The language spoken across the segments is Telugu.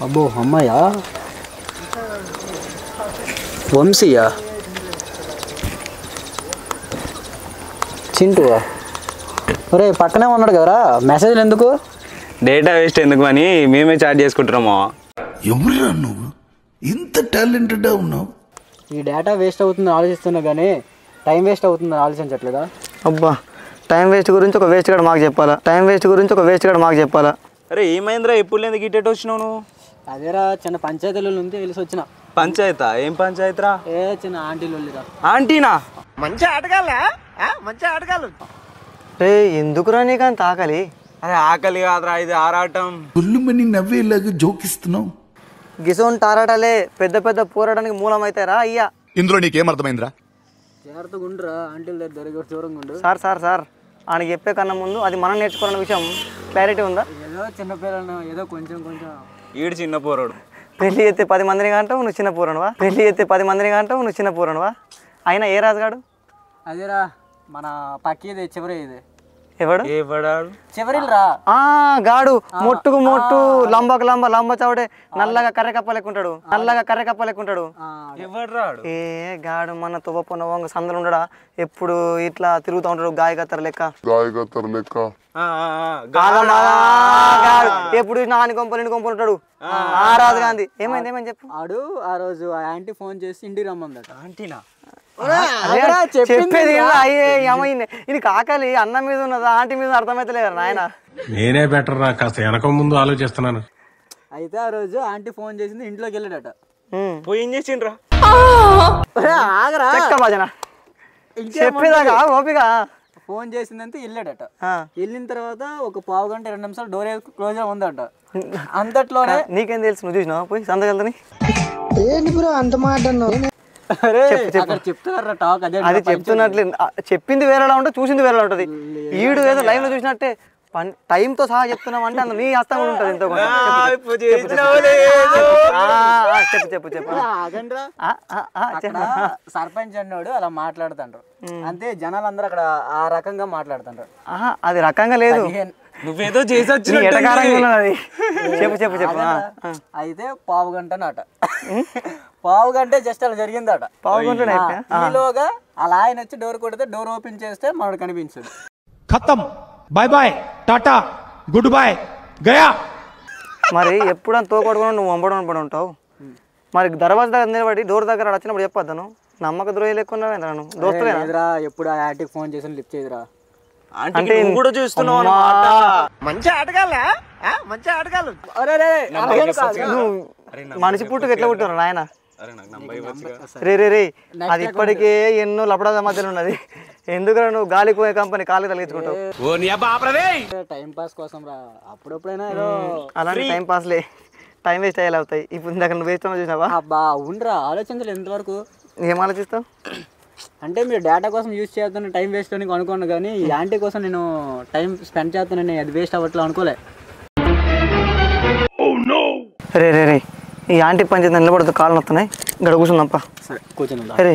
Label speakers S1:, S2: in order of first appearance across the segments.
S1: అబ్బో అమ్మాయా వంశీయా చింటువా ఒరే పక్కనే ఉన్నాడు కదరా మెసేజ్లు ఎందుకు
S2: డేటా వేస్ట్ ఎందుకు అని మేమే చాట్ చేసుకుంటున్నాము
S3: ఎవరురా నువ్వు ఇంత టాలెంటెడ్ ఉన్నావు
S1: ఈ డేటా వేస్ట్ అవుతుందని ఆలోచిస్తున్నా కానీ టైం వేస్ట్ అవుతుందని ఆలోచించట్లేదా
S4: అబ్బా టైం వేస్ట్ గురించి ఒక వేస్ట్ గాడు మాకు చెప్పాలా
S2: అరే ఏమైందిరా ఎప్పుడు లేదు గిట్టేట్ వచ్చినావు నువ్వు
S1: అదేరా చిన్న పంచాయతీలో ఉంది తెలిసి వచ్చిన
S2: పంచాయతా ఏం పంచాయతీరా
S1: చిన్న ఆంటీలు
S2: ఆంటీనా
S4: మంచి ఆటగాళ్ళు రే ఎందుకురా నీకు అంత ఆకలి
S2: అరే ఆకలి కాదురా ఇది ఆరాటం
S3: గుల్లుమని నవ్వేలాగా జోకిస్తున్నావు
S4: గిసోన్ టారాటాలే పెద్ద పెద్ద పోరాటానికి మూలం అవుతారా అయ్యా
S3: ఇందులో నీకేమర్థమైందిరా
S1: జాగ్రత్తగా ఉండరా ఆంటీల దగ్గర దూరంగా ఉండు
S4: సార్ ఆయనకి చెప్పే కన్నా ముందు అది మనం నేర్చుకోవాలన్న విషయం క్లారిటీ ఉందా
S1: ఏదో చిన్నపిల్లలను ఏదో కొంచెం
S2: ఈడు చిన్న పోరాడు
S4: పెళ్లి చేస్తే 10 మందిని అంటావు నువ్వు చిన్న పోరనువా అయినా ఏ రాజుగాడు
S1: అదేరా మన పక్కిదే చివరి ఇది
S4: ఎవడు
S1: చివరిరా
S4: గాడు మొట్టుకు మొట్టు లంబ చౌడే నల్లగా కర్రె కప్పలేకుంటాడు ఏ గాడు మన తువ్వపొన్న వంగ సందలు ఉండడా ఎప్పుడు ఇట్లా తిరుగుతూ ఉంటాడు గాయకత్తర లెక్క ఎప్పుడు నాని కొంపలు కొంపలు ఉంటాడు ఆ రాజు గాంధీ ఏమైంది చెప్పు
S1: ఆడు ఆ రోజు ఆ ఆంటీ ఫోన్ చేసి ఇంటికి రమ్మందట
S2: ఆంటీనా
S4: చెప్పేది ఏమైంది ఇది కాకలి అన్నం మీద ఉన్నదా ఆంటీ మీద అర్థమైతలేదు నాయన
S5: నేనే బెటర్ రా కాస్త వెనక ముందు ఆలోచిస్తున్నాను
S1: అయితే ఆ రోజు ఆంటీ ఫోన్ చేసింది ఇంట్లోకి వెళ్ళాడట
S2: పోయి ఏం చేసిండ్రా
S1: ఆగరా
S4: చెప్పేదాకా ఓపిక
S1: ఫోన్ చేసిందంటే వెళ్ళాడట వెళ్ళిన తర్వాత ఒక పావు గంట 2 నిమిషాలు డోర్ క్లోజ్ ఉందట అంతట్లోనే
S4: నీకేం తెలుసు నువ్వు చూసినా పోయి సంతకెళ్తాని
S1: అంత మాట చెప్తున్నారా టాక్ అదే
S4: అది చెప్తున్నట్లే చెప్పింది వేరేలా ఉంటుంది చూసింది వేరేలా ఉంటది ఈడు ఏదో లైవ్ లో చూసినట్టే టైంతో సహా చెప్తున్నాం అంటే అందులో నీ హస్తం కూడా ఉంటుంది ఎంతో చెప్పు
S1: సర్పంచ్ అన్నాడు అలా మాట్లాడుతుండ్రు అంతే జనాలు అందరూ అక్కడ ఆ రకంగా మాట్లాడుతుండ్రు
S4: అది రకంగా లేదు
S2: నువ్వేదో చేసొచ్చు
S4: చెప్పు
S1: అయితే పావు గంట జస్ట్ అలా జరిగిందట
S4: పావు గంట
S1: ఈలోగా అలా ఆయన వచ్చి డోర్ కొడితే డోర్ ఓపెన్ చేస్తే మనకు కనిపించాడు
S5: ఖతం బాయ్ బాయ్ టాటా గుడ్ బాయ్ గయా
S4: మరి ఎప్పుడు అంత తోకొడుకుని నువ్వు వంపడం ఉంటావు మరి దర్వాజా దగ్గర నిలబడి డోర్ దగ్గర వచ్చినప్పుడు చెప్పొద్దాను నమ్మక ద్రోహి లేకున్నావేంద్రా నువ్వు దోస్తులేరా
S1: ఎప్పుడు ఆ ఆంటీకి ఫోన్ చేసి లిఫ్ట్ చేయదురా
S2: అంటే కూడా చూస్తున్నావు
S4: మంచి ఆటగాళ్ళ మనిషి పుట్టుకు ఎట్లా పుట్టారు నాయన రే అది ఇప్పటికే ఎన్నో లపడాల మధ్యలో ఉన్నది ఎందుకంటే నువ్వు గాలికి పోయే కంపెనీ కాలు తగిలించుకుంటావు
S1: టైం పాస్ కోసం రా అప్పుడప్పుడైనా
S4: అలాంటి టైం పాస్లే టైం వేస్ట్ అయ్యేలా అవుతాయి ఇప్పుడు ఇందాక నువ్వు వేస్ట్ చూసినావా
S1: అబ్బా ఉండరా ఆలోచించలేదు ఎంతవరకు
S4: ఏం ఆలోచిస్తావు
S1: అంటే మీరు డేటా కోసం యూజ్ చేస్తాను టైం వేస్ట్ అని అనుకోను కానీ ఈ యాంటీ కోసం నేను టైం స్పెండ్ చేస్తానని అది వేస్ట్ అవ్వట్లే అనుకోలే
S4: రే ఈ ఆంటీ పంచాయతీ నిలబడుతూ కాళ్ళు నొస్తున్నాయి ఇక్కడ కూర్చుందాంపా
S1: సరే కూర్చుందా
S4: రే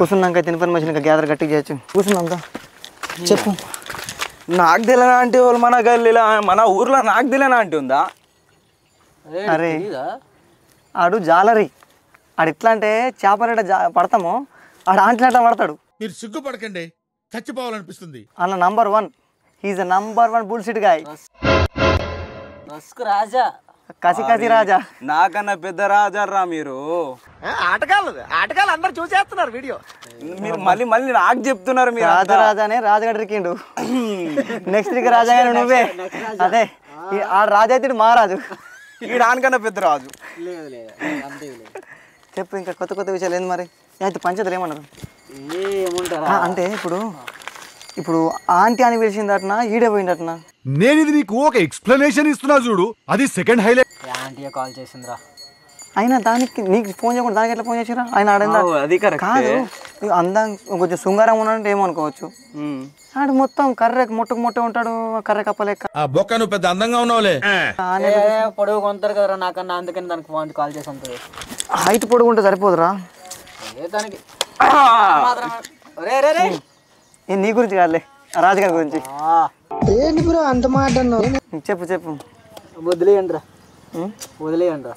S4: కూర్చున్నాక అయితే ఇన్ఫర్మేషన్ ఇంకా గ్యాదర్ గట్టి చేయొచ్చు కూర్చుందాంపా చెప్పు
S2: నాకు తెలియని ఆంటీ వాళ్ళు మన ఊర్లో నాకు తెలియని ఆంటీ ఉందా
S4: అరే ఆడు జాలరీ ఆడు ఎట్లా అంటే చేపలేట పడతామో ఆడు ఆంటీలాట పడతాడు
S3: మీరు సిగ్గుపడకండి చచ్చిపోవాలనిపిస్తుంది
S4: అన్న number 1 he is the number 1 bullshit guy
S1: Raja
S4: కసి రాజా
S2: నాకన్నా పెద్ద రాజారా మీరు
S4: ఆటగాళ్ళు అందరు చూసేస్తున్నారు వీడియో
S2: మీరు మళ్ళీ నాకు చెప్తున్నారు మీరు
S4: రాజానే రాజగడ్రికిండు నెక్స్ట్ వీక్ రాజాగానే నువ్వే అదే ఆ రాజు అయితే మహారాజు
S2: ఈ దానికన్నా పెద్ద రాజు
S4: చెప్పు ఇంకా కొత్త విషయాలు ఏంది మరి అయితే పంచాయతీలు ఏమన్నారు అంటే ఇప్పుడు ఆంటీ అని పిలిచిందటనా ఈడే పోయిందటనా
S3: నేను ఇది నీకు ఒక ఎక్స్ప్లెనేషన్ ఇస్తున్నా చూడు అది సెకండ్ హైలైట్
S1: ఆంటీ కాల్ చేసిందిరా
S4: అయినా దానికి నీకు ఫోన్ చేయకుండా దానికి ఎట్లా ఫోన్ చేసిరా ఆయన ఆడిందా కాదు అందం కొంచెం శృంగారం ఉన్నట్టు ఏమనుకోవచ్చు ఆడు మొత్తం మొట్టుకు ఉంటాడు కర్రె కప్పలేక
S3: బొక్క నువ్వు పెద్ద అందంగా ఉన్నావులే
S1: పొడుగు కొంటారు కదరా నాకన్నా అందుకని దానికి ఫోన్ కాల్ చేసి ఉంటుంది
S4: హైట్ పొడుగుంటే సరిపోదురా
S1: దానికి
S4: నీ గురించి కాదులే రాజుగారి గురించి
S1: అంత మాట
S4: చెప్పు
S1: వదిలేయండిరా వదిలేయండి.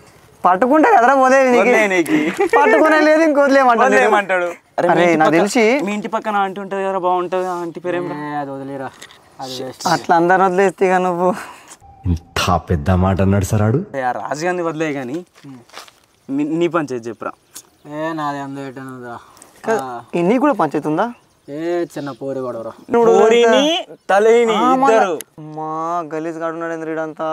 S4: పట్టుకుంటే కదరా వదిలేయనీకి. పట్టుకునే లేదు ఇంక వదిలేయమంటాడు. అరే నాకు తెలిసి
S2: మీ ఇంటి పక్కన ఆంటీ ఉంటుంది కదా, బాగుంటుంది. ఆంటీ పేరు
S1: అది వదిలేరా, అది వేస్ట్.
S4: అట్లా అందరు వదిలేస్తే ఇక నువ్వు
S3: ఇంత పెద్ద మాట అన్నాడు సరాడు.
S2: రాజుగాంధీ వదిలే కానీ నీ పంచాయతీ చెప్పురా.
S1: నాది అందు పెట్టనుదా.
S4: నీకు కూడా పంచాయతీ ఉందా?
S1: చిన్న పోరి గొడవరా.
S4: మా గలీజ్ గాడున్నాడు ఎందుకంతా,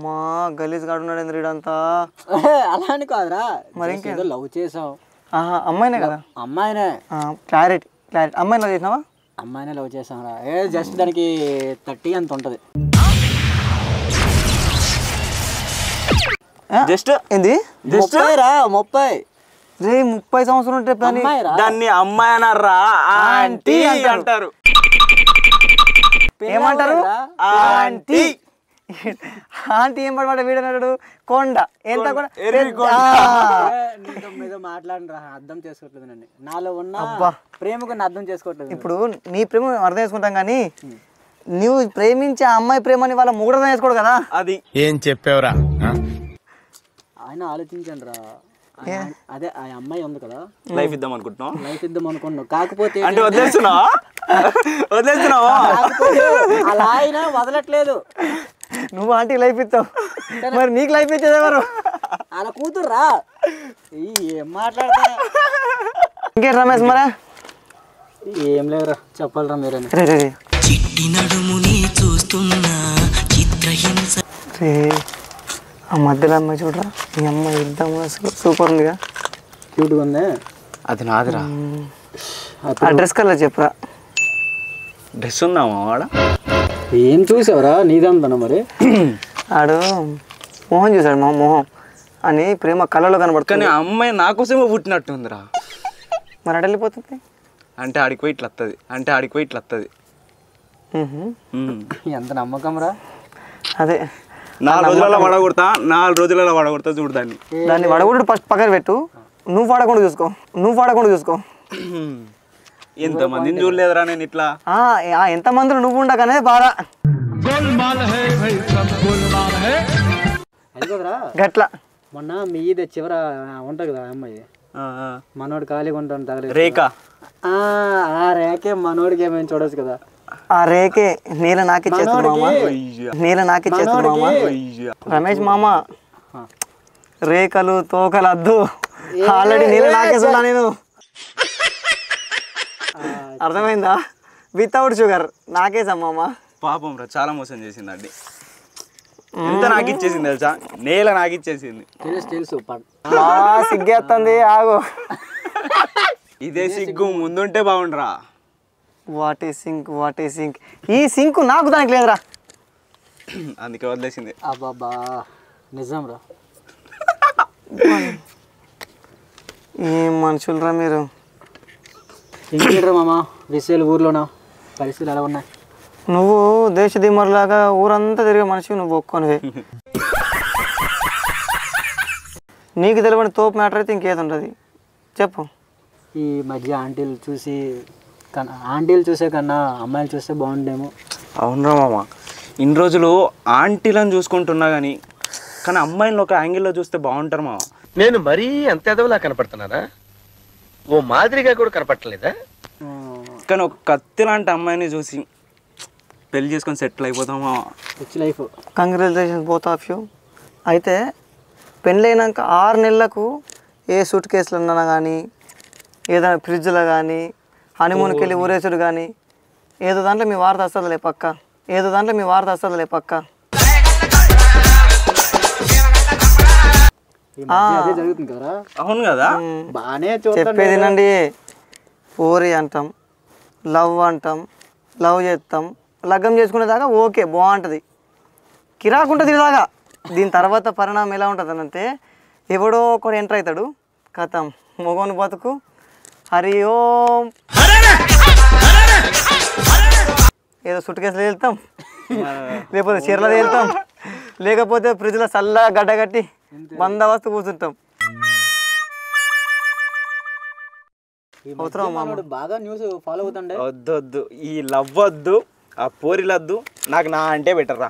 S4: మా గలీజ్ గాడున్నాడు ఎందుకంతా.
S1: అలాని కాదురా,
S4: మరి
S1: ఇంకేదో లవ్ చేసావు.
S4: అమ్మాయినే కదా?
S1: అమ్మాయినే.
S4: క్లారిటీ అమ్మాయిని లవ్ చేసినావా?
S1: అమ్మాయినే లవ్ చేసాం రా. జస్ట్ దానికి 30 అంత ఉంటది.
S2: జస్ట్
S4: ఏంది
S1: 30 రా, 30.
S4: రే 30 సంవత్సరం ఉంటే
S2: దాన్ని అమ్మాయి అన్నారా, ఆంటీ అంటారు.
S4: ఏమంటారు? ఆంటీ. ఆంటీ ఏం పడమాట వీడన్నాడు కొండ ఎంత కూడా
S1: నీతో మాట్లాడినరా, అర్థం చేసుకోవట్లేదు నన్ను. నాలో ఉన్న ప్రేమకు అర్థం చేసుకోవట్లేదు.
S4: ఇప్పుడు నీ ప్రేమ అర్థం చేసుకుంటాం కానీ నువ్వు ప్రేమించే అమ్మాయి ప్రేమని వాళ్ళ ముగ్గురు అర్థం చేసుకోడు కదా.
S2: అది
S3: ఏం చెప్పావురా?
S1: ఆయన ఆలోచించండి రా. అదే ఆ అమ్మాయి ఉంది కదా,
S2: లైఫ్ ఇద్దాం అనుకుంటున్నావు.
S1: లైఫ్ ఇద్దాం అనుకున్నావు. కాకపోతే
S2: అంటే వదిలేస్తున్నావా?
S1: అలా అయినా వదలట్లేదు.
S4: నువ్వు ఆంటీ లైఫ్ ఇస్తావు, మరి నీకు లైఫ్ ఇచ్చేది ఎవరు?
S1: అలా కూతురు రా. ఏం మాట్లాడతా.
S4: ఇంకేం రమేష్ మరా?
S1: ఏం లేదురా, చెప్పాలరా మీరే.
S4: ఆ మధ్యలో అమ్మాయి చూడరా, ఈ అమ్మాయి ఇద్దాం సూపర్ ఉందిగా,
S1: క్యూట్గా ఉంది.
S2: అది నాదిరా.
S4: ఆ డ్రెస్ కలర్ చెప్పురా.
S2: డ్రెస్ ఉందామా వాడ?
S1: ఏం చూసావురా నీదంతా? మరి
S4: ఆడు మోహన్ చూసాడు, మా మోహన్ అని ప్రేమ కళ్ళలో కనబడుతుంది.
S2: కానీ అమ్మాయి నా కోసమే పుట్టినట్టుందిరా.
S4: మరి అటు వెళ్ళిపోతుంది
S2: అంటే ఆడికి పోయి ఇట్లా వస్తుంది.
S1: ఎంత నమ్మకం రా.
S4: అదే
S2: 4 రోజులలో వడగొడతా చూడు దాన్ని.
S4: దాన్ని వడగొడు ఫస్ట్ పక్కన పెట్టు, నువ్వు వాడకుండా చూసుకో.
S2: ఎంతమందిని చూడలేదురా నేను ఇట్లా.
S4: ఎంత మందిలో నువ్వు ఉండగానే బాధ గట్ల.
S1: మొన్న మీదే చివర ఉంటుంది కదా అమ్మాయి, మనోడు ఖాళీగా ఉంటాను తగలేదు
S2: రేఖ.
S1: ఆ రేఖే మనోడికి ఏమైనా చూడొచ్చు కదా.
S4: ఆ రేఖే నీళ్ళ నాకిచ్చేస్తుంది మామ, నీళ్ళ నాకిచ్చేస్తుంది మామ. రమేష్ మామ రేఖలు తోకలు అద్దు, ఆల్రెడీ నీళ్ళ నాకేస్తున్నా నేను. అర్థమైందా? వితౌట్ షుగర్ నాకేసా మామ.
S2: పాపం రా, చాలా మోసం చేసింది అండి. ఎంత నాకు ఇచ్చేసింది తెలుసా, నేల నాకు ఇచ్చేసింది.
S1: తెలుసు
S4: సిగ్గేస్తుంది, ఆగు.
S2: ఇదే సిగ్గు ముందుంటే బాగుండరా.
S4: వాట్ ఈ సింక్, ఈ సింక్ నాకు దానికి లేదురా,
S2: అందుకే వదిలేసింది.
S1: అబ్బాబా నిజం రా.
S4: ఏం మనుషులరా మీరు.
S1: ఇంకేంట్రా మామ విషయాలు ఊర్లోనా పరిస్థితులు ఎలా ఉన్నాయి?
S4: నువ్వు దేశ దిమ్మర్లాగా ఊరంతా తిరిగే మనిషి నువ్వు ఒక్కొనివే. నీకు తెలియని తోపు మ్యాటర్ అయితే ఇంకేది ఉంటుంది చెప్పు.
S1: ఈ మధ్య ఆంటీలు చూసే కన్నా అమ్మాయిలు చూస్తే బాగుండేమో.
S2: అవునరా మామ, ఇన్ని రోజులు ఆంటీలను చూసుకుంటున్నా కానీ అమ్మాయిలను ఒక యాంగిల్లో చూస్తే బాగుంటారు మామ.
S6: నేను మరీ అంత ఎదవలా కనపడుతున్నారా? ఓ మాదిరిగా కూడా కనపడలేదా?
S2: కానీ ఒక కత్తి లాంటి అమ్మాయిని చూసి పెళ్లి చేసుకొని సెటిల్ అయిపోతామా.
S1: Rich life.
S4: Congratulations both of you. అయితే పెళ్ళైనాక 6 నెలలకు ఏ సూట్ కేసులు ఉన్నా కానీ, ఏదైనా ఫ్రిడ్జ్లో కానీ, హనీమూన్కి వెళ్ళి ఊరేసుడు కానీ, ఏదో దాంట్లో మీ వార్త వస్తుందిలే పక్క.
S2: అవును కదా.
S1: బాగానే
S4: చెప్పేదినండి. ఓరి అంటాం, లవ్ అంటాం, లవ్ చేస్తాం, లగ్గం చేసుకునేదాకా ఓకే బాగుంటుంది, కిరాకుంటుంది ఇలాగా. దీని తర్వాత పరిణామం ఎలా ఉంటుంది అంటే ఎవడో ఒకడు ఎంటర్ అవుతాడు, కథం మొగోని బతుకు హరి ఓం. ఏదో సుట్టు కేసులు వెళ్తాం, లేకపోతే చీరలో వెళ్తాం, లేకపోతే ఫ్రిడ్జ్లో చల్లగా గడ్డ కట్టి బందోబస్తు కూర్చుంటాం.
S1: బాగా న్యూస్ ఫాలో అవుతుండే.
S2: వద్దు, ఈ లవ్ వద్దు, ఆ పోరిలొద్దు, నాకు నా అంటే బెటర్ రా.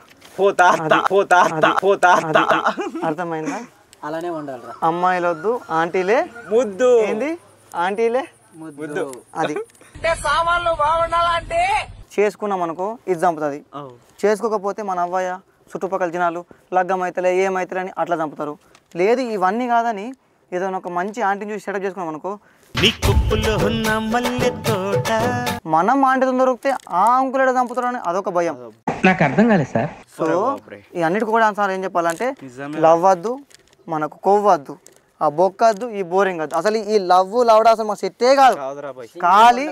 S4: అర్థమైందా?
S1: అలానే ఉండాలిరా.
S4: అమ్మాయిలు వద్దు, ఆంటీలే
S2: ముద్దు.
S4: ఏంది ఆంటీలే
S1: ముద్దు.
S4: అది చేసుకున్నాం అనుకో ఇది చంపుతుంది. చేసుకోకపోతే మన అవ్వయ్య చుట్టుపక్కల జనాలు లగ్గం అవుతలే ఏమవుతలే అని అట్లా చంపుతారు. లేదు ఇవన్నీ కాదని ఏదైనా ఒక మంచి ఆంటీని చూసి సెటప్ చేసుకున్నాం అనుకో, మనం ఆంటీ దొరికితే ఆ అంకులు ఎడ చంపుతారని అదొక భయం.
S5: నాకు అర్థం కాలేదు సార్.
S4: సో ఈ అన్నిటికి కూడా ఆన్సర్ ఏం చెప్పాలంటే లవ్ వద్దు, మనకు కొవ్వద్దు, ఆ బొక్కద్దు, ఈ బోరింగ్ వద్దు. అసలు ఈ లవ్డా అసలు మాకు సెట్టే కాదు. ఖాళీ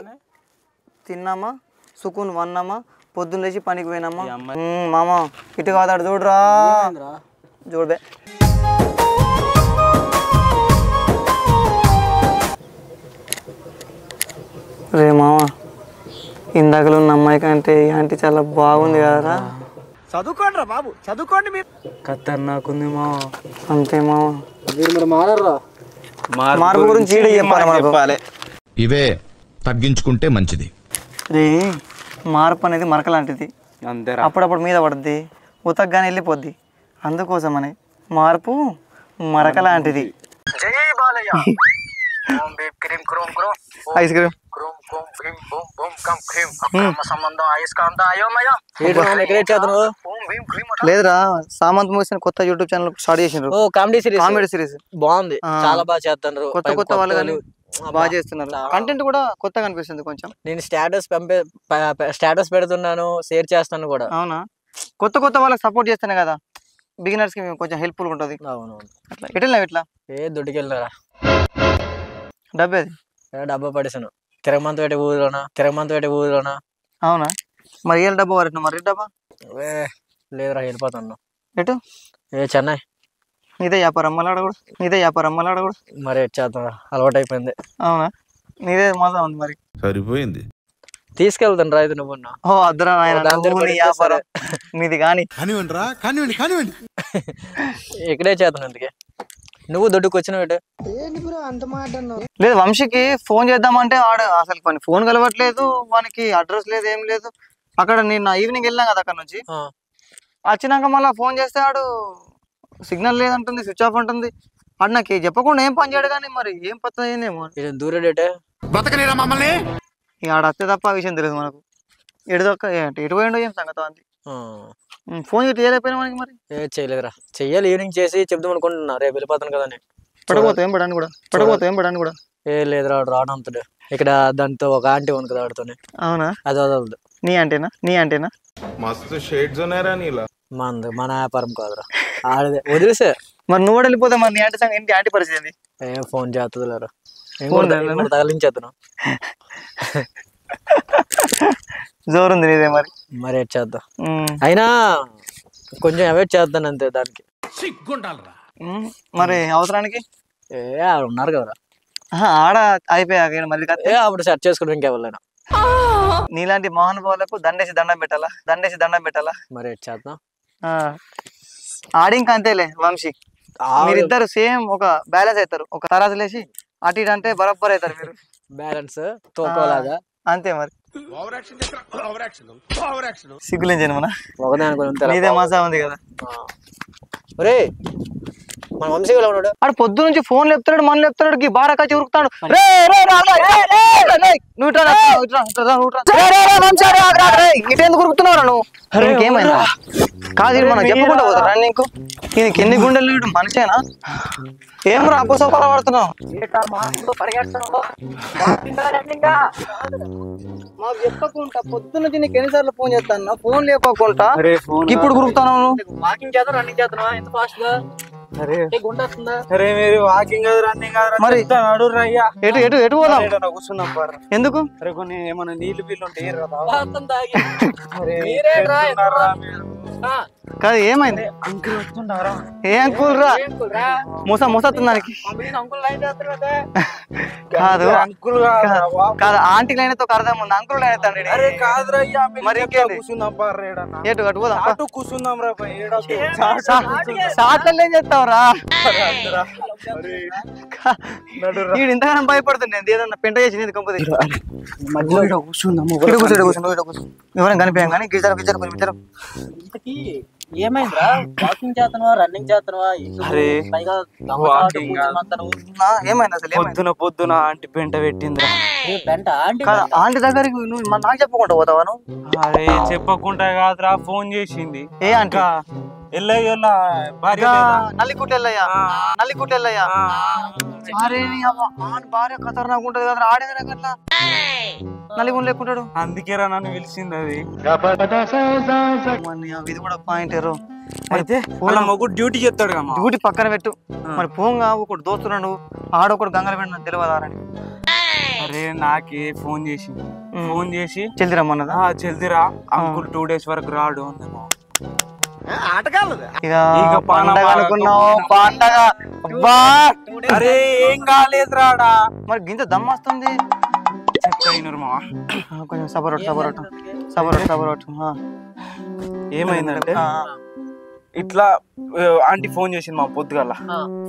S4: తిన్నామా, సుకున్ వన్నామా, పొద్దున్న లేచి పనికి పోయినామా. మామ ఇటు కాదాడు చూడరా, చూడబే. రే మామ, ఇందాకలో ఉన్న అమ్మాయి కంటే ఈ ఆంటీ చాలా బాగుంది కదరా.
S2: చదువుకోండి రా బాబు, చదువుకోండి మీరు. ఖతర్నాకుంది మా.
S4: అంతే మామ.
S1: మీరు మరి మారరా.
S4: మార్పు గురించి ఈడ చెప్పాలి మనకు.
S3: ఇవే తగ్గించుకుంటే మంచిది.
S4: రే మార్పు అనేది మరక లాంటిది,
S2: అంతేరా.
S4: అప్పుడప్పుడు మీద పడుద్ది, ఉతగ్గానే వెళ్ళిపోద్ది. అందుకోసమని మార్పు మరక లాంటిది. ఐస్ క్రీమ్ లేదురా, సామంత్ మూవీస్ కొత్త యూట్యూబ్ ఛానల్ స్టార్ట్ చేసిండ్రు.
S1: కామెడీ
S4: కామెడీ సిరీస్
S1: బాగుంది, చాలా బాగా చేస్తున్నారు.
S4: కొత్త కొత్త వాళ్ళు కానీ బాగా చేస్తున్నారు. కంటెంట్ కూడా కొత్తగా అనిపిస్తుంది కొంచెం.
S1: నేను స్టేటస్ పెడుతున్నాను, షేర్ చేస్తాను కూడా.
S4: అవునా, కొత్త కొత్త వాళ్ళకి సపోర్ట్ చేస్తానే కదా బిగినర్స్ కి కొంచెం హెల్ప్ఫుల్ ఉంటుంది.
S1: అవును.
S4: అట్లా ఎట్లా ఇట్లా
S1: దొడ్డుకెళ్ళరా
S4: డబ్బేది
S1: డబ్బా పడేసాను. తిరగమంత పెట్టి ఊరిలోనా.
S4: అవునా, మరి ఏ డబ్బా వారు మరి డబ్బా
S1: లేదురా, వెళ్ళిపోతాను.
S4: ఎటు?
S1: చెన్నై.
S4: నీదే వ్యాపారం మళ్ళీ కూడా
S1: మరి చేద్దాం, అలవాటు అయిపోయింది.
S4: అవునా, నీదే మజా ఉంది మరి.
S3: సరిపోయింది.
S1: తీసుకెళ్తాను రా ఇది నువ్వు.
S4: ఓ అద్దరా వ్యాపారం మీది కానీ.
S3: కానివ్వండి.
S1: ఇక్కడే చేద్దాను. అందుకే నువ్వు దొడ్డుకు వచ్చినావు.
S4: లేదు, వంశీకి ఫోన్ చేద్దామంటే ఆడు అసలు కొన్ని ఫోన్ కలవట్లేదు, వానికి అడ్రస్ లేదు, ఏం లేదు. అక్కడ నేను ఈవినింగ్ వెళ్ళాం కదా అక్కడ నుంచి, వచ్చినాక మళ్ళీ ఫోన్ చేస్తే ఆడు సిగ్నల్ లేదంటుంది, స్విచ్ ఆఫ్ ఉంటుంది. ఆడు నాకు చెప్పకుండా ఏం పని చేయడు కానీ మరి ఏం పత్త అయిందేమో.
S1: దూరేడేటే
S3: బతకనేరా మమ్మల్ని.
S4: ఇక ఆడ అత్తే తప్ప ఆ విషయం తెలియదు మనకు. ఎటు పోయిండో ఏం సంగతి అంది. ఫోన్ చేయలేకపోయినా మనకి మరి.
S1: చేయలేదురా, చెయ్యాలి. ఈవినింగ్ చేసి చెప్దాం అనుకుంటున్నా, రేపు వెళ్ళిపోతాను కదా అని.
S4: పడకపోతే ఏం పడాను కూడా.
S1: లేదురా, రావడంతుడు ఇక్కడ దాంతో ఒక ఆంటీ ఉంది కదా ఆడుతోనే.
S4: అవునా,
S1: అది వదలదు.
S4: నీ అంటేనా
S3: మస్తు షేడ్స్ ఉన్నాయరా నీలా.
S1: మన వ్యాపారం కాదురా, ఆడదే వదిలేసే.
S4: మరి నువ్వు వెళ్ళిపోతే మరి నీ ఆంటీ సంగతి ఏంటి? ఆంటీ పరిస్థితి
S1: ఫోన్ చేస్తుంది లేరా, తగిలించేద్దాను.
S4: జోరుంది నీదే
S1: మరి ఎట్ చేద్దాం. అయినా కొంచెం అవాయిడ్ చేద్దాను అంతే. దానికి
S4: మరి అవసరానికి
S1: ఉన్నారు కదరా.
S4: ఆడ అయిపోయాక మళ్ళీ
S1: అప్పుడు సెర్చ్ చేసుకుంటాం ఇంకెవరైనా.
S4: నీలాంటి మహానుభావులకు దండేసి దండం పెట్టాలా. మరి ఎట్
S1: చేద్దాం.
S4: ఆడింక అంతేలే వంశీ, మీరిద్దరు సేమ్ ఒక బ్యాలెన్స్ అవుతారు. ఒక తరాజు లేసి అటు ఇటు అంటే బరబ్బర్ అవుతారు మీరు.
S1: బ్యాలెన్స్ తోకోలాగా
S4: అంతే మరి. సిగ్గులేంచాను మన నీదే మజా ఉంది కదా.
S1: మన వంశీ ఉన్నాడు,
S4: ఆడు పొద్దు నుంచి ఫోన్ లేపుతాడు, మన లేపుతాడు, బారా కాచి ఉరుకుతాడు. ఇటెందుకు ఉరుకుతున్నావు నువ్వు? ఇంకేమైనా కాదు, మనం చెప్పకుండా పోతారా నీకు? దీనికి ఎన్ని గుండెలు లేడు మనిషేనా? ఏం రా అపోసోపాల పడుతున్నావు? మాకు చెప్పకుండా పొద్దు నుంచి నీకు ఎన్నిసార్లు ఫోన్ చేస్తాను, ఫోన్ లేపకుండా ఇప్పుడు గురుకుతాను.
S1: వాకింగ్ చేద్దాం, రన్నింగ్ చేద్దాం, ఎంత ఫాస్ట్ గా.
S4: ఎటు పోదాం? ఎందుకు?
S2: ఏమన్నా నీళ్లు బిల్లు ఉంటే
S4: కాదు ఏమైంది? ఏ అంకుల్ రా? మోసత్తుంది దానికి. కాదు కాదు, ఆంటీ లైన్ తో అర్థం ఉంది, అంకుల్ లైన్ మరి ఎటు అటు పోదాం. షార్ట్లలో ఏం చేస్తావురా? వీడు ఇంతగానం భయపడుతుంది. ఏదన్నా పెంట చేసి కంపది ఎవరైనా కనిపించాం కానీ గిజారు
S1: ఏమైందిరా వాకింగ్ చేస్తున్నావా రన్నింగ్ చేస్తున్నావా
S2: అరే,
S1: పైగా
S2: walking
S4: ఏమైంది అసలు
S2: పొద్దున ఆంటీ పెంట పెట్టిందిరా.
S1: పెంట ఆంటీ
S4: ఆంటీ దగ్గరికి నువ్వు నాకు చెప్పకుండా పోతావా నువ్వు?
S2: అరే చెప్పకుండా కాదురా, ఫోన్ చేసింది.
S4: ఏ ఆంటీ?
S2: ఎల్లయ్యోళ్ళ భార్య
S4: నల్లికుట్టెల్లయ్యా, నల్లికుట్టెల్లయ్యా. అరే నీ అవ్వ, ఆన్ భార్య ఖతర్నాక్ ఉంటది కదా, ఆడేది అట్లా నల్లిగుండు లేకుంటాడు.
S2: అందుకేరా నన్ను పిలిచింది అది.
S4: ఇది కూడా పాయింట్.
S2: అయితే వాళ్ళ మొగ్గు డ్యూటీ చేస్తాడు కదా,
S4: డ్యూటీ పక్కన పెట్టు. మరి పోంగా ఒకటి దోస్తున్నాడు, ఆడొకటి గంగలు పెట్టిన తెలియదారని.
S2: అరే నాకే ఫోన్ చేసి
S4: చెల్లి రమ్మన్నదా?
S2: చెల్దిరా అంకుల్ 2 days వరకు రాడు అన్నాను.
S4: ఇక పండగ అనుకున్నావు, పండగ. అబ్బా
S2: అరే ఏం కాలేదు రాడా.
S4: మరి గింత దమ్మొస్తుంది.
S2: చెప్తా ఇనురు మావా,
S4: కొంచెం సబరోట్.
S2: ఏమైందంటే ఇట్లా ఆంటీ ఫోన్ చేసింది మా పొద్దుగల.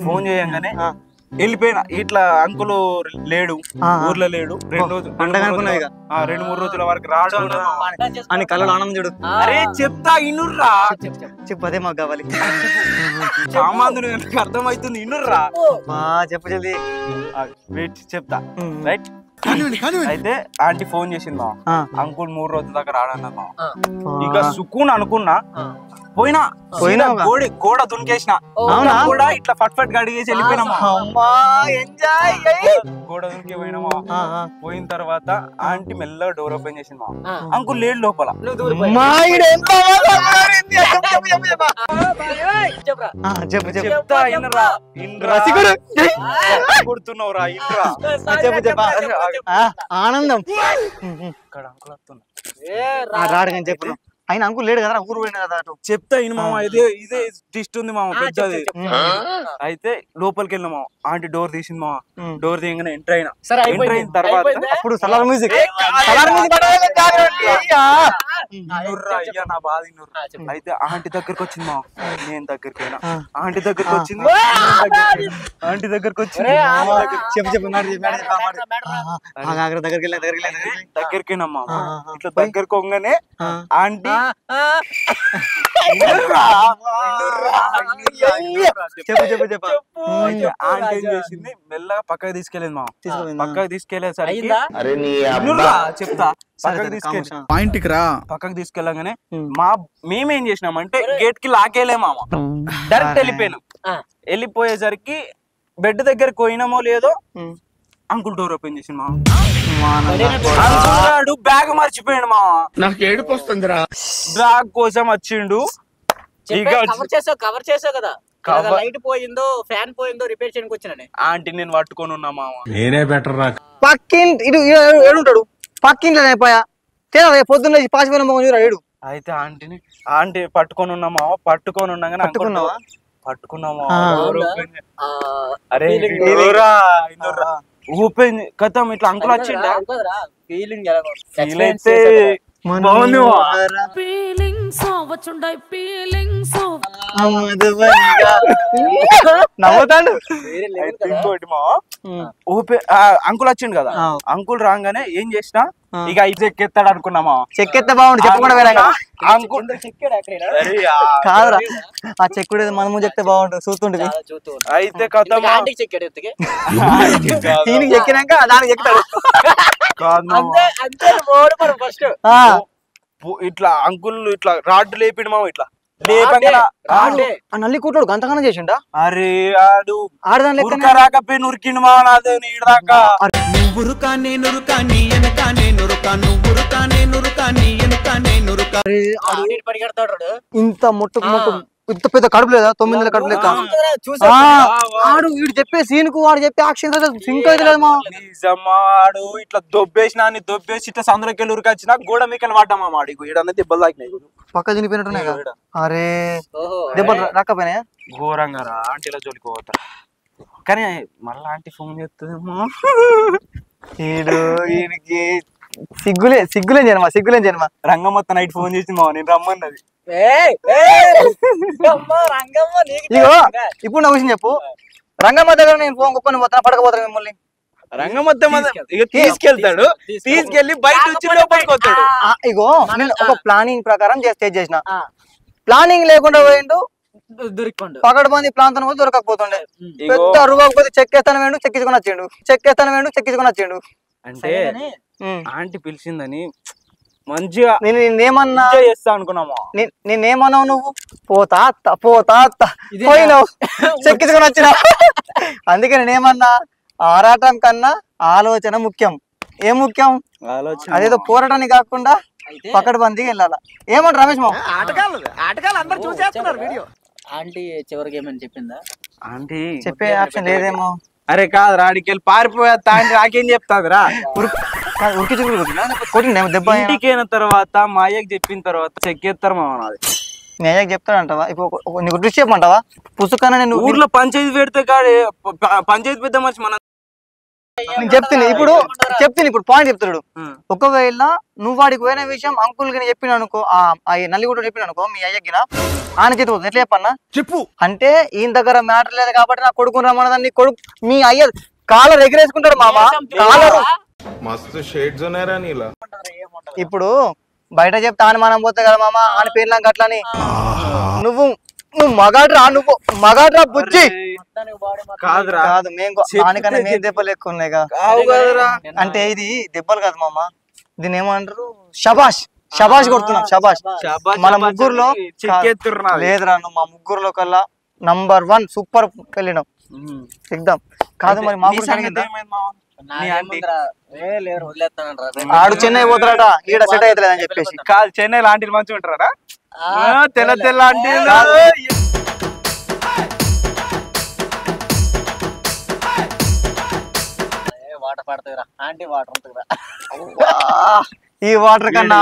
S2: ఫోన్ చేయంగానే వెళ్ళిపోయినా. ఇట్లా అంకులు లేడు, ఊర్లో లేడు. 2-3 రోజుల వరకు రాడు
S4: అని కళ్ళలో ఆనందం చూడు.
S2: అరే చెప్తా ఇనుర్రా,
S4: చెప్పు, అదే మాకు కావాలి.
S2: సామాన్యుడు అర్థమవుతుంది, ఇనుర్రా.
S4: చెప్పు జల్దీ.
S2: వెయిట్ చెప్తా. రైట్, అయితే ఆంటీ ఫోన్ చేసింది మా అంకుల్ 3 రోజుల దాకా రాడన్నా. ఇక సుకూన్ అనుకున్నా, పోయినా గోడ దునికేసిన కూడా ఇట్లా ఫట్ గా అడిగేసి వెళ్ళిపోయినామా. గోడ దునికి పోయినామా. పోయిన తర్వాత ఆంటీ మెల్లగా డోర్ ఓపెన్ చేసింది మా అంకుల్ లేడు లోపల. చెప్తా ఇన్రా, కొడుతున్నావురా ఇన్రా.
S4: ఆనందం
S2: ఇక్కడ అంకుల్ వస్తున్నా.
S4: రాడు కానీ చెప్పు. ఆయన అంకుల్ లేడు కదా, ఊరు పోయినా కదా.
S2: చెప్తా ఇను మామ, ఇదే టిస్ట్ ఉంది మామ పెద్దది. అయితే లోపలికి వెళ్ళిన మామ, ఆంటీ డోర్ తీసింది మామ. డోర్ తీయగానే ఎంటర్ అయిన తర్వాత
S4: అప్పుడు సలార్ మ్యూజిక్
S2: నా బాధ. అయితే ఆంటీ దగ్గరకు వచ్చింది మామ, నేను దగ్గరికి అయినా. ఆంటీ దగ్గరకు వచ్చింది,
S4: చెప్పు
S2: దగ్గరికి వెళ్ళమ్మా. ఇట్లా దగ్గరకు పోగానే ఆంటీ
S4: చెప్పు
S2: ఆంటీ ఏం చేసింది, మెల్లగా పక్కకి తీసుకెళ్ళింది మా. పక్కకి తీసుకెళ్లేసరికి చెప్తా, పక్కకి తీసుకెళ్ళగానే మేమేం చేసినామంటే గేట్ కి లాకేలేమా, డైరెక్ట్ వెళ్ళిపోయినాం. వెళ్ళిపోయేసరికి బెడ్ దగ్గరికి పోయినామో లేదో అంకుల్ డోర్ ఓపెన్ చేసి మా బ్యాగ్ మర్చిపోయాడు మా.
S6: నాకు ఏడుపు వస్తుందిరా.
S2: బ్యాగ్ కోసం వచ్చిండు.
S1: కవర్ చేసావు కదా, లైట్ పోయిందో ఫ్యాన్ పోయిందో రిపేర్ చేయడానికి వచ్చిన
S2: ఆంటీ నేను పట్టుకొని ఉన్నా మామ.
S3: నేనే బెటర్ రా.
S4: పక్కింటి ఇటు ఏడుంటాడు, పక్కింట్లో అయిపోయా తేడా పొద్దున్న పాసిపోయిన మొగం చూరా ఏడు.
S2: అయితే ఆంటీ పట్టుకొని ఉన్నా మామ. పట్టుకొని ఉన్నాగానే పట్టుకున్నామా. అరే ఓపెన్ కథం ఇట్లా అంకుల్ వచ్చిండా.
S1: ఫీలింగ్
S2: ఫీల్ అయితే బాగుంది.
S4: నవ్వుతాడు.
S2: ఇంకోటి మా ఓపెన్ అంకుల్ వచ్చిండు కదా, అంకుల్ రాగానే ఏం చేసినా ఇక ఐదు చెక్కెత్తాడు అనుకున్నామా.
S4: చెక్కెత్తే బాగుండు, చెప్పకుండా వేరే
S2: అంకుల్
S4: కాదురా, ఆ చెక్కుడు మన ముందు చెప్తే బాగుండు చూస్తుండే.
S2: అయితే కథ
S4: దీనికి చెక్కినాక దానికి చెక్తాడు.
S2: ఇట్లా అంకుల్ ఇట్లా రాడ్డు లేపిడు మామ. ఇట్లా
S4: నల్లి కూతుడు గంతగానే చేసిండా.
S2: అరే ఆడు
S4: ఆడదాని
S2: రాకపోయి నురికిండు మా నాదే నీడదాకా.
S4: ఇంత ముట్టు ఇంత పెద్ద కడుపు లేదా, 9 నెలల కడుపు లెక్క. ఆడు వీడు చెప్పే సీన్ కు వాడు చెప్పే యాక్షన్ సింక్ అయితే లేదు.
S2: నిజమాడు ఇట్లా దొబ్బేసి ఇట్లా సందులోకి వెళ్ళి ఉరికొచ్చిన గోడ మీకెళ్ళి పడ్డామా. మాడి ఈడన్నా దెబ్బలు తాకినాయి,
S4: పక్క తినిపోయినట్టున్నాయి కదా. అరే దెబ్బలు రాకపోయినాయా?
S2: ఘోరంగా రా ఆంటీలో జోలికి పోతా. కానీ మళ్ళా ఆంటీ ఫోన్ చేస్తుందేమో.
S4: వీడికి సిగ్గులేం జన్మ.
S2: రంగమ్మ నైట్ ఫోన్ చేసింది మా, నేను రమ్మన్నది.
S4: ఇగో ఇప్పుడు నా విషయం చెప్పు. రంగమ్మ దగ్గర నేను ఫోన్ కుక్కని పోతాను, పడకపోతాను మిమ్మల్ని.
S2: రంగమ్మ తీసుకెళ్తాడు, తీసుకెళ్లి బయట వచ్చి లోపలికి వస్తాడు.
S4: ఇగో నేను ఒక ప్లానింగ్ ప్రకారం స్టేజ్ చేసిన. ప్లానింగ్ లేకుండా పోయిండు,
S1: దొరికండు
S4: పకడ్బందీ ప్రాంతం కూడా దొరకకపోతుండే. పెద్ద అరువకపోతే చెక్కేస్తాను వేండు, చెక్కించుకొని వచ్చిండు, చెక్కేస్తాను వేండు, చెక్కించుకొని వచ్చిండు.
S2: అంటే ఆంటీ పిలిచిందని మంచిగా
S4: నేనేమన్నా
S2: చేస్తా అనుకున్నామా?
S4: నేనేమన్నావు నువ్వు? పోతా పోయినావు, చెక్కించుకొని వచ్చినావు. అందుకే నేనేమన్నా ఆరాటం కన్నా ఆలోచన ముఖ్యం. ఏం ముఖ్యం?
S2: ఆలోచన.
S4: అదేదో పోరాటానికి కాకుండా పకడ్బందీకి వెళ్ళాలా. ఏమంటారు రమేష్ మామ?
S6: ఆటగాళ్ళు అందరూ చూసేస్తున్నారు వీడియో.
S1: ఆంటీ చివరికి ఏమని చెప్పిందా?
S2: ఆంటీ
S4: చెప్పే ఆప్షన్ లేదేమో.
S2: అరే కాదు రాడికి వెళ్ళి పారిపోయేస్తా అంటే నాకేం చెప్తాదిరా?
S4: ఉరికి కొట్టిండే దెబ్బ.
S2: ఇంటికి అయిన తర్వాత మా అయ్యకి చెప్పిన తర్వాత చెక్కేస్తారు మామ. నాది
S4: మీ అయ్యకి చెప్తాడంటావా? ఇప్పుడు నీకు దృష్టి చెప్పమంటావా? పుస్తకాన్ని నేను
S2: ఊర్లో పంచాయతీ పెడితే కాడే పంచాయతీ పెద్ద మనిషి మన
S4: నేను చెప్తాను. ఇప్పుడు పాయింట్ చెప్తాడు. ఒకవేళ నువ్వు వాడికి పోయిన విషయం అంకుల్ కి చెప్పిన అనుకో, నల్లిగుడ్డ చెప్పిన అనుకో, మీ అయ్యకినా ఆయన చేతి పోతుంది. ఎట్లా చెప్పన్నా?
S3: చెప్పు.
S4: అంటే ఈయన దగ్గర మ్యాటర్ లేదు కాబట్టి నా కొడుకుని రమ్మన్నదాన్ని కొడుకు మీ అయ్య కాలర్ ఎగిరేసుకుంటాడు మామ. కాలరు
S3: మస్తు షేడ్స్ ఉన్నాయరా నీలా.
S4: ఇప్పుడు బయట చెప్తే ఆయన మనం పోతే కదా మామ, ఆయన పేర్లం అట్లని. నువ్వు మగాడ్రా బుజ్జి.
S2: కాదురా
S4: కాదు మేము దానికన్నా మేము దెబ్బలు ఎక్కువ ఉన్నాయి. అంటే ఇది దెబ్బలు కాదు మామ, దీని ఏమంటారు? షబాష్ కొడుతున్నాం. షబాష్. మన ముగ్గురులో లేదురా, నువ్వు మా ముగ్గురులో కల్లా నంబర్ 1 సూపర్ వెళ్ళినావు ఎగ్దాం. కాదు మరి మాకు ఆడు చెన్నై పోతారట, ఈడ సెట్ అవుతలేదని చెప్పేసి.
S2: కాదు చెన్నై లాంటి మంచిగా ఉంటారా? తెల్ల ఆంటీ
S1: వాటర్ పడతాయిరా, ఆంటీ వాటర్ ఉంటుందిరా.
S4: ఈ వాటర్ కన్నా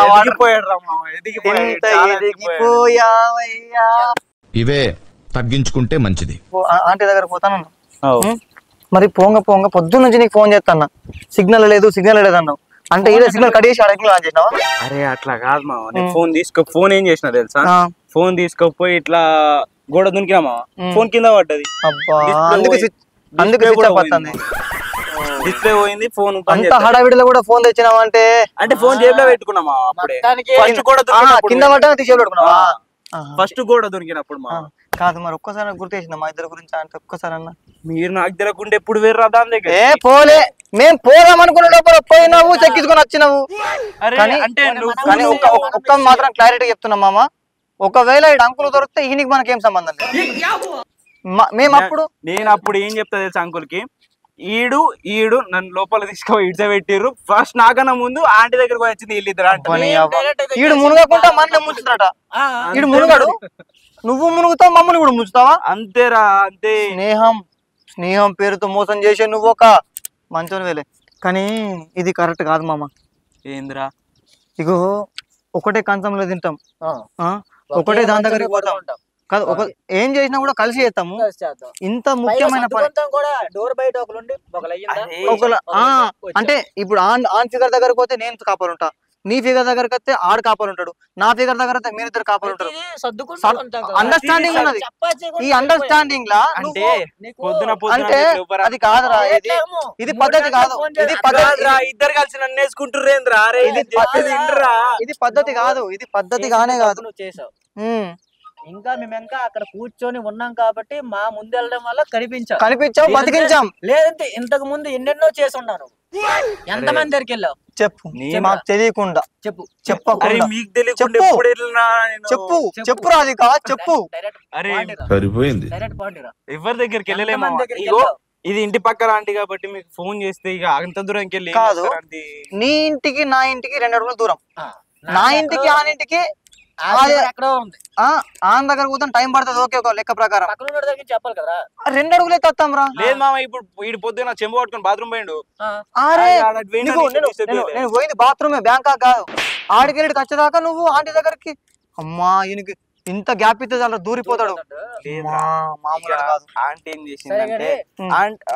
S3: ఇవే తగ్గించుకుంటే మంచిది.
S4: ఆంటీ దగ్గర పోతాను. మరి పోంగ పొద్దున్న నుంచి నీకు ఫోన్ చేస్తాను, సిగ్నల్ లేదు అన్నావు. అంటే ఇదే సిగ్నల్ కట్ చేసి అడగలు ఆన్ చేసినావా?
S2: అరే అట్లా కాదు మామ, నేను ఫోన్ ఏం చేసిన తెలుసా? ఫోన్ తీసుకోపోయి ఇట్లా గోడ దునికినా మామ, ఫోన్ కింద పడ్డది.
S4: అందుకే
S2: డిస్ప్లే పోయింది. ఫోన్
S4: అంత హడావిడిలో కూడా ఫోన్ తెచ్చినావా?
S2: అంటే ఫోన్ జేబులో పెట్టుకున్నామా? అప్పుడే
S4: కింద పడ్డా తీసి పెట్టుకున్నావా?
S2: ఫస్ట్ గోడ దొరికినప్పుడు మా.
S4: కాదు మరి ఒక్కసారి గుర్తేసిందా మా ఇద్దరు గురించి? అంటే ఒక్కసారి అన్న
S2: మీరు నాకు తెలియకుండా ఎప్పుడు వేర్రా దాని దగ్గర?
S4: పోలే, మేము పోదాం అనుకున్న లోపల పోయినావు, చెక్కించుకొని వచ్చినావు.
S2: అంటే
S4: ఒక్క మాత్రం క్లారిటీ చెప్తున్నా మామ, ఒకవేళ ఈ అంకులు దొరికితే ఈయనకి మనకేం సంబంధం లేదు. మేము
S2: నేను అప్పుడు ఏం చెప్తా తెలుసా అంకుల్ కి, ఈడు నన్ను లోపల తీసుకుపోయి ఇడ్స పెట్టిర్రు. ఫస్ట్ నాకన్నా ముందు ఆంటీ దగ్గరకు వచ్చింది వీళ్ళిద్దరు అంటే.
S4: ఈడు మునగకుండా మన ముంచుతాడట. ఈడు మునుగాడు, నువ్వు మునుగుతావు, మమ్మల్ని కూడా ముంచుతావా?
S2: అంతేరా, అంతే.
S4: స్నేహం పేరుతో మోసం చేసే నువ్వు ఒక మంచోని వేలే, కానీ ఇది కరెక్ట్ కాదు మామ.
S2: ఏందిరా?
S4: ఇగో ఒకటే కంచంలో తింటాం, ఒకటే దాని దగ్గరికి పోతాం కాదు, ఏం చేసినా కూడా కలిసి చేస్తాము. ఇంత ముఖ్యమైన పని అంటే ఇప్పుడు ఆన్ ఫిగర్ దగ్గరకు పోతే నేను కాపాలుంటా, నీ ఫిగర్ దగ్గరకు వస్తే ఆడు కాపాలుంటాడు, నా ఫిగర్ దగ్గర వస్తే మీరిద్దరు కాపాలుంటారు. అండర్స్టాండింగ్ ఉన్నది. ఈ అండర్స్టాండింగ్ లా అంటే అది కాదురా, ఇది పద్ధతి కాదు. ఇది పద్ధతి,
S2: ఇద్దరు కలిసి నన్ను వేసుకుంటుర్రేంద్రా?
S4: ఇది పద్ధతి కాదు, ఇది పద్ధతి కానే కాదు.
S1: నువ్వు చేసావు. ఇంకా మేము ఇంకా అక్కడ కూర్చొని ఉన్నాం కాబట్టి మా ముందు వెళ్ళడం వల్ల కనిపించావు, బతికించాం. లేదంటే ఇంతకు ముందు ఎన్నెన్నో చేసి ఉన్నాను. ఎంతమంది దగ్గరికి వెళ్ళావు
S4: చెప్పు, మాకు తెలియకుండా చెప్పు, చెప్పు రాధిక చెప్పు.
S3: సరిపోయింది.
S2: ఎవరి దగ్గరికి వెళ్ళలేము. ఇది ఇంటి పక్కన ఆంటీ కాబట్టి మీకు ఫోన్ చేస్తే ఇక అంత దూరంకి వెళ్ళి
S4: కాదు. నీ ఇంటికి నా ఇంటికి 2 అడుగుల దూరం, నా ఇంటికి ఆ ఇంటికి ఆన్ దగ్గర కూర్చొని టైం పడుతుంది. ఓకే, ఒక లెక్క ప్రకారం
S1: చెప్పాలి కదా,
S4: 2 అడుగులే తత్తాం రా.
S2: లేదు మామ, ఇప్పుడు వీడి పొద్దున చెంబు పట్టుకుని బాత్రూమ్ పోయిండు.
S4: నేను పోయింది బాత్రూమే, బ్యాంకాక్ కాదు. ఆడికెళ్ళి వచ్చేదాకా నువ్వు ఆంటీ దగ్గరికి, అమ్మా ఈయనకి ఇంత గ్యాప్ ఇస్తే చాలా దూరిపోతాడు.
S2: ఆంటీ ఏం చేసిందంటే,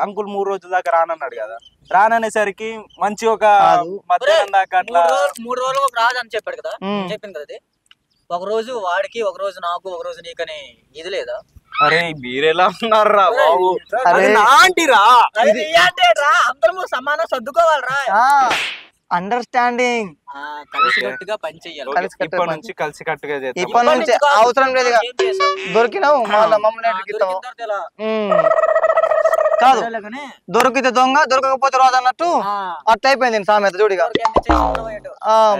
S2: అంకుల్ 3 రోజుల దాకా రానన్నాడు కదా, రాననేసరికి మంచి ఒక మధ్యాహ్నం దాకా అట్లా
S1: 3 రోజులు రాదు అని చెప్పాడు కదా, చెప్పింది కదా. ఒక రోజు వాడికి, ఒక రోజు నాకు, ఒక రోజు నీకని ఇది లేదా?
S2: అరే మీరెలా ఉన్నారా బాబు?
S1: అందరూ సమానం సర్దుకోవాలరా.
S4: అండర్స్టాండింగ్
S1: కలిసికట్టుగా పని చెయ్యాలి.
S2: ఇప్పటి నుంచి కలిసికట్టుగా చేద్దాం.
S4: ఇప్పటి నుంచి అవసరం లేదు ఇక.
S1: ఏం చేసావు?
S4: దొరికినావు మమ్మల్ని ఎట్లా కాదు దొరికితే దొంగ దొరకకపోతే రాదు అన్నట్టు అట్లా అయిపోయింది సామెత చూడిగా.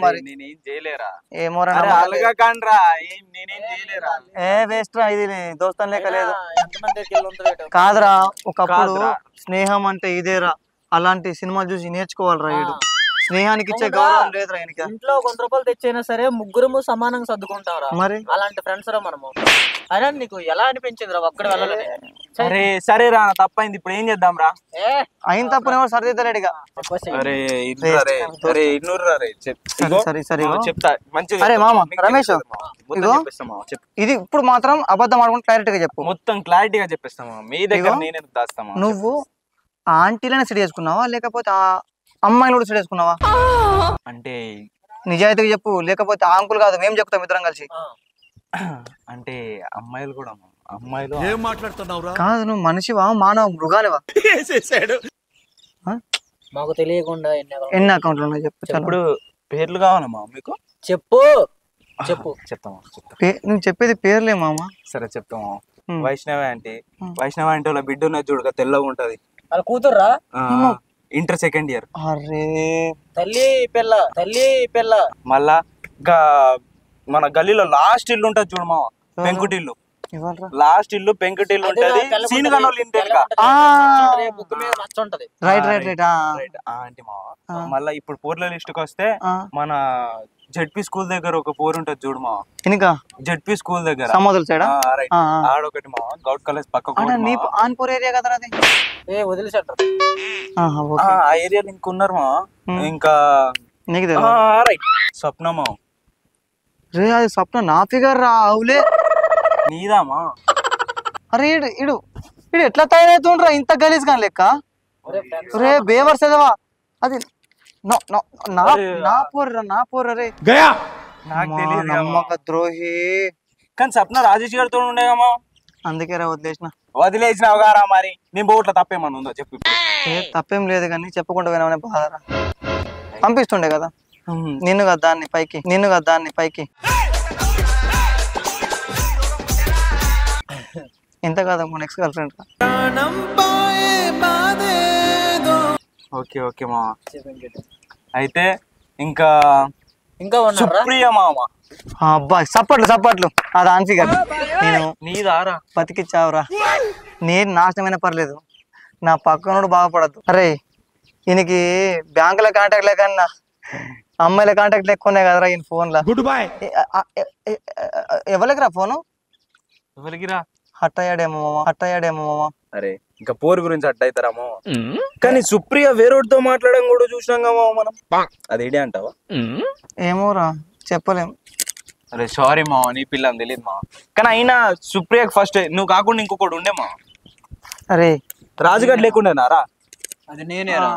S4: మరి
S2: నేనేం చేయలేరా
S4: ఏమోరా
S2: నేనేం చేయలేరా.
S4: ఏ వేస్ట్ రా ఇది దోస్తం లేక లేదు కాదురా. ఒకప్పుడు స్నేహం అంటే ఇదేరా. అలాంటి సినిమాలు చూసి నేర్చుకోవాలరా. వీడు స్నేహానికి ఇచ్చే గౌరవం లేదురా ఈయనకి.
S1: ఇంట్లో 100 రూపాయలు తెచ్చైనా సరే ముగ్గురు సమానంగా సర్దుకుంటారా.
S4: మరి
S1: అలాంటి ఫ్రెండ్స్ రా మనము. అరే నీకు ఎలా అనిపించింది రా ఒక్కడ వెళ్ళాలని?
S2: అరే సరేరా తప్పైంది, ఇప్పుడు ఏం చేద్దాం రా.
S4: అయిన తప్పునేమో సరిదిద్దలేడుగా.
S2: చెప్తా మంచిగా.
S4: అరే మామ రమేష్ ఇది ఇప్పుడు మాత్రం అబద్ధం ఆడుకుంటే క్లారిటీగా చెప్పు.
S2: మొత్తం క్లారిటీగా చెప్పేస్తామా. మీ దగ్గర నేను దాస్తామా.
S4: నువ్వు ఆ ఆంటీలనే సెట్ చేసుకున్నావా లేకపోతే ఆ అమ్మాయిని కూడా సెట్ చేసుకున్నావా?
S2: అంటే
S4: నిజాయితీగా చెప్పు, లేకపోతే ఆ అంకుల్ కాదు మేము చెప్తాం ఇద్దరం కలిసి.
S2: అంటే అమ్మాయిలు కూడా అమ్మాయిలు
S3: ఏం మాట్లాడుతున్నావురా?
S4: కాదు నువ్వు మనిషివా మానవ మృగానివా?
S1: మాకు తెలియకుండా
S4: ఎన్ని అకౌంట్లు ఉన్నాయి చెప్పు.
S2: ఇప్పుడు పేర్లు కావాలమ్మా మీకు?
S1: చెప్పు చెప్పు.
S2: చెప్తామా
S4: నువ్వు చెప్పేది పేర్లే మామ.
S2: సరే చెప్తాము. వైష్ణవి అంటే వాళ్ళ బిడ్డ ఉన్నది చూడక తెల్లగా ఉంటది.
S1: వాళ్ళ కూతుర్రా?
S2: Inter second year.
S4: అరే
S1: తల్లి పిల్ల.
S2: మళ్ళా మన గల్లీలో లాస్ట్ ఇల్లు ఉంటది చూడు మామ, పెంకుటిల్లు. లాస్ట్ ఇల్లు పెంకుటిల్లు ఉంటది. సీన్ గనోళ్ళు ఇంటి ఆంటీ మామ. మళ్ళా ఇప్పుడు పూర్ల లిస్ట్ కి వస్తే మన జెడ్పీ స్కూల్ దగ్గర ఒక పోరు ఉంటది చూడు మామ.
S4: ఇంకా
S2: జెడ్పీ స్కూల్ దగ్గర ఆడొకటి మామ. గౌట్ కాలేజ్ పక్క
S4: ఏరియా కదా అది.
S1: వదిలేసాడు
S2: ఆ ఏరియాలో ఇంకున్నారు మా. ఇంకా స్వప్న మా.
S4: రే అది స్వప్న నా ఫిగర్ రా. అవులే
S2: నీదామా?
S4: అరే ఇడు ఇడు ఇడు ఎట్లా తయారవుతుండ్రా ఇంత గలీజ్ కానీ లెక్క. రే బేవర్స్ ఎదవా అది నా పోర్రా రే.
S2: నాకు తెలియదు
S4: నమ్మక ద్రోహి.
S2: కానీ స్వప్న రాజేష్ గారితో ఉండేగమ్మా.
S4: అందుకే రా
S2: వదిలేసినావు గారా. మరి నేను పోట్ల తప్పేమన్నా ఉందో చెప్పు.
S4: తప్పేం లేదు కానీ చెప్పకుండా వినమనే బాధరా. పంపిస్తుండే కదా నిన్ను కదా దాన్ని పైకి ఎంత కదా next girl friend.
S2: Okay okay మా. అయితే ఇంకా సుప్రియ మామ.
S4: అబ్బా సప్పట్లు అది ఆన్సీ గారు. నేను
S2: నీదారా
S4: బతికిచ్చావురా. నేను నాశనమైన పర్లేదు, నా పక్కనోడు బాగుపడద్దు. అరే ఈయనకి బ్యాంకుల కాంటాక్ట్ లేకన్నా అమ్మాయిల కాంటాక్ట్ ఎక్కువనే కదరా ఈయన ఫోన్ లో.
S5: Good bye.
S4: ఎవరికిరా ఫోను?
S2: ఎవరికిరా?
S4: హట్టయ్యాడేమో మామ.
S2: అరే ఇంకా పోరు గురించి అట్టయితారామో. కానీ సుప్రియ వేరేతో మాట్లాడడం కూడా చూసినాం కదా మనం. అదేడే అంటావా?
S4: ఏమోరా చెప్పలేం.
S2: అరే సారీ మా, నీ పిల్లని తెలియదు మా. కానీ అయినా సుప్రియకి ఫస్ట్ నువ్వు కాకుండా ఇంకొకటి ఉండే మా.
S4: అరే
S2: రాజుగారు లేకుండానారా?
S1: అది నేనేరా.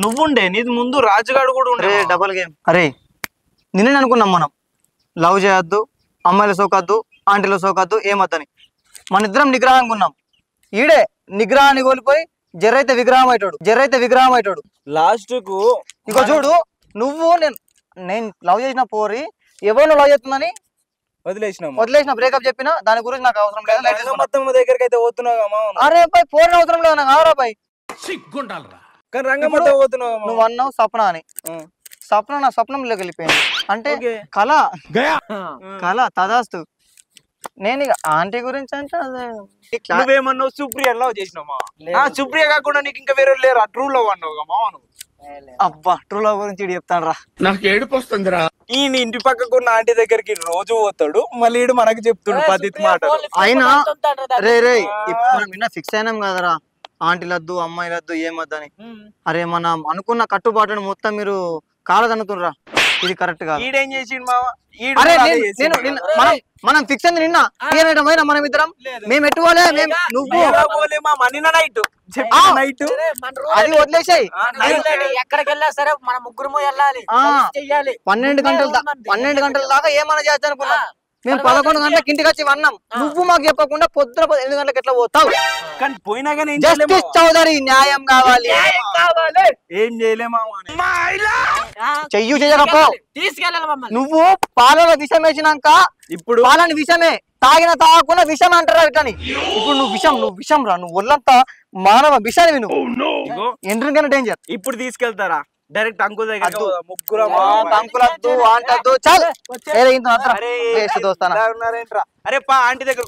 S2: నువ్వుండే నీది ముందు రాజుగాడు కూడా ఉండే.
S4: Double game. అరే నిన్నే అనుకున్నాం మనం లవ్ చేయొద్దు, అమ్మాయిలు సోకద్దు, ఆంటీలో సోకద్దు, ఏమద్దని. మన ఇద్దరం నిగ్రహంగా ఉన్నాం. ఈడే నిగ్రహాన్ని కోల్పోయి జర్రైతే విగ్రహం అయిటాడు.
S2: లాస్ట్ కు
S4: ఇక చూడు నువ్వు నేను లవ్ చేసిన పోరి ఎవరు లవ్ చేస్తుందని వదిలేసిన బ్రేకప్ చెప్పిన దాని గురించి నాకు అవసరం లేదు.
S2: దగ్గరికి అయితే పోతున్నావు.
S4: అరే బాయ్ పోరిన అవసరం లేదు నాకు. ఆరా బాయ్
S2: కానీ రంగమ్మతో పోతున్నావు.
S4: నువ్వు అన్నావు స్వప్న అని. స్వప్న నా స్వప్నంలోకి వెళ్ళిపోయింది అంటే కళ తదాస్తు. నేను ఇక ఆంటీ గురించి అంటే
S2: నువ్వేమన్నావు? సుప్రియ లవ్ చేసినావా? సుప్రియ కాకుండా నీకు ఇంకా వేరే లేరు. ట్రూ లవ్ అన్నావు మామ.
S4: అబ్బా ట్రూ లవ్ గురించి చెప్తాను రా.
S5: నాకు ఏడుపు వస్తుందిరా.
S2: ఈయన ఇంటి పక్కకున్న ఆంటీ దగ్గరికి రోజు పోతాడు, మళ్ళీ మనకు చెప్తాడు పద్ధతి మాటలు.
S4: అయినా రే ఇప్పుడు ఫిక్స్ అయినాం కదరా ఆంటీలద్దు అమ్మాయిలద్దు ఏమద్దని. అరే మనం అనుకున్న కట్టుబాటును మొత్తం మీరు కాలదన్నుతుర్రా. ఇది కరెక్ట్ కాదు. మనం ఫిక్స్ అయింది నిన్న పోయినా మనం ఇద్దరం. మేము ఎట్టుకోలే అది వదిలేసాయి.
S1: ఎక్కడికి వెళ్ళా సరే మన ముగ్గురు వెళ్ళాలి.
S4: 12 గంటల దాకా ఏమన్నా చేద్దాం అనుకున్నా. మేము 11 గంటలకు ఇంటికి వచ్చి వన్నాం. నువ్వు మాకు చెప్పకుండా పొద్దున 8 గంటలకు ఎట్లా పోతావు?
S2: కానీ పోయినా కానీ
S4: జస్టిస్ చౌదరి న్యాయం కావాలి.
S2: ఏం చేయలేమా
S4: చెయ్యు చెయ్యకపో.
S1: తీసుకెళ్ళాలి మమ్మల్ని.
S4: నువ్వు పాలలో విషం వేసినాక
S2: ఇప్పుడు
S4: పాలని విషమే తాగకుండా విషం అంటారా ఇట్లని. ఇప్పుడు నువ్వు విషం రా. నువ్వు ఒళ్ళంతా మానవ విషాన్ని నువ్వు
S2: ఇగో
S4: ఎంట్రీ డేంజర్.
S2: ఇప్పుడు తీసుకెళ్తారా డైరెక్ట్ అంకుల్ దగ్గర ముగ్గురు
S4: అంకులద్దు అంటద్దు చాలు.
S2: ఉన్నారేంట్రా? అరే పా ఆంటీ దగ్గర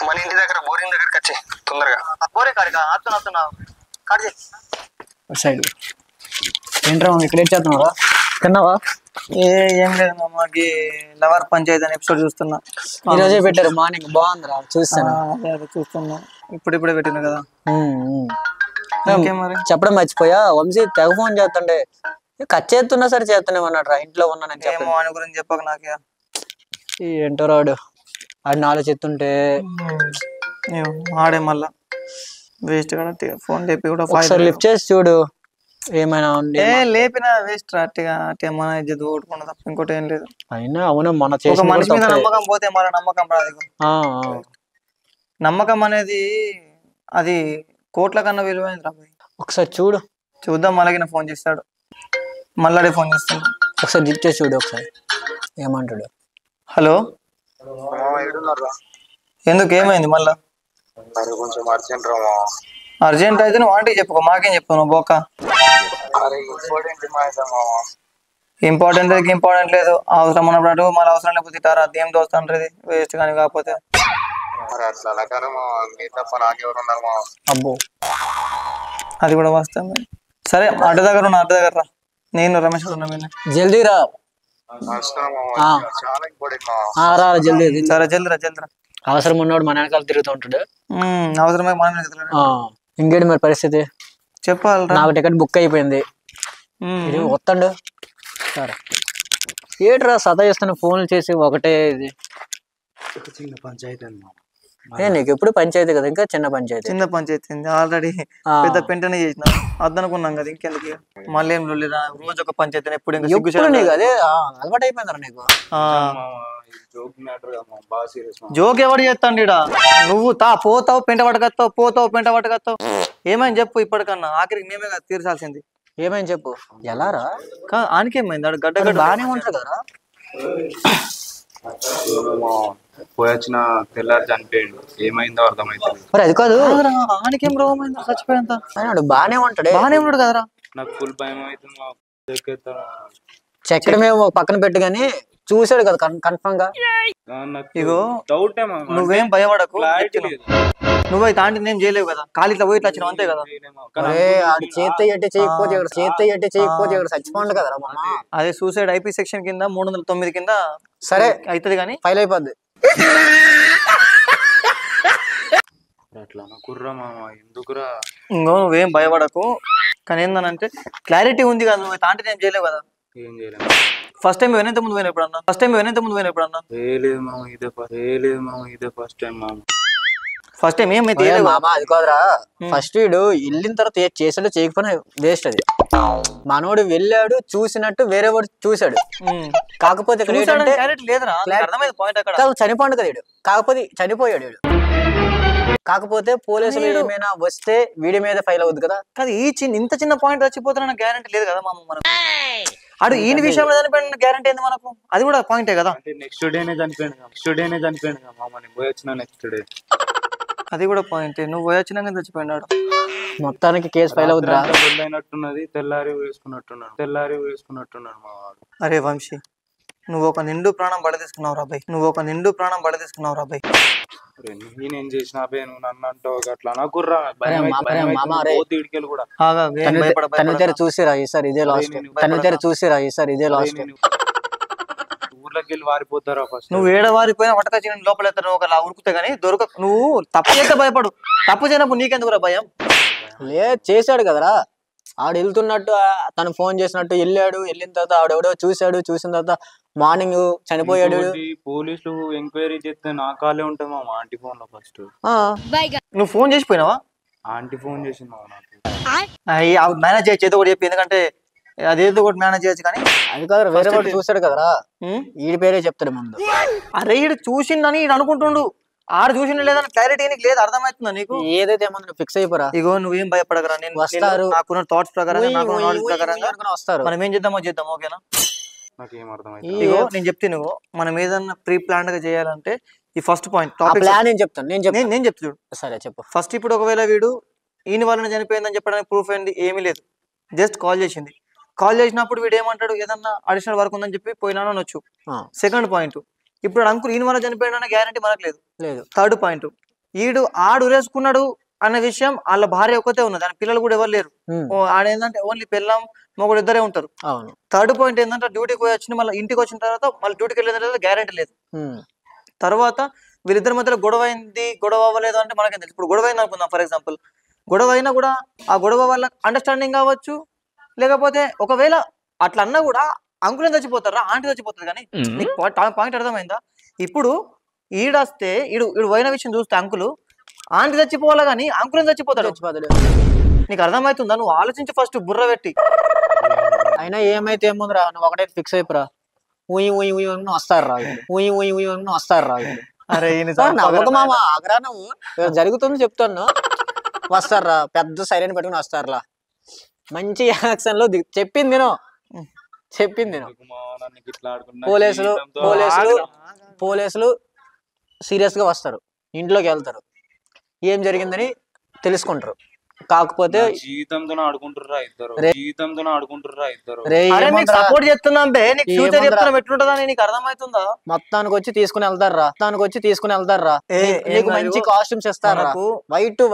S6: మన ఇంటి దగ్గర బోరింగ్ దగ్గరికి వచ్చి తొందరగా
S1: సైడ్ ఏంట్రా ఇక్కడ ఏం చేస్తున్నావా? తిన్నావా?
S4: ఏం లేదు మామకి లవర్ పంచాయతీ అని ఎపిసోడ్ చూస్తున్నా.
S1: ఈ రోజే పెట్టారు మార్నింగ్, బాగుందిరా చూస్తాను.
S4: అదే చూస్తున్నా. ఇప్పుడే పెట్టిన కదా. మరి
S1: చెప్పడం మర్చిపోయా, వంశీ తెగ ఫోన్ చేస్తుండే కట్ చేస్తున్నా సరే చేస్తూనే ఉన్నాడు రా. ఇంట్లో ఉన్నానని చెప్పి
S4: వాని గురించి చెప్పక నాకే
S1: ఏంటో రాడు ఆడిని ఆలోచిస్తుంటే
S4: ఆడే మళ్ళా వేస్ట్ కదా. ఫోన్ లేపి కూడా
S1: ఒకసారి లిఫ్ట్ చేసి చూడు ఏమైనా ఉంది.
S4: లేపిన వేస్ట్ అట్టిగా మన ఇజ్జత్ ఓటుకున్న తప్ప ఇంకోటి ఏం లేదు.
S1: అయినా అవును మన
S4: ఒక మనిషి మీద నమ్మకం పోతే మన నమ్మకం రాదు. నమ్మకం అనేది అది కోట్ల కన్నా విలువైంది రాబోయ్.
S1: ఒకసారి చూడు.
S4: చూద్దాం. మళ్ళీ ఫోన్ చేస్తాడు. మళ్ళీ ఫోన్ చేస్తాడు.
S1: ఒకసారి లిఫ్ట్ చేసి చూడు ఒకసారి ఏమంటాడు.
S4: హలో ఎందుకు ఏమైంది మళ్ళా?
S6: కొంచెం అర్జెంట్ రా.
S4: అర్జెంట్ అయితే నువ్వు ఆంటీ చెప్పుకో, మాకేం చెప్తావు నువ్వు బోక. ఇంపార్టెంట్ లేదు. అవసరం ఉన్నప్పుడు మన అవసరం లేకపోతే తిట్టారా? ఏం దోస్తాంటది వేస్ట్ కానీ. కాకపోతే
S1: అబ్బో
S4: అది కూడా వస్తాం. సరే అడ్డ దగ్గర రా. నేను రమేష్ ఉన్నా.
S1: జల్దీ రా. జల్దీ.
S4: సరే జల్దీ రా.
S1: అవసరం ఉన్నవాడు మన వెనకాల తిరుగుతూ ఉంటాడు.
S4: అవసరమే మనం
S1: ఇంకేంటి మరి పరిస్థితి?
S4: చెప్పాలి.
S1: నాకు టికెట్ బుక్ అయిపోయింది. వస్తాడు సరే. ఏట్రా సతాయిస్తున్న ఫోన్లు చేసి ఒకటే ఇది.
S2: చిన్న పంచాయతీ
S1: నీకు ఎప్పుడు పంచాయతీ కదా, ఇంకా చిన్న పంచాయతీ
S4: ఆల్రెడీ పెద్ద పెంటనే చేసిన అద్దనుకున్నాం కదా. ఇంకెందుకు మళ్ళీ ఏం రోజు ఒక పంచాయతీ ఎప్పుడు
S1: నీకు అదే అలవాటు అయిపోయిందా నీకు?
S4: జోక్ ఎవడు చేస్తాండి ఈడ? నువ్వు పోతావు పెంట పట్టుకొస్తావు ఏమైంది చెప్పు. ఇప్పటికన్నా ఆఖరికి మేమే కదా తీర్చాల్సింది.
S1: ఏమైంది చెప్పు. ఎలా రా?
S4: ఆనికేమైంది? గడ్డ
S1: బాగానే ఉంటుంది కదా.
S2: పోయొచ్చిన తెల్లారి చనిపోయాడు. ఏమైందో అర్థమైంది.
S1: మరి అది కాదు,
S4: ఆనికేం రోగమైంది? చచ్చిపోయేంత
S1: బాగానే ఉంటాడు
S4: కదరా.
S2: నాకు ఫుల్ భయం అవుతుంది.
S1: చక్కెర మేము పక్కన పెట్టు గానీ చూసాడు కదా కన్ఫర్మ్ గా.
S4: ఇగో నువ్వేం భయపడకు. నువ్వైతే ఆంటీ ఏం చేయలేవు కదా. ఖాళీ ఇట్లా పోయి ఇట్లా వచ్చినావు అంతే కదా.
S1: చేతి ఎట్టి చేయకపోతే చచ్చిపోండు కదరా.
S4: అదే సూసైడ్ ఐపీ సెక్షన్ కింద 309 కింద
S1: సరే
S4: అవుతుంది కానీ
S1: ఫైల్ అయిపోద్ది.
S2: ఎందుకురా?
S4: ఇంకో నువ్వేం భయపడకు. కానీ ఏందనంటే క్లారిటీ ఉంది కదా. నువ్వు ఆంటీ ఏం చేయలేవు కదా.
S2: ఏం చేయలేదు.
S4: ఫస్ట్ టైం వెనైతే ముందు పోయిన ఎప్పుడన్నా?
S2: ఇదే ఫస్ట్ టైం
S4: ఏమైతే
S1: మామ. అది కాదురా, ఫస్ట్ వీడు వెళ్ళిన తర్వాత చేసాడు చేయకపోయినా వేస్ట్. అది మనోడు వెళ్ళాడు చూసినట్టు వేరే వాడు చూసాడు. కాకపోతే చనిపోండు కదా వీడు. కాకపోతే చనిపోయాడు వీడు. కాకపోతే పోలీసులు ఏమైనా వస్తే వీడి మీద ఫైల్ అవుద్ది కదా.
S4: కాదు ఇంత చిన్న పాయింట్ చచ్చిపోతున్నా గ్యారంటీ లేదు కదా మామ మనకు. అడు ఈ విషయంలో చనిపోయిన గ్యారంటీ ఏంది మనకు? అది కూడా పాయింటే కదా.
S2: నెక్స్ట్ డేనే చనిపోయాడు. పోయొచ్చిన నెక్స్ట్ డే.
S4: అది కూడా పాయింటే. నువ్వు పోయొచ్చినాక చచ్చిపోయినాడు.
S1: మొత్తానికి కేసు ఫైల్ అవుతుందా?
S2: అయినట్టున్నది. తెల్లారి వేసుకున్నట్టున్నాడు మా వాడు.
S4: అరే వంశీ, నువ్వు ఒక నిండు ప్రాణం బలి తీసుకున్నావు రాబాయ్.
S2: నేనేం చేసిన నువ్వు నన్ను అంటావు అట్లా నాకు కూడా.
S1: చూసిరా ఈసారి ఇదే లాస్ట్.
S2: ఊర్లోకి వెళ్ళి వారిపోతారా? ఫస్ట్
S4: నువ్వు ఏడ వారిపోయినా పట్టకొచ్చి లోపల ఒకలా ఉరుకుతే గానీ దొరక. నువ్వు తప్పు చేస్తే భయపడు. తప్పు చేయనప్పుడు నీకెందుకురా భయం?
S1: చేశాడు కదరా. ఆడు వెళ్తున్నట్టు తను ఫోన్ చేసినట్టు వెళ్ళాడు. వెళ్ళిన తర్వాత ఆడెవడో చూసాడు. చూసిన తర్వాత మార్నింగ్ చనిపోయాడు.
S2: పోలీసులు ఎంక్వైరీ చేస్తే నా కాలే ఉంటుంది మా ఆంటీ ఫోన్ లో. ఫస్ట్
S4: నువ్వు ఫోన్ చేసిపోయినావా?
S2: ఆంటీ ఫోన్ చేసింది
S4: మేనేజ్ చేతి కూడా చెప్పి. ఎందుకంటే అదేదో ఒకటి మేనేజ్ చేయొచ్చు కానీ
S1: అది కాదు వేరే వాడు చూసాడు కదరా ఈడి పేరే చెప్తాడు ముందు.
S4: అరే ఈడు చూసిండని ఈడు అనుకుంటుండు, ఆడు చూసిండు లేదని క్లారిటీ నీకు లేదు, అర్థమవుతుందా నీకు?
S1: ఏదైతే ఏమో నువ్వు ఫిక్స్ అయిపోరా.
S4: ఇగో నువ్వేం భయపడగరా, నేను
S1: వస్తారు.
S4: నాకున్న థాట్స్ ప్రకారం నాకున్న నాలెడ్జ్ ప్రకారంగా
S1: వస్తారు.
S4: మనం ఏం చేద్దామో చేద్దాం, ఓకేనా?
S2: నాకేం అర్థమైతే
S4: ఇగో నేను చెప్తే నువ్వు మనం ఏదన్నా ప్రీ ప్లాన్డ్ గా చేయాలంటే ఈ ఫస్ట్ పాయింట్
S1: ప్లాన్ నేను చెప్తాను.
S4: నేను చెప్తా చూడు.
S1: సరే చెప్పు.
S4: ఫస్ట్ ఇప్పుడు ఒకవేళ వీడు ఈయన వలన చనిపోయిందని చెప్పడానికి ప్రూఫ్ ఏంది? ఏమీ లేదు, జస్ట్ కాల్ చేసింది. కాల్ చేసినప్పుడు వీడు ఏమంటాడు, ఏదన్నా అడిషనల్ వర్క్ ఉందని చెప్పి పోయినా అనొచ్చు. సెకండ్ పాయింట్, ఇప్పుడు అంకుల్ ఈయన వల్ల చనిపోయిన గ్యారంటీ మనకు లేదు. థర్డ్ పాయింట్, ఆడు ఉరేసుకున్నాడు అన్న విషయం వాళ్ళ భార్య ఒక్కతే ఉన్నది, ఆయన పిల్లలు కూడా ఎవరు లేరు. ఆడేంటంటే ఓన్లీ పిల్లం మొగుడు ఇద్దరే ఉంటారు. థర్డ్ పాయింట్ ఏంటంటే డ్యూటీకి పోయి వచ్చిన మళ్ళీ ఇంటికి వచ్చిన తర్వాత మళ్ళీ డ్యూటీకి వెళ్ళేది గ్యారంటీ లేదు. తర్వాత వీళ్ళిద్దరి మధ్యలో గొడవ అయింది, గొడవ అవ్వలేదు అంటే మనకేం తెలుసు. ఇప్పుడు గొడవ అయింది అనుకుందాం, ఫర్ ఎగ్జాంపుల్ గొడవ అయినా కూడా ఆ గొడవ వల్ల అండర్స్టాండింగ్ కావచ్చు, లేకపోతే ఒకవేళ అట్లా అన్నా కూడా అంకుల్ చచ్చిపోతారా ఆంటీ చచ్చిపోతుంది. కానీ నీకు పాయింట్ అర్థమైందా? ఇప్పుడు ఈడొస్తే ఈడు పోయిన విషయం చూస్తే అంకుల్ ఆంటీ చచ్చిపోవాలా కానీ అంకుల్ చచ్చిపోతాడు. నీకు అర్థమవుతుందా? నువ్వు ఆలోచించి ఫస్ట్ బుర్ర పెట్టి.
S1: అయినా ఏమైతే ఏముందిరా, నువ్వు ఒకటే ఫిక్స్ అయిపోరా. వస్తారు రా, వస్తారు రా.
S4: అరే
S1: ఒక మామ ఆగ్రా, నువ్వు జరుగుతుంది చెప్తాను. వస్తారా, పెద్ద సైలెంట్ పెట్టుకుని వస్తారా, మంచి యాక్షన్ లో చెప్పింది నేను. పోలీసులు సీరియస్ గా వస్తారు, ఇంట్లోకి వెళ్తారు, ఏం జరిగిందని తెలుసుకుంటారు. కాకపోతే
S2: జీవితంతో ఆడుకుంటుర్రా ఇద్దరు.
S4: సపోర్ట్ చేస్తున్నాం, నీకు అర్థమవుతుందా?
S1: మొత్తానికి వచ్చి తీసుకుని వెళ్తారా, నీకు మంచి కాస్ట్యూమ్స్ ఇస్తారా, వైట్ టు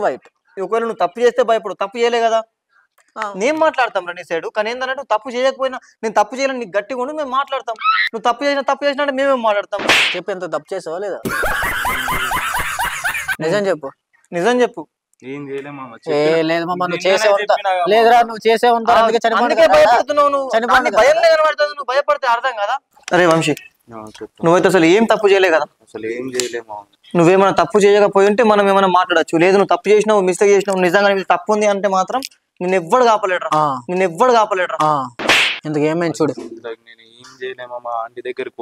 S1: వైట్.
S4: ఒకవేళ నువ్వు తప్పు చేస్తే భయపడు, తప్పు చేయలే కదా నేను మాట్లాడతాం రా నీ సైడ్. కానీ ఏంటంటే నువ్వు తప్పు చేయకపోయినా నేను తప్పు చేయాలని నీకు గట్టిగా ఉండి మేము మాట్లాడతాం. నువ్వు తప్పు చేసినా అంటే మేమేం మాట్లాడతాం.
S1: చెప్పు, ఎంత తప్పు చేసావా లేదా? నిజం చెప్పు.
S2: ఏం చేయలే మామ.
S1: లేదు మామ, నువ్వు లేదురా, నువ్వు చేసే ఉంటావు.
S4: అందుకే భయపడుతున్నావు. నువ్వు భయపడితే అర్థం కదా. అరే వంశీ, నువ్వైతే అసలు ఏం తప్పు చేయలే కదా.
S2: అసలు ఏం చేయలే మామ.
S4: నువ్వేమైనా తప్పు చేయకపోయి ఉంటే మనం ఏమైనా మాట్లాడచ్చు. లేదు నువ్వు తప్పు చేసినావు, మిస్టేక్ చేసినావు, నిజంగా తప్పు ఉంది అంటే మాత్రం నిన్ను ఎవ్వడు కాపలేడురా.
S1: ఇందుకు ఏమైంది చూడు.
S2: నేను ఏం చేయలే మామ. ఆంటీ దగ్గరికి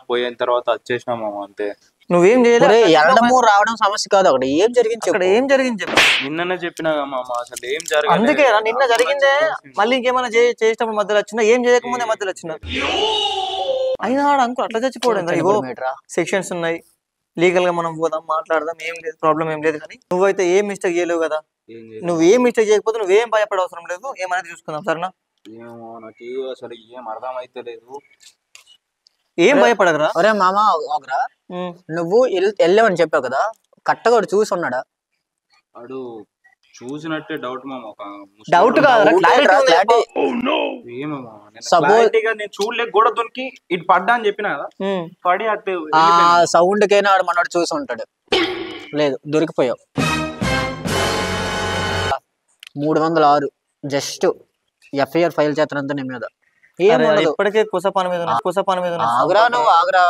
S2: పోయిన తర్వాత వచ్చేసినా మామ, అంతే.
S4: నువ్వేం
S1: చేయలేము, రావడం సమస్య కాదు. అక్కడ ఏం జరిగింది చెప్పు.
S2: నిన్ననే చెప్పినా మామ, అసలు ఏం జరిగింది.
S4: అందుకే నిన్న జరిగిందే. మళ్ళీ ఇంకేమైనా చేసేటప్పుడు మధ్యలో వచ్చినా, ఏం చేయకముందే మధ్యలో వచ్చినా. అయినా అంకుల్ అట్లా చచ్చిపోవడం సెక్షన్స్ ఉన్నాయి, లీగల్ గా మనం పోదాం, మాట్లాడదాం, ఏం లేదు, ప్రాబ్లం ఏం లేదు. కానీ నువ్వైతే ఏం మిస్టేక్ చేయలేవు కదా. నువ్వు ఏం మిస్టేక్ చేయకపోతే నువ్వేం భయపడే అవసరం లేదు. ఏమనేది చూసుకుందాం సరేనా?
S2: ఏమో నాకు అసలు ఏం అర్థం అయితే లేదు.
S4: ఏం భయపడగరా?
S1: ఒరే మామ ఒకరా, నువ్వు వెళ్ళావని చెప్పావు కదా, కట్టగా చూసి ఉన్నాడా?
S2: వాడు చూసినట్టే డౌట్ మామ.
S4: డౌట్ కాదు,
S2: నేను చూడలే, గోడ దొరికి ఇటు పడ్డా అని చెప్పినా కదా, పడి అట్టు
S1: సౌండ్ కైనా ఆడు మనోడు చూసి ఉంటాడు. లేదు, దొరికిపోయావు. 306 జస్ట్ ఎఫ్ఐఆర్ ఫైల్ చేస్తానంత నీ మీద.
S4: ఇప్పటికే కుసపాన మీద
S1: ఆగ్రా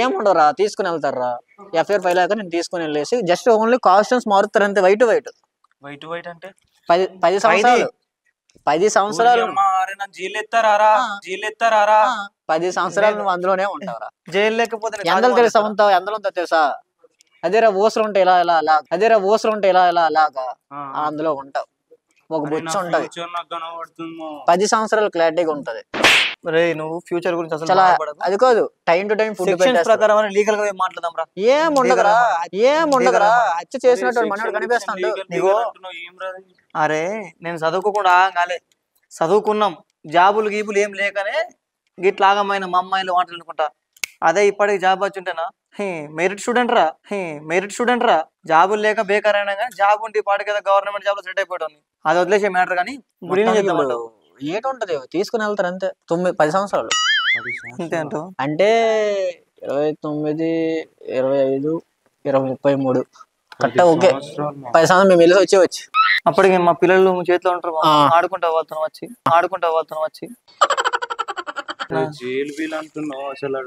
S1: ఏముండరా, తీసుకుని వెళ్తారా. ఎఫ్ఐఆర్ ఫైల్ అయ్యాక నేను తీసుకుని వెళ్ళేసి జస్ట్ ఓన్లీ కాస్ట్యూమ్స్ మారుతారు అంతే. వైట్
S2: అంటే
S1: 10 సంవత్సరాలు 10 సంవత్సరాలు నువ్వు అందులోనే ఉంటావురా.
S4: జైలు లేకపోతే
S1: ఎందలు తెలుసా ఉంటావు, ఎందలు ఉంటావు తెలుసా? అదేరా ఊసలు ఉంటాయి ఇలా అలాగా అందులో ఉంటావు. ఒక బొచ్చు ఉంటది, 10 సంవత్సరాలు క్లారిటీగా ఉంటది.
S4: నువ్వు ఫ్యూచర్ గురించి అసలు
S1: అది కాదు, టైం టు టైం ఫుడ్
S4: ప్రకారం లీగల్ గా మాట్లాడదాం రా.
S1: ఏముండదురా హత్య చేసినట్టు మనోడు కనిపిస్తాడు.
S4: అరే నేను చదువుకోకుండా కాలే, చదువుకున్నాం, జాబులు గీబులు ఏం లేకనే గిట్లాగమైన మా అమ్మాయిలు మాటలు అనుకుంటా. అదే ఇప్పటికి జాబ్ వచ్చింటేనా మెరిట్ స్టూడెంట్ రా. జాబులు లేక బేకార్ అయినా కానీ జాబ్ ఉంటే పాటు కదా గవర్నమెంట్ జాబ్ లో సెట్ అయిపోయాడు. అది వదిలేసే మ్యాటర్. కానీ
S1: ఏటుంటది, తీసుకుని వెళ్తారు అంతే. 10 సంవత్సరాలు
S4: అంతే అంటావు
S1: అంటే 29, 25, 33 కట్ట. ఓకే, 10 సంవత్సరాలు మేము వెళ్ళి వచ్చి
S4: అప్పటికి మా పిల్లలు చేతిలో ఉంటారు. ఆడుకుంటా పోతున్నాం వచ్చి
S2: జైలు వీలు అంటున్నావు. అసలు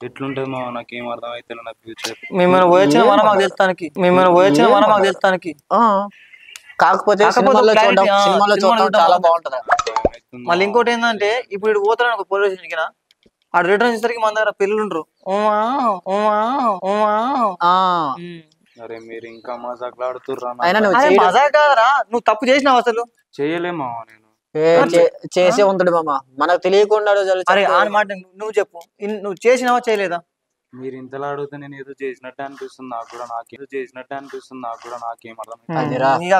S2: ఎట్లుంటది మా, నాకేం అర్థం అయితే నా ఫ్యూచర్.
S4: మిమ్మల్ని పోయొచ్చిన మనం మాకు తెలుస్తానికి.
S1: కాకపోతే సినిమాలో చూడడం చాలా బాగుంటది.
S2: వస్తుంది.
S4: మళ్ళీ ఇంకోటి ఏంటంటే ఇప్పుడు ఇటు పోతాను ఒక పోలీస్ స్టేషన్కి ఆడు రిటర్న్ చేసరికి మన దగ్గర పిల్లలు ఉండరు.
S2: అరే మీరు ఇంకా మజాకులు ఆడుతుర్రా.
S4: మజా కాదరా, నువ్వు తప్పు చేసినావు అసలు.
S2: చేయలేమా నేను
S1: చేసే ఉంటాడు మామ, మనకు తెలియకుండా.
S4: అరే ఆ మాట నువ్వు చెప్పు, నువ్వు చేసినావా చేయలేదా?
S2: మీరు ఇంతలా అడిగితే నేను ఏదో చేసినట్టే అనిపిస్తుంది నాకు కూడా, నాకేం అర్థం.
S4: ఇక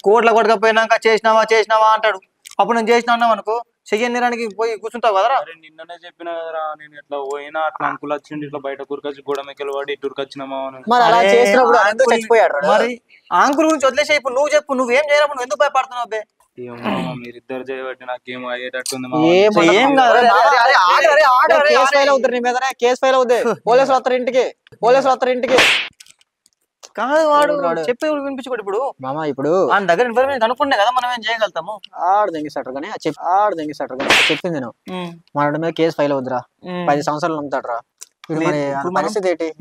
S4: కోట్ల కొట్టకపోయినాక చేసినావా అంటాడు. అప్పుడు నేను చేసినా అన్నావు అనుకో, చెయ్యని నేరానికి పోయి కూర్చుంటావు కదరా.
S2: నిన్ననే చెప్పిన కదరా, నేను ఇట్లా పోయినా అట్లా అంకుల్ వచ్చిండు, ఇట్లా బయట కూరకొచ్చి గోడమెక్కలు వాడి ఇటురికి వచ్చినామా.
S4: మరి అంకుల్ గురించి వదిలేసే, ఇప్పుడు నువ్వు చెప్పు, నువ్వేం చేయనప్పుడు నువ్వు ఎందుకు భయపడుతున్నావు? అబ్బే
S2: మీరిద్దరు చేయబట్టి నాకేమో అయ్యేటట్టుంది.
S1: కేసు ఫైల్ అవుతుంది, పోలీసులు వస్తారు ఇంటికి.
S4: కాదు వాడు చెప్పి వినిపించుకోడు. ఇప్పుడు
S1: మామ ఇప్పుడు
S4: ఆయన దగ్గర ఇన్ఫర్మేషన్ కనుక్కుంటే కదా మనం ఏం చేయగలుగుతాము.
S1: ఆడు దెంగిస్తాడు కానీ చెప్పింది నేను, మన మీద కేసు ఫైల్ అవుద్దిరా, 10 సంవత్సరాలు నమ్ముతాడు.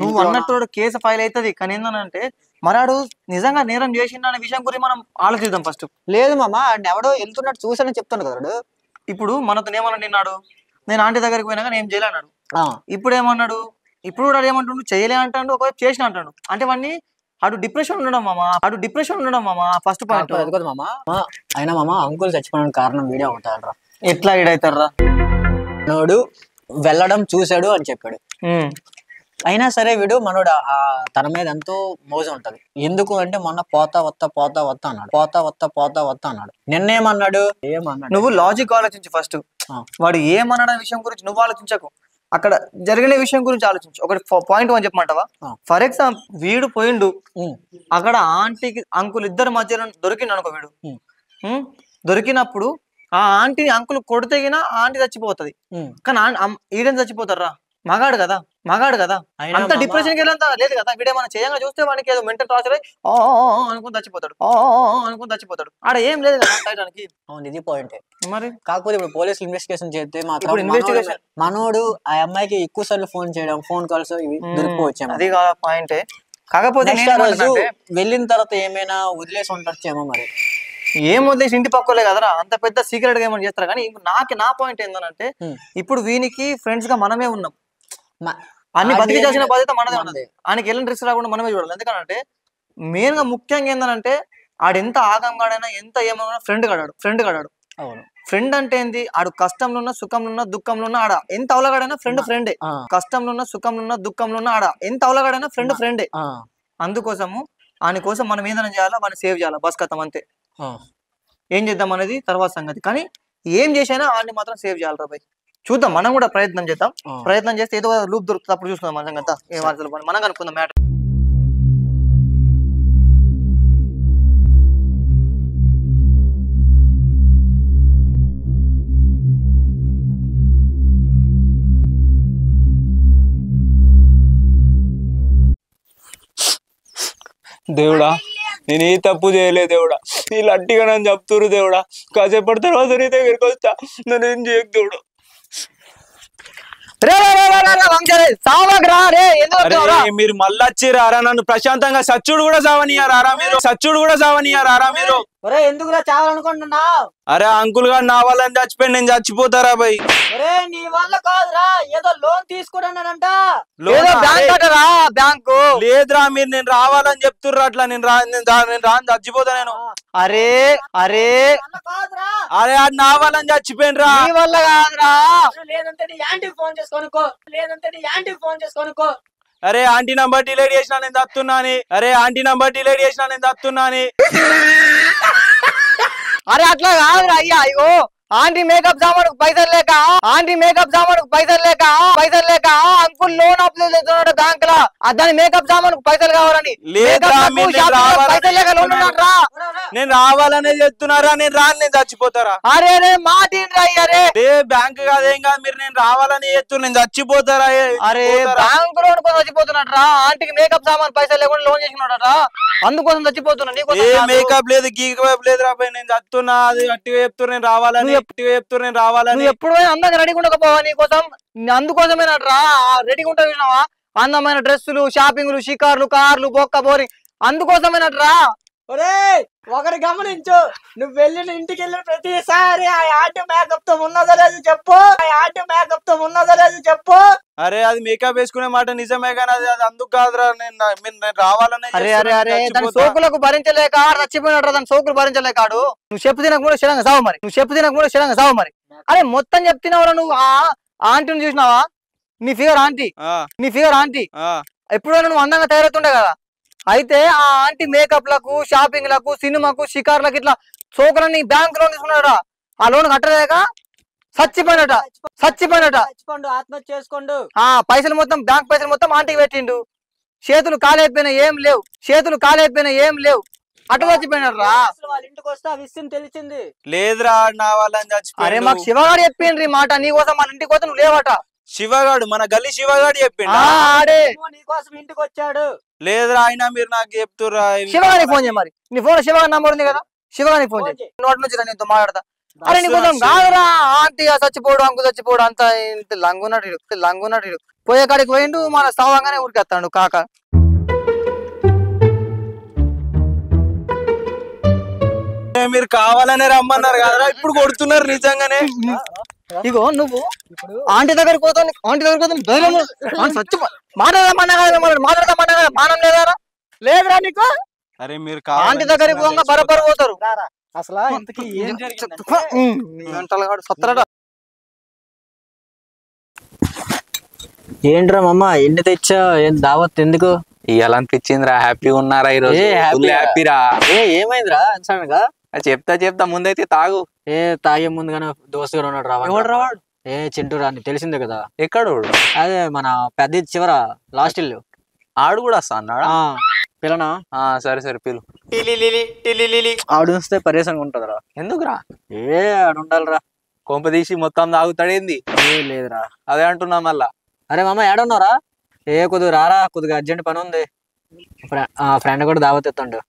S4: నువ్వు అన్నట్టు కేసు ఫైల్ అవుతుంది, కానీ ఏంటంటే మరాడు నిజంగా నేరం చేసిండు అనే విషయం గురించి మనం ఆలోచిద్దాం ఫస్ట్.
S1: లేదు మామ, ఎవడో వెళ్తున్నట్టు చూసానని చెప్తాను కదా.
S4: ఇప్పుడు మనతో ఏమన్నా నిన్నాడు, నేను ఆంటీ దగ్గరికి పోయినా కానీ ఏం చేయలే అన్నాడు. ఇప్పుడు ఏమన్నాడు, ఇప్పుడు కూడా ఏమంటుండు, చేయలే అంటాడు, ఒకవైపు చేసిన అంటాడు. అంటే వాడిని అటు డిప్రెషన్ ఉండడం మామ ఫస్ట్ పాయింట్.
S1: కదా మామ, అయినా మామ అంకుల్ చచ్చిపోవడానికి కారణం వీడియో అవుతాడరా.
S4: ఎట్లా ఈడవుతారా?
S1: నోడు వెళ్ళడం చూశాడు అని చెప్పాడు. అయినా సరే వీడు మనోడు తన మీద ఎంతో మోజు ఉంటది. ఎందుకు అంటే మొన్న పోతా వత్తా అన్నాడు. నిన్నేమన్నాడు?
S4: నువ్వు లాజిక్ ఆలోచించు ఫస్ట్. వాడు ఏమన్నాడు విషయం గురించి నువ్వు ఆలోచించకు, అక్కడ జరిగిన విషయం గురించి ఆలోచించు. ఒక పాయింట్ అని చెప్పమంటావా? ఫర్ ఎగ్జాంపుల్ వీడు పోయిండు, అక్కడ ఆంటీకి అంకుల్ ఇద్దరు మధ్యలో దొరికిండు అనుకో. వీడు దొరికినప్పుడు ఆ ఆంటీని అంకుల్ కొడితేగినా ఆంటీ చచ్చిపోతుంది, కానీ ఈడని చచ్చిపోతారా? మగాడు కదా అంత డిప్రెషన్కి వెళ్ళంత లేదు కదా. వీడేమన్నా చేయంగా చూస్తే వానికి ఏదో మెంటల్ టార్చర్ అనుకుని చచ్చిపోతాడు. ఆడ ఏం లేదు కదా టైటానికి.
S1: అవును, ఇది పాయింట్.
S4: మరి
S1: కాకపోతే ఇప్పుడు పోలీసులు ఇన్వెస్టిగేషన్ చేస్తే మాత్రం మనోడు ఆ అమ్మాయికి ఎక్కువ సార్లు ఫోన్ చేయడం, ఫోన్ కాల్స్ ఇవి దొరికిపోవచ్చేమో.
S4: అది పాయింటే. కాకపోతే
S1: వెళ్ళిన తర్వాత ఏమైనా వదిలేసి ఉంటారేమో. మరి
S4: ఏం వదిలేసి ఇంటి పక్కలే కదరా, అంత పెద్ద సీక్రెట్ గా ఏమైనా చేస్తారు. కానీ నా పాయింట్ ఏంటంటే, ఇప్పుడు వీనికి ఫ్రెండ్స్ గా మనమే ఉన్నాం, అన్ని బతికి చేసిన బాధ్యత మనదే ఉన్నది. ఆయనకి ఎలాంటి రిస్క్ రాకుండా మనమే చూడాలి. ఎందుకంటే మెయిన్ గా ముఖ్యంగా ఏంటంటే, ఆడెంత ఆగంగాడైనా ఎంత ఏమైనా ఫ్రెండ్ కాడాడు.
S1: అవును,
S4: ఫ్రెండ్ అంటే ఏంది? ఆడు కష్టంలో ఉన్న, సుఖంలో ఉన్న, దుఃఖంలో ఉన్న ఆడ ఎంత అవలగాడైనా ఫ్రెండే. కష్టంలో ఉన్న, సుఖంలో ఉన్న, దుఃఖంలో ఉన్న ఆడ ఎంత అవలగాడైనా ఫ్రెండే. అందుకోసము ఆయన కోసం మనం ఏదైనా చేయాలా, మనం సేవ్ చేయాలా, బస్ కథం అంతే. ఏం చేద్దాం అనేది తర్వాత సంగతి, కానీ ఏం చేసినా ఆయన్ని మాత్రం సేవ్ చేయాలి రా భయ్. చూద్దాం, మనం కూడా ప్రయత్నం చేద్దాం. ప్రయత్నం చేస్తే ఏదో లూప్ దొరుకుతుంది, అప్పుడు చూసుకుందాం మన సంగతి. ఏ వార్తలు మనం కనుక్కుందాం మ్యాటర్.
S2: దేవుడా, నేను ఏ తప్పు చేయలే దేవుడా, వీళ్ళు అట్టిగా నన్ను చెప్తురు దేవుడా. కాసేపటి తర్వాత నీ దగ్గరికి వస్తా, నన్ను ఏం చేయకు దేవుడు. మీరు మళ్ళీ వచ్చిరారా? నన్ను ప్రశాంతంగా సచ్చుడు కూడా సావనియారా మీరు?
S1: ఎందుకురా చావాలనుకుంటున్నా?
S2: అరే అంకుల్ గారు నా వాళ్ళని చచ్చిపోయి నేను చచ్చిపోతారా భయ్?
S1: నీ వల్ల కాదురా, ఏదో లోన్ తీసుకున్నానంట.
S4: బ్యాంకు
S2: లేదురా, మీరు నేను రావాలని చెప్తుర్రా. అట్లా నేను రాను, చచ్చిపోతా నేను.
S4: అరే
S2: అది నా వాళ్ళని చచ్చిపోయినరా.
S4: నీ వల్ల కాదురా.
S1: లేదంటే నీ యాంటీకి ఫోన్ చేసుకోనుకో.
S2: అరే ఆంటీ నంబర్ డిలీట్ చేసినా నేను తప్పుతున్నాని.
S4: అరే అట్లా కాదురా అయ్యా. అయ్యో ఆంటీ మేకప్ సామానుకు పైసలు లేక అంకుల్ లోన్ అప్లై చేస్తున్నాడు బ్యాంక్ లా. దాని మేకప్ సామానుకు పైసలు కావాలని.
S2: నేను రావాలనే చెప్తున్నారా? నేను రాను, నేను చచ్చిపోతారా?
S4: అరే మాటిండ్రా.
S2: బ్యాంక్ కాదేం కాదు, మీరు నేను రావాలని చెప్తున్నా, నేను చచ్చిపోతారా?
S4: అరే బ్యాంక్ లోన్ కోసం చచ్చిపోతున్నాడు రా. ఆంటీకి మేకప్ సామాన్ పైసలు లేకుండా లోన్ చేసుకున్నాడు, అందుకోసం చచ్చిపోతున్నా.
S2: ఏ మేకప్ లేదు, గీకప్ లేదు రా. నేను చస్తున్నా, అది గట్టిగా చెప్తున్నా, నేను రావాలని.
S4: ఎప్పుడు అందంగా రెడీగా ఉండకపోవా నీకోసం? అందుకోసమేనా రా రెడీగా ఉంటావా? అందమైన డ్రెస్సులు, షాపింగ్లు, షికార్లు, కార్లు, బొక్క బోరింగ్, అందుకోసమేనా రా.
S1: ఒరేయ్ ఒకటి గమనించు, నువ్వు వెళ్ళిన ఇంటికి వెళ్ళిన ప్రతిసారి ఆ ఆంటీ మేకప్ తో ఉన్నదో లేదు చెప్పు,
S2: అరే అది మేకప్ వేసుకునే మాట నిజమే కానీ అది అందుకు కాదురా, నేను రావాలనే
S4: అరే అరే అరే దాని సోకులకు భరించలేక చచ్చిపోయినట్టు దాని సోకులు భరించలేకాడు. నువ్వు చెప్పు తినకుండా క్షణంగా సావు మరి. అరే మొత్తం చెప్తున్నావురా నువ్వు. ఆ ఆంటీని చూసినావా? నీ ఫిగర్ ఆంటీ ఎప్పుడైనా నువ్వు అందంగా తయారవుతుండే కదా. అయితే ఆ ఆంటీ మేకప్ లకు, షాపింగ్ లకు, సినిమాకు, షికార్లకు ఇట్లా సోకులన్నీ బ్యాంక్ లోన్ తీసుకున్నాడా. ఆ లోన్ కట్టలేక చచ్చిపోయినట.
S1: ఆత్మహత్య చేసుకోండు.
S4: ఆ పైసలు మొత్తం, బ్యాంక్ పైసలు మొత్తం ఆంటీకి పెట్టిండు. చేతులు కాలైపోయినా ఏం లేవు. అటు చచ్చిపోయినరా.
S1: వాళ్ళ ఇంటికి వస్తే ఆ విషయం తెలిసింది.
S2: లేదురా నా వాళ్ళని చచ్చిపోయి.
S4: అరే మాకు శివగాడు చెప్పిండ్రి మాట, నీ కోసం వాళ్ళ ఇంటికి పోతే నువ్వు లేవట.
S2: శివగాడు మన గల్లీ శివగాడు చెప్పిండు.
S4: ఆడే
S1: నీ కోసం ఇంటికి వచ్చాడు.
S2: లేదురా అయినా మీరు నాకు చెప్తురా.
S4: శివగానికి ఫోన్ చేయ మరి. నీ ఫోన్ శివగారి నంబర్ ఉంది కదా, శివగానికి ఫోన్ చేయి. నోటి నుంచి నీతో మాట్లాడతా. అరే నీ కోసం కాదురా, ఆంటీ చచ్చిపోడు, అంకు చచ్చిపోడు, అంత లంగున్నట్టు పోయే కాడికి పోయిండు. మన సవంగానే ఉరికేస్తాడు కాక.
S2: మీరు కావాలనే రమ్మన్నారు కదరా, ఇప్పుడు కొడుతున్నారు నిజంగానే.
S4: ఇగో నువ్వు ఆంటీ దగ్గరికి పోతాను ధైర్యం మాట్లాడదామన్నా మానం లేదారా? లేదురా నీకు.
S2: అరే మీరు
S4: ఆంటీ దగ్గరికి పోగా బరబరు పోతారు.
S1: అసలు ఇంతకీ ఏం
S4: సత్తరట.
S1: ఏంట్రా మమ్మ ఎన్ని తెచ్చా? ఏం దావత్ ఎందుకు
S7: ఇయ్యాలనిపించిందిరా. హ్యాపీగా ఉన్నారా ఈరోజు? హ్యాపీరా.
S1: ఏమైందిరా సడన్గా?
S7: చెప్తా ముందైతే తాగు.
S1: తాగే ముందుగానే దోస్తుగా ఉన్నాడు రావాడు. చింటూ రాని తెలిసిందే కదా.
S7: ఎక్కడు?
S1: అదే మన పెద్ద చివర లాస్ట్ ఇల్లు.
S7: ఆడు కూడా వస్తా అన్నాడా?
S1: పిల్లనా?
S7: సరే పిలు.
S1: ఆడు వస్తే పరేషంగా ఉంటదిరా.
S7: ఎందుకురా?
S1: ఆడు ఉండాలిరా.
S7: కొంప తీసి మొత్తం తాగుతాడేంది?
S1: లేదురా
S7: అదే అంటున్నా మళ్ళా.
S1: అరే మామ ఏడున్నారా? కొద్దిగా రారా, కొద్దిగా అర్జెంట్ పని ఉంది. ఫ్రెండ్ కూడా దావత్ ఎత్తండు.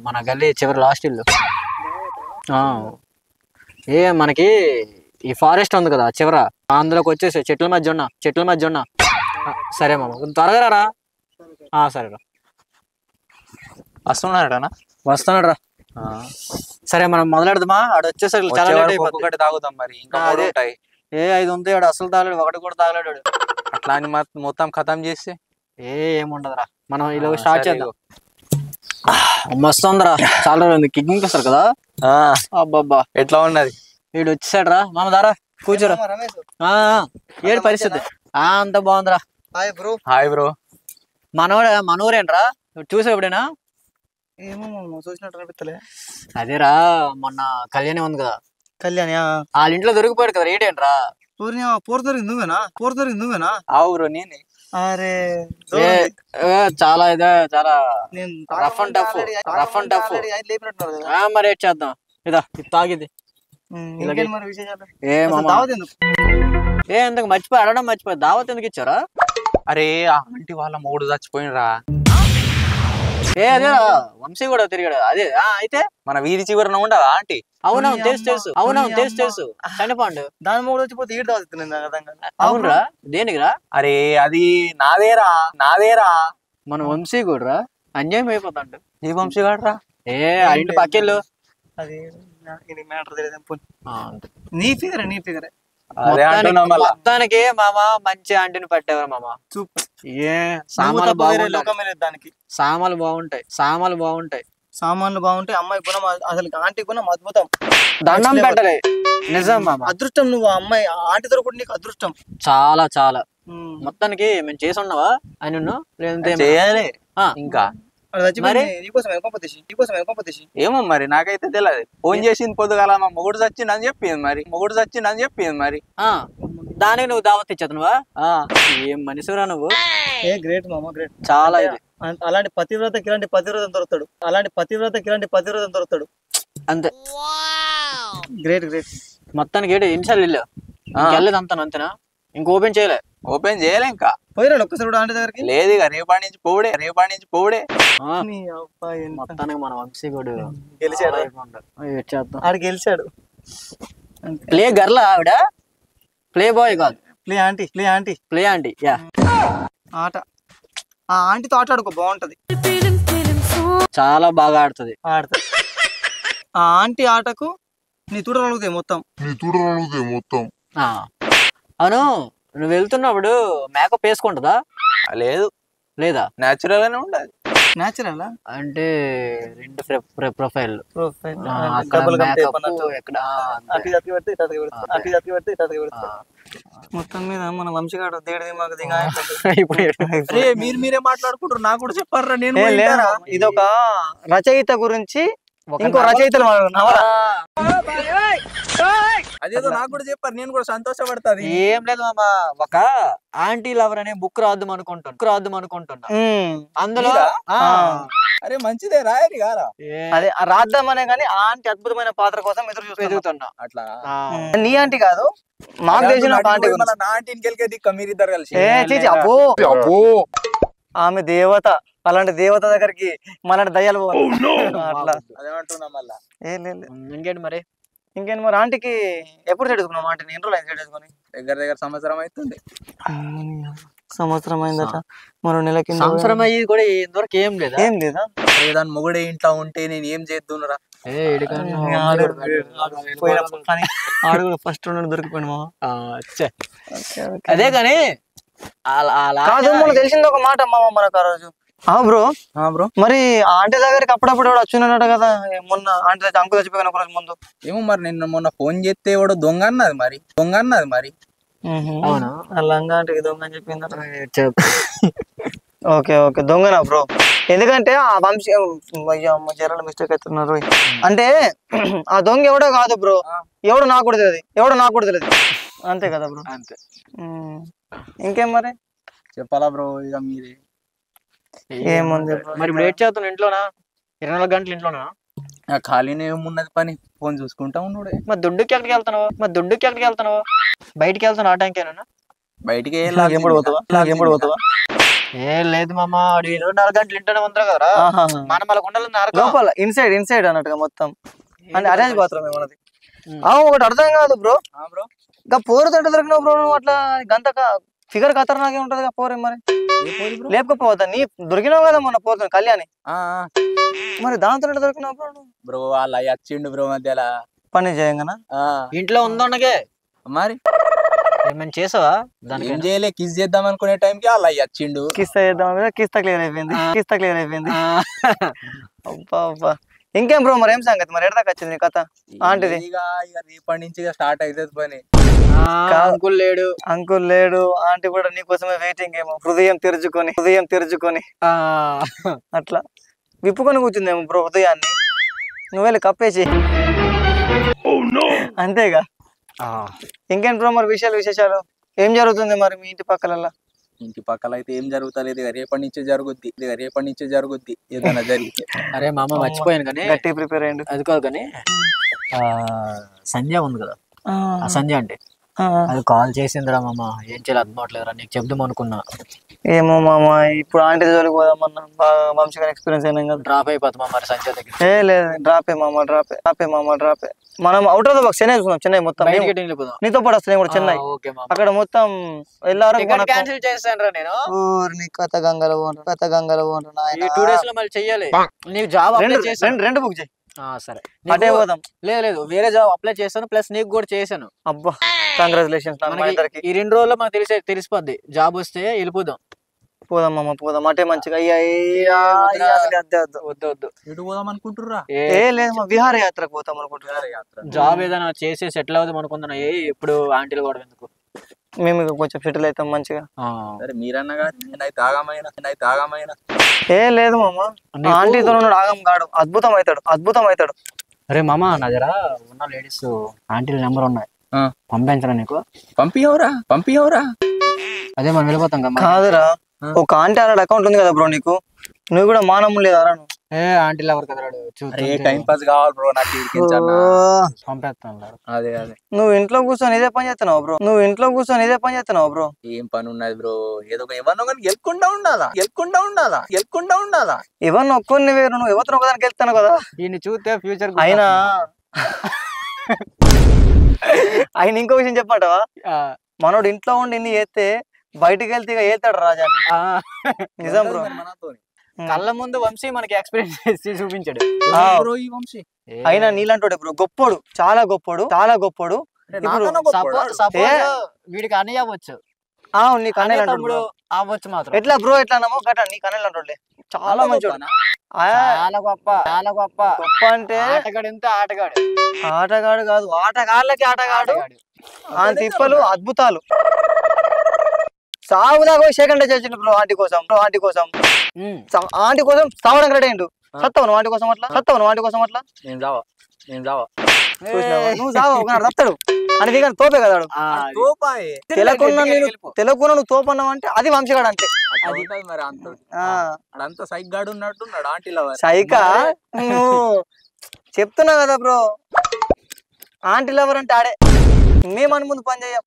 S1: మన గల్లీ చివరి లాస్ట్ ఇల్లు. మనకి ఈ ఫారెస్ట్ ఉంది కదా చివర, అందులోకి వచ్చేసి చెట్ల మధ్య ఉన్నా. సరే మామ త్వరగా రారా. సరేరా. వస్తున్నాడు రా. సరే మనం మొదలెడదామా? ఆడు వచ్చేసరికి
S7: ఒక్కొక్కటి తాగుతాం మరి. ఇంకా
S1: 5 ఉంది. ఆడు అసలు తాగలేడు, ఒకటి కూడా తాగలేడు.
S7: అట్లా అని మొత్తం ఖతం చేస్తే
S1: ఏముండదురా. మనం ఇలా స్టార్ట్ చేద్దాం. మస్తు ఉందిరా. చాలా రోజులు కిడ్నీకి వస్తారు కదా. అబ్బాబ్బా
S7: ఎట్లా ఉన్నది?
S1: వీడు వచ్చేసాడు రా. మామ దారా కూర్చోరా. ఏడు పరిస్థితి అంత బాగుందిరా.
S7: Hi bro.
S1: మనూరేంట్రా? చూసా ఎప్పుడైనా?
S4: చూసినట్టు అనిపిస్తలే.
S1: అదేరా మొన్న కళ్యాణి ఉంది కదా.
S4: కళ్యాణి
S1: వాళ్ళ ఇంట్లో దొరికిపోయాడు కదా. ఏంటేంట్రా?
S4: పోరు దొరికింది నువ్వేనా?
S7: ఆవు బ్రో నేనే.
S4: అరే
S1: చాలా చాలా రఫ్ అండ్ టఫ్. మరి ఏం చేద్దాం? ఇదా తాగిది. ఎందుకు అడగడం మర్చిపోయి దావత్ ఎందుకు ఇచ్చారా?
S7: అరే ఆంటీ వాళ్ళ మూడు చచ్చిపోయినరా.
S1: అదేరా వంశీ కూడా తిరిగాడు. అదే అయితే
S7: మన వీధి చివరన ఉండదా ఆంటీ?
S1: అవునవును తెలుసు చనిపోండు.
S4: దాని మూడు వచ్చిపోతే ఈడు
S1: అవునరా? దేనికిరా?
S7: అరే అది నాదేరా.
S1: మన వంశీ కూడా అన్యాయం అయిపోతాడు.
S7: ఈ వంశీ గాడరా.
S1: ఆ ఇంటి పక్కెళ్ళు.
S4: అది నీ ఫిగరే
S1: మొత్తానికి మామ మంచి ఆంటీని పట్టేవారు మామ. సామాన్లు బాగుంటాయి.
S4: అమ్మాయి గుణం అసలు ఆంటీ గుణం అద్భుతం.
S1: దండం పెట్టలే నిజం మామ.
S4: అదృష్టం. నువ్వు అమ్మాయి ఆంటీ దొరకడం నీకు అదృష్టం.
S1: చాలా చాలా. మొత్తానికి మేము చేసి ఉన్నావా అని?
S7: చేయాలి ఇంకా. ఏమో మరి నాకైతే తెలియదు. ఫోన్ చేసింది పొద్దుగాల మా మొగుడు చచ్చిందని చెప్పింది మరి.
S1: దానికి నువ్వు దావత్ ఇచ్చేతనువా? ఏం మనిషిరా నువ్వు.
S4: గ్రేట్ మామ గ్రేట్.
S1: చాలా ఇది.
S4: అలాంటి పతివ్రతకి ఇలాంటి పతివ్రతం దొరుకుతాడు.
S1: అంతే.
S4: గ్రేట్.
S1: మొత్తానికి ఎన్నిసార్లు వెళ్ళావు? వెళ్ళలేదు అంతేనా? ఇంక ఓపెన్ చేయలే
S7: ఇంకా.
S4: పోయినా ఒక్కసారి కూడా ఆంటీ దగ్గరికి?
S7: లేదు ఇక రేపటి నుంచి పోవుడే.
S1: మొత్తానికి మన వంశీ కూడా
S4: గెలిచాడు. ఆడు గెలిచాడు.
S1: ప్లే గర్ల్ ఆవిడ, ప్లే బాయ్ కాదు.
S4: Play aunty.
S1: యా
S4: ఆట. ఆ ఆంటీతో ఆట ఆడుకో బాగుంటది.
S1: చాలా బాగా ఆడుతుంది.
S4: ఆడతా. ఆ ఆంటీ ఆటకు నీ తూడలు అడుగుతాయి మొత్తం.
S1: ఆ, అవును, నువ్వు వెళ్తున్నప్పుడు మేకప్ వేసుకుంటుందా
S7: లేదు,
S1: లేదా?
S7: న్యాచురల్ గానే ఉండాలి.
S4: న్యాచురల్
S1: అంటే రెండు ప్రొఫైల్
S4: ప్రొఫైల్
S1: అక్కడ
S4: డబుల్ గమ్ టేప్
S1: makeup
S4: అన్నట్టు
S1: ఎక్కడ అంతే.
S4: అటు అటు పెడితే ఇటు పెడితే ఇటు పెడితే. మొత్తం మీద మన వంశీగాడు దేడిది మాకు దిగా
S2: అరే మీరే మాట్లాడుకుంటారు, నాకు కూడా చెప్పారా? నేను
S4: ఏ
S2: కూడా
S4: లేదు
S2: వింటారా?
S4: ఇదొక రచయిత గురించి
S1: ఒక
S4: ఇంకో
S1: నవల.
S4: రచయితలు నవల.
S2: అదేదో నాకు కూడా చెప్పారు, నేను కూడా సంతోషపడతాది.
S1: ఏం లేదు మామ, ఒక ఆంటీ లవర్ అనే బుక్ రాద్దాం అనుకుంటున్నా. అందులో
S2: మీరా?
S1: ఆ,
S2: అరే మంచిదే, రాయరి గారా
S4: అదే ఆ రాద్దామనే కానీ ఆ ఆంటీ అద్భుతమైన పాత్ర కోసం ఎదురు చూస్తున్నా.
S1: ఎదుగుతున్నా.
S2: అట్లా.
S1: ఆ,
S4: నీ ఆంటీ కాదు, మాకు తెలిసిన ఒక ఆంటీ గురించి.
S2: నా ఆంటీని గెలికే దిక్క మీరిద్దరు కలిసి.
S4: ఏ చీచి అబ్బో ఆమె దేవత, అలాంటి దేవత దగ్గరికి మలాంటి దయ్యాలు పోవాలి. అట్లా
S2: అదేమంటున్నా మళ్ళా.
S4: ఏ లేదు.
S1: ఇంకేంటి మరి?
S4: ఇంకేంటి మరి ఆంటీకి ఎప్పుడు చేసుకున్నాం ఆంటీని? ఎన్ని రోజులు అయింది చేసుకొని?
S2: దగ్గర సంవత్సరం అవుతుంది.
S4: సంవత్సరం అయిందట. మరో నెల కింద
S1: సంవత్సరం అయ్యి కూడా ఇంతవరకు ఏం లేదా?
S4: ఏం లేదా?
S2: ఏదాని మొగుడే ఇంట్లో ఉంటే నేను ఏం చేద్దునరా?
S4: ఆడు ఫస్ట్ దొరికిపోయింది మా.
S1: అదే కానీ
S4: కాదు మనకు తెలిసింది ఒక మాట మామ మనకు ఆ రోజు. బ్రో
S2: బ్రో,
S4: మరి ఆంటీ దగ్గరికి అప్పుడప్పుడు కూడా వచ్చినట్టు కదా, మొన్న ఆంటీ అంకు చచ్చిపోయిన ఒక రోజు ముందు.
S2: ఏమో మరి నిన్న మొన్న ఫోన్ చేస్తే ఎవడో దొంగ అన్నది మరి.
S1: అవునా?
S4: లంగా ఆంటీకి దొంగ అని చెప్పింది. ఓకే ఓకే, దొంగనా బ్రో? ఎందుకంటే ఆ వంశీ జరల మిస్టేక్ అవుతున్నారు. అంటే ఆ దొంగ ఎవడో కాదు బ్రో, ఎవడో నాకు కూడా తెలియదు. అంతే కదా బ్రో?
S1: అంతే.
S4: ఇంకేం మరి
S2: చెప్పాలా బ్రో? ఇక మీరే.
S4: ఏముంది
S1: మరి ఇప్పుడు ఏడ్ చేస్తున్నావు ఇంట్లోనా? 24 గంటలు ఇంట్లోనా?
S2: ఖాళీనే ఏమున్నది పని, ఫోన్ చూసుకుంటా ఉన్నాడే.
S1: మరి దుడ్డుకి ఎక్కడికి వెళ్తున్నావు? బయటికి వెళ్తాను ఆ టైంకేనా?
S2: బయటికి
S4: ఎప్పుడు పోతావా?
S1: ఏ లేదు మామ, 24 గంటలు ఇంట్లోనే ఉంటారు కదరా. మనం వాళ్ళకు ఉండాలి
S4: లోపల ఇన్సైడ్ అన్నట్టుగా మొత్తం అంటే అరేంజ్ బాత్రూమ్ ఏమన్నది. ఒకటి అర్థం కాదు బ్రో,
S2: బ్రో
S4: ఇంకా పోరు తంట దొరికినావు బ్రో నువ్వు. అట్లా గంత ఫిగర్ ఖతర్నాకే ఉంటది పోరే. మరి లేకపోవద్దా? నీ దొరికినావు కదా మొన్న పోతుంది కళ్యాణి, మరి దాంతో దొరికినావు బ్రో?
S2: బ్రో వాళ్ళ వచ్చిండు బ్రో మధ్యలో
S4: పని చేయంగానా?
S1: ఇంట్లో ఉందన్నగే
S2: మరి
S1: ఏమైనా చేసావా? దానికి
S2: ఏం చేయలే, కిస్ చేద్దాం అనుకునే టైంకి వాళ్ళ వచ్చిండు.
S4: కిస్తా చేద్దాం, కిస్తా క్లియర్ అయిపోయింది. అబ్బా ఇంకేం బ్రో, మరి ఏం సంగతి? మరి ఎడదాకా వచ్చింది నీ కథ ఆంటీది?
S2: ఇక రేపటి నుంచి స్టార్ట్ అవుతుంది పని.
S1: అంకుల్ లేడు,
S4: ఆంటీ కూడా నీకోసమే వెయిటింగ్ ఏమో, హృదయం తెరుచుకొని అట్లా విప్పుకొని కూర్చుందేమో బ్రో హృదయాన్ని. నువ్వెళ్ళి కప్పేసి అంతేగా. ఇంకేం బ్రో మరి విశేషాలు ఏం జరుగుతుంది మరి మీ ఇంటి పక్కల?
S2: ఇంటి పక్కల అయితే ఏం జరుగుతలేదు, ఇక రేపటి నుంచే జరుగుద్ది ఏదైనా జరిగితే.
S1: అరే మామ మర్చిపోయాను కానీ,
S4: గట్టి ప్రిపేర్ అయ్యండి.
S1: అది కాదు కానీ సంధ్య ఉంది కదా, ఆ సంధ్య అంటే అది కాల్ చేసిందిరా మామ, ఏం చేయాలి అర్థం అవట్లేదురా, నీకు చెప్దాం అనుకున్నా.
S4: ఏమో మామ, ఇప్పుడు ఆంటీ జోలికి పోదామన్నా బాగా వంశీగా ఎక్స్పీరియన్స్ అయినా కదా.
S1: డ్రాప్ అయిపోతామా మరి సంధ్య దగ్గర?
S4: లేదు డ్రాపే మామ. మనం out of the box Chennai చూసుకున్నాం. చెన్నై మొత్తం నీతో పాటు వస్తాయి కూడా చెన్నై. అక్కడ మొత్తం వెళ్ళారు.
S1: క్యాన్సిల్ చేస్తాను నేను.
S4: కథ గంగలో
S1: 2 days లో మళ్ళీ చెయ్యాలి. నీకు జాబ్ అప్లై చేశాను,
S4: 2 బుక్ చేయి.
S1: సరే
S4: అదే పోదాం.
S1: లేదు వేరే జాబ్ అప్లై చేశాను, ప్లస్ నీకు కూడా చేశాను.
S4: అబ్బా కంగ్రాచులేషన్స్.
S1: ఈ 2 రోజుల్లో మనకు తెలిసిపోద్ది, జాబ్ వస్తే వెళ్ళిపోదాం.
S4: పోదాం మామ పోదాం, అటే మంచిగా.
S1: వద్దు
S2: ఎటు పోదాం అనుకుంటుర్రా?
S4: లేదు విహారయాత్రకు పోతాం అనుకుంటున్నా.
S1: జాబ్ ఏదైనా చేసి సెటిల్ అవుదాం అనుకుంటున్నా. ఎప్పుడు ఆంటీలు కూడా ఎందుకు,
S4: మేము కొంచెం సెటిల్ అవుతాం మంచిగా.
S2: సరే మీరన్నగా నేనైతే ఆగమైనా.
S4: లేదు మామ, ఆంటీతో ఉన్నాడు ఆగం కాడు, అద్భుతం అవుతాడు.
S1: అరే మామ, నా దగ్గర ఉన్న లేడీస్ ఆంటీల నెంబర్ ఉన్నాయి, పంపించరా నీకు?
S2: పంపియవరా?
S1: అదే మనం వెళ్ళిపోతాం కదా.
S4: కాదురా, ఒక ఆంటీ అలాంటి అకౌంట్ ఉంది కదా బ్రో నీకు, నువ్వు కూడా మానము లేదా?
S1: ఆంటీలు ఎవరు కదా
S2: టైం పాస్ కావాలి బ్రో నాకు.
S1: పంపేస్తాను.
S2: అదే
S4: నువ్వు ఇంట్లో కూర్చొని ఇదే పని చేస్తున్నావు బ్రో.
S2: ఏం పని ఉన్నది బ్రో? ఏదో ఎవరినో కానీ గెలుకుండా ఉండాలా.
S4: ఎవరిని ఒక్కొని వేరు, నువ్వు ఎవరితో ఒకదానికి వెళ్తాను కదా.
S1: ఈయన చూస్తే ఫ్యూచర్
S4: అయినా ఆయన ఇంకో విషయం చెప్పమంటావా? మనోడు ఇంట్లో ఉండి ఇన్ని చేస్తే బయటికి వెళ్తే ఏతాడు రాజా. నిజం బ్రో.
S1: కళ్ళ ముందు వంశీ మనకి ఎక్స్పీరియన్స్ చేసి చూపించాడు.
S2: బ్రో ఈ వంశీ
S4: అయినా నీళ్ళంటోడే బ్రో, గొప్పోడు, చాలా గొప్పోడు, చాలా గొప్పోడు. ఇప్పుడు
S1: సపోజ్ వీడికి అని అవ్వచ్చు,
S4: నీకు అన్నయ్య
S1: తమ్ముడు అవ్వచ్చు మాత్రం.
S4: ఎట్లా బ్రో ఎట్లా అన్నామో గట్ట నీకు అన్నయ్య అంటోడే, చాలా మంచోడు,
S1: చాలా గొప్ప, చాలా గొప్ప.
S4: గొప్ప అంటే
S1: ఆటగాడు ఎంత ఆటగాడు,
S4: ఆటగాడు కాదు, ఆటగాళ్ళకి ఆటగాడు. ఆ తిప్పలు అద్భుతాలు. సాగుదాకా సెకండ్ చేసిండు బ్రో ఆంటీ కోసం, ఆంటీ కోసం, ఆంటీ కోసం సావడానికి రెడీ అయిండు. సత్తావు ఆంటీ కోసం అట్లా, సత్తావు ఆంటీ కోసం అట్లా. నువ్వు సావు తప్తాడు అని దిగాను తోపే కదా. తెలకున్నా నువ్వు తోపన్నావు అంటే అది వంశగాడు అంతే. సైకా నువ్వు చెప్తున్నావు కదా బ్రో, ఆంటీ లవర్ అంటే ఆడే. మేమని ముందు పని చేయం,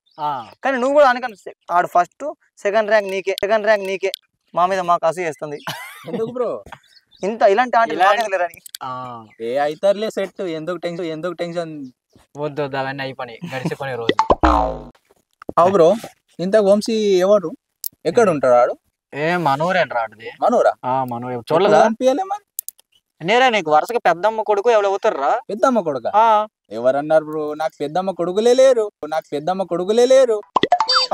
S4: కానీ నువ్వు కూడా అనుకని ఆడు ఫస్ట్ సెకండ్ ర్యాంక్ నీకే. మా మీద మాకు అసూ చేస్తుంది.
S2: ఎందుకు బ్రో
S4: ఇంత ఇలాంటి ఆంటీ లేరని.
S2: ఏ అయితర్లే సెట్, ఎందుకు టెన్షన్
S1: వద్దు అవన్నీ అయిపోయి గడిచిపోయి రోజు.
S2: అవు బ్రో, ఇంత వంశీ ఎవరు, ఎక్కడ ఉంటాడు ఆడు?
S1: మనూరేం రాడుది.
S2: మనూరా?
S1: మనూరు చూడలేదా?
S2: అనిపించలే మరి.
S1: నేరా నీకు వరుసగా పెద్దమ్మ కొడుకు ఎవరు అవుతారా?
S2: పెద్దమ్మ కొడుక ఎవరన్నారు బ్రో? నాకు పెద్దమ్మ కొడుకులే లేరు.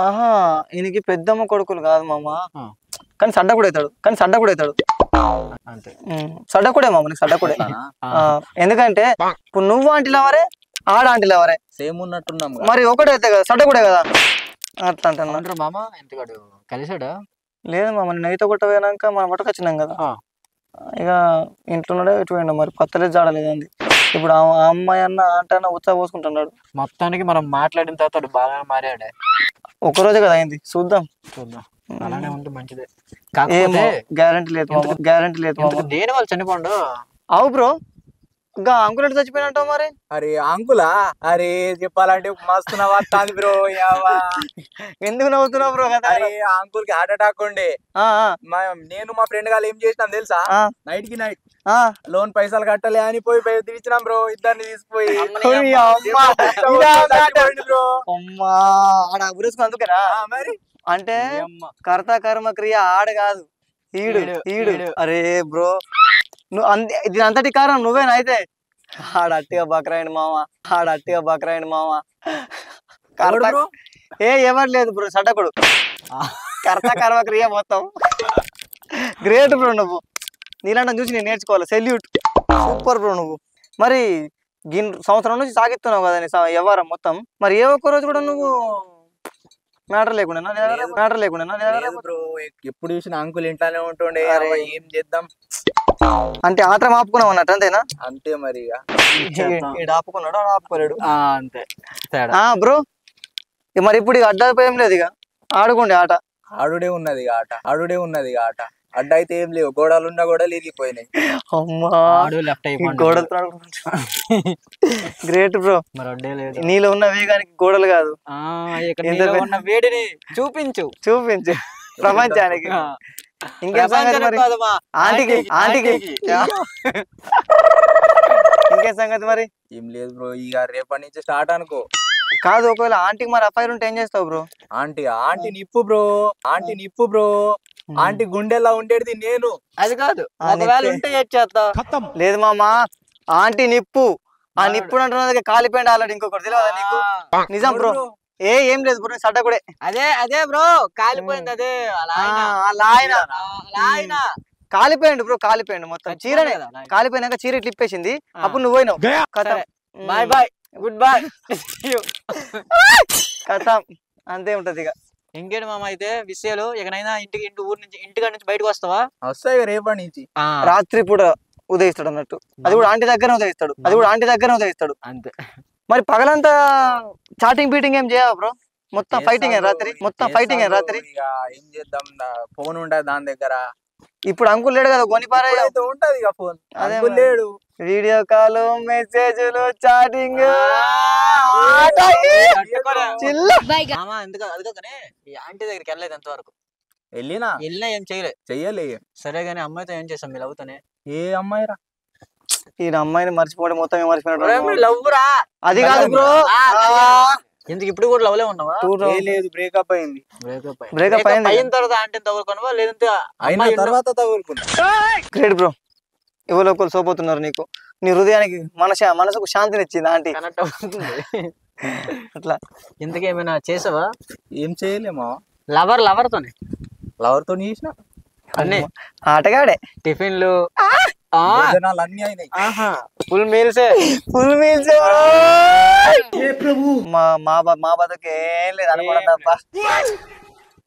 S4: ఆహా, ఈయనకి పెద్దమ్మ కొడుకులు కాదు మామ, కానీ సడ్డ కూడా అవుతాడు.
S1: అంతే,
S4: సడ్డ కూడా మామ, నీకు సడ్డ కూడా. ఎందుకంటే ఇప్పుడు నువ్వు ఆంటీ లవరే, ఆడ ఆంటీ లవరే,
S2: సేమ్ ఉన్నట్టున్నాం
S4: మరి ఒకటైతే కదా, సడ్డ కూడా కదా. అట్లా అంటున్నా
S1: మామ. ఎంతగాడు కలిసాడా?
S4: లేదు మామ, నేను అయితే కొట్టపోయినాక మనం పట్టుకొచ్చినాం కదా, ఇక ఇంట్లోనే ఇటు పోయిండు, మరి పత్తలేదు జాడలేదండి. ఇప్పుడు ఆ అమ్మాయి అన్న అంటన్నా ఉత్సాహ పోసుకుంటున్నాడు.
S1: మొత్తానికి మనం మాట్లాడిన తర్వాత బాగా మారాడే.
S4: ఒక్కరోజే కదా అయింది, చూద్దాం.
S1: అలానే ఉంటే మంచిదే.
S4: గ్యారంటీ లేదు.
S1: దేని వాళ్ళు చనిపోండు.
S4: అవు బ్రో, ఇంకా అంకుల్ ఎట్లా చచ్చిపోయినట్టు మరి?
S2: అరే అంకులా, అరే చెప్పాలంటే మస్తు నవ్వుతాంది బ్రో.
S4: ఎందుకు నవ్వుతున్నావు బ్రో?
S2: అరే అంకుల్ కి హార్ట్ అటాక్ ఉండే. నేను మా ఫ్రెండ్ గారు ఏం చేసినాం తెలుసా? నైట్ కి నైట్ లోన్ పైసలు కట్టలే అని పోయి తీర్చినాం బ్రో, ఇద్దరిని తీసుకుపోయి.
S4: అందుకేనా మరి? అంటే కర్త కర్మ క్రియ ఆడ కాదు, ఈడు. అరే బ్రో, నువ్వు దీని అంతటి కారణం నువ్వేనా? అయితే ఆడట్టిగా బకరాయని మామ. ఎవరు లేదు బ్రో, సడ్డకుడు. కర్త కర్మ క్రియ మొత్తం గ్రేట్ బ్రో. నువ్వు నీలాంటి చూసి నేను నేర్చుకోవాలి, సెల్యూట్. సూపర్ బ్రో నువ్వు. మరి సంవత్సరం నుంచి సాగిస్తున్నావు కదా నీ వ్యవహారం మొత్తం, మరి ఏ ఒక్క రోజు కూడా నువ్వు మ్యాటర్ లేకుండా
S2: ఎప్పుడు చూసిన అంకుల్ ఇంట్లోనే ఉంటుండే, ఏం చేద్దాం
S4: అంటే ఆత్రం ఆపుకున్నావు అన్నట్టు, అంతేనా?
S2: అంతే మరి.
S4: ఆపుకున్నాడు, ఆపుకోలేడు,
S1: అంతే
S4: బ్రో. మరి ఇప్పుడు ఇక అడ్డైపోయేం లేదు, ఇక ఆడుకోండి ఆట.
S2: ఆడుడే ఉన్నది ఆట. అడ్డ అయితే ఏం లేవు, గోడలున్నా కూడా ఇరిగిపోయినాయి.
S4: Great bro. నీలో ఉన్న వేగానికి గోడలు కాదు,
S1: వేడిని చూపించు
S4: ప్రపంచానికి. ఇంకేం సంగతి మరి? ఆంటీకి ఇంకేం సంగతి మరి?
S2: ఏం లేదు బ్రో, ఇక రేపటి నుంచి స్టార్ట్ అనుకో.
S4: కాదు, ఒకవేళ ఆంటీకి మరి అఫైర్ ఉంటే ఏం చేస్తావు బ్రో?
S2: ఆంటీ నిప్పు బ్రో. ఆంటీ గుండెలా ఉండేది నేను.
S1: అది కాదు, ఒకవేళ ఉంటే చేస్తా.
S4: లేదు మామా, ఆంటీ నిప్పు. ఆ నిప్పు అంటున్నది కాలిపోయింది ఆల్రెడీ. ఇంకొకటి తెలియదా నీకు? నిజం బ్రో. ఏం లేదు బ్రో, సడ్డ కూడా
S1: అదే బ్రో, కాలిపోయింది. అదే
S4: కాలిపోయిండు బ్రో, కాలిపోయిండు మొత్తం. చీరనే కాలిపోయినాక చీర క్లిప్పేసింది, అప్పుడు నువ్వు పోయినావు.
S1: బాయ్ గుడ్ బాయ్
S4: కథం అంతే ఉంటది. ఇక
S1: ఇంకేంటి మామ అయితే విషయాలు? ఎక్కడైనా ఇంటికాడ నుంచి బయటకు వస్తావా?
S2: వస్తాయి రేపటి నుంచి.
S4: రాత్రి పూట ఉదయిస్తాడు అన్నట్టు, అది కూడా ఆంటీ దగ్గర ఉదయిస్తాడు.
S1: అంతే.
S4: మరి పగలంతా చాటింగ్ బీటింగ్ ఏం చేయవా బ్రో? మొత్తం ఫైటింగ్ రాత్రి.
S2: ఏం చేద్దాం, ఫోన్ ఉండదు దాని దగ్గర.
S4: ఇప్పుడు అంకుల్ లేడు కదా, గొనిపారా
S2: ఉంటది ఇక ఫోన్. అదే లేడు,
S4: వీడియో కాల్, మెసేజ్లు, చాటింగ్.
S1: అందుకనే ఈ ఆంటీ దగ్గరికి వెళ్ళలేదు ఎంతవరకు.
S2: వెళ్ళినా
S1: ఏం చెయ్యలే. సరే గానీ అమ్మాయితో ఏం చేసాం? మీరు అవుతానే.
S2: ఏ అమ్మాయి రా?
S4: ఈ అమ్మాయిని మర్చిపోవడం మొత్తం మర్చిపోయినట్టు.
S1: లవ్ రా.
S4: అది కాదు బ్రో,
S1: ఎందుకు ఇప్పుడు కూడా లవ్ లో ఉన్నావా?
S2: లేదు, బ్రేకప్ అయింది.
S4: బ్రేకప్ అయింది
S1: అయిన తర్వాత ఆంటీని తగులుకున్నావా లేదంటే
S2: అయిన తర్వాత తగులుకున్నా.
S4: Great bro. ఎవరో ఒకరు సోపోతున్నారు నీకు. నీ హృదయానికి మనసుకు శాంతిని ఇచ్చింది ఆంటీ.
S1: కనెక్ట్ అవుతుంది
S4: అట్లా.
S1: ఇంతకేమైనా చేసావా?
S2: ఏం చేయలేమా,
S1: లవర్ తోనే
S2: లవర్తో చేసిన
S1: అన్ని
S4: ఆటగాడే.
S1: టిఫిన్లు
S2: భోజనాలు అన్ని అయినాయి.
S1: ఫుల్ మీల్సే.
S4: మా బతుకు ఏం లేదు అనుకోవడం.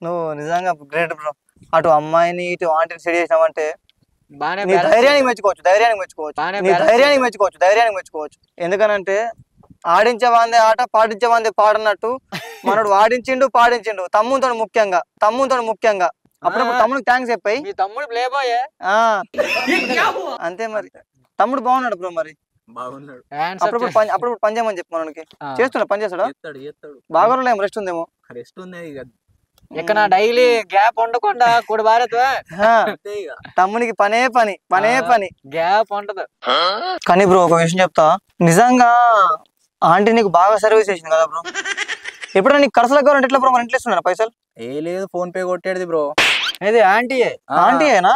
S4: నువ్వు నిజంగా గ్రేట్ బ్రో. అటు అమ్మాయిని ఇటు ఆంటీని సెట్ చేసినావంటే నీ ధైర్యానికి మెచ్చుకోవచ్చు. ఎందుకనంటే ఆడించే వాందే ఆట, పాటించే వాందే పాడన్నట్టు మనడు ఆడించిండు, పాడించిండు. తమ్ముతో ముఖ్యంగా అప్పుడప్పుడు తమ్ముడికి థ్యాంక్స్ చెప్పాయి.
S1: మీ తమ్ముడు ప్లే బాయ్.
S4: అంతే మరి. తమ్ముడు బాగున్నాడు బ్రో. మరి
S2: బాగున్నాడు.
S4: అప్పుడప్పుడు పని చేయమని చెప్పు మనకి. చేస్తున్నా, పని చేస్తాడా? బాగా రెస్ట్ ఉందేమో.
S2: రెస్ట్ ఉంది ఇక.
S1: ఇక్కడ డైలీ గ్యాప్ ఉండకుండా కూడా భారత్
S4: తమ్మునికి పనే పని
S1: గ్యాప్ ఉండదు.
S4: కానీ బ్రో ఒక విషయం చెప్తా, నిజంగా ఆంటీ నీకు బాగా సర్వీస్ చేసింది కదా బ్రో. ఎప్పుడైనా నీకు ఖర్చులకు కావాలంటే ఎట్లా బ్రో? మన ఇంట్లో ఇస్తున్నారా పైసలు?
S2: లేదు, ఫోన్ పే కొట్టేది బ్రో.
S1: ఏది
S4: ఆంటీయేనా?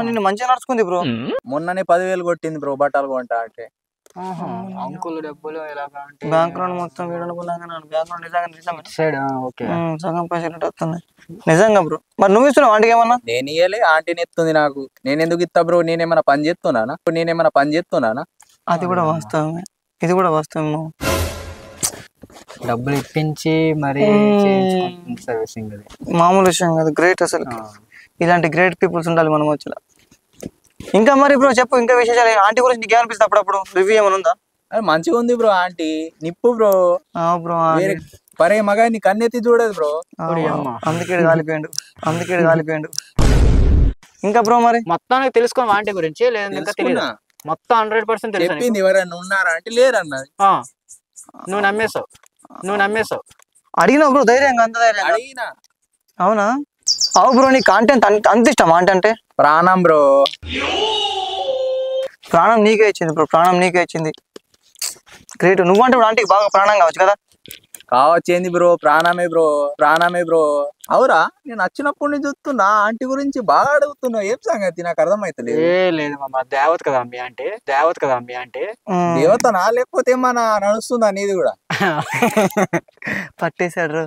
S4: నిన్ను మంచిగా నడుచుకుంది బ్రో.
S2: మొన్ననే 10,000 కొట్టింది బ్రో బట్టలు కొంటా అంటే.
S1: అంకుల్ డబ్బులు
S4: బ్యాంక్ లోన్ మొత్తం సగం పైసలు వస్తున్నాయి నిజంగా బ్రో. మరి నువ్వు ఇస్తున్నావు ఆంటీకి ఏమన్నా?
S2: నేను ఇయ్యలే, ఆంటీని ఎత్తుంది నాకు. నేను ఎందుకు ఇస్తా బ్రో? నేనేమన్నా పని చేస్తున్నానా?
S4: అది కూడా వాస్తవమే, ఇది కూడా వాస్తవం.
S1: డబ్బులు ఇప్పించి మరి సర్వీసింగ్
S4: మామూలు విషయం కాదు. గ్రేట్ అసలు. ఇలాంటి గ్రేట్ పీపుల్స్ ఉండాలి మన మధ్యలో. ఇంకా మరి బ్రో చెప్పు, ఇంకా విశేషాలు. ఆంటీ గురించి నీకు ఏమనిపిస్తుంది? అప్పుడప్పుడు రివ్యూ ఏమైనా ఉందా?
S2: మంచిగా ఉంది బ్రో ఆంటీ. నిప్పు బ్రో.
S4: బ్రో
S2: పరే మగాన్ని కన్నెత్తి చూడదు బ్రో.
S4: అందుకే కాలిపోయాడు. ఇంకా బ్రో మరి
S1: మొత్తానికి తెలుసుకో ఆంటీ గురించి. లేదు ఇంకా తెలియదు. మొత్తం 100%
S2: చెప్పింది. ఎవరైనా ఉన్నారా అంటే లేరన్నది.
S1: నువ్వు నమ్మేసావు.
S4: అడిగినావు బ్రో ధైర్యంగా? అంత ధైర్యంగా
S2: అడిగినా.
S4: అవునా? అవు బ్రో, నీకు కాంటెంట్ అంత ఇష్టం ఆంటీ అంటే?
S2: ప్రాణం బ్రో.
S4: ప్రాణం నీకే ఇచ్చింది బ్రో, ప్రాణం నీకే ఇచ్చింది. గ్రేట్. నువ్వంటే ఆంటీకి బాగా ప్రాణం కావచ్చు కదా?
S2: కావచ్చేంది బ్రో, ప్రాణమే బ్రో. అవురా, నేను వచ్చినప్పుడు నుంచి చూస్తున్నా ఆంటీ గురించి బాగా అడుగుతున్నావు. ఏం సంగతి నాకు అర్థమైతలేదు.
S1: లేదు మామ, దేవత కదా అమ్మి అంటే.
S2: దేవతనా లేకపోతే ఏమన్నా నడుస్తుందా నీది కూడా?
S4: పట్టేశాడు.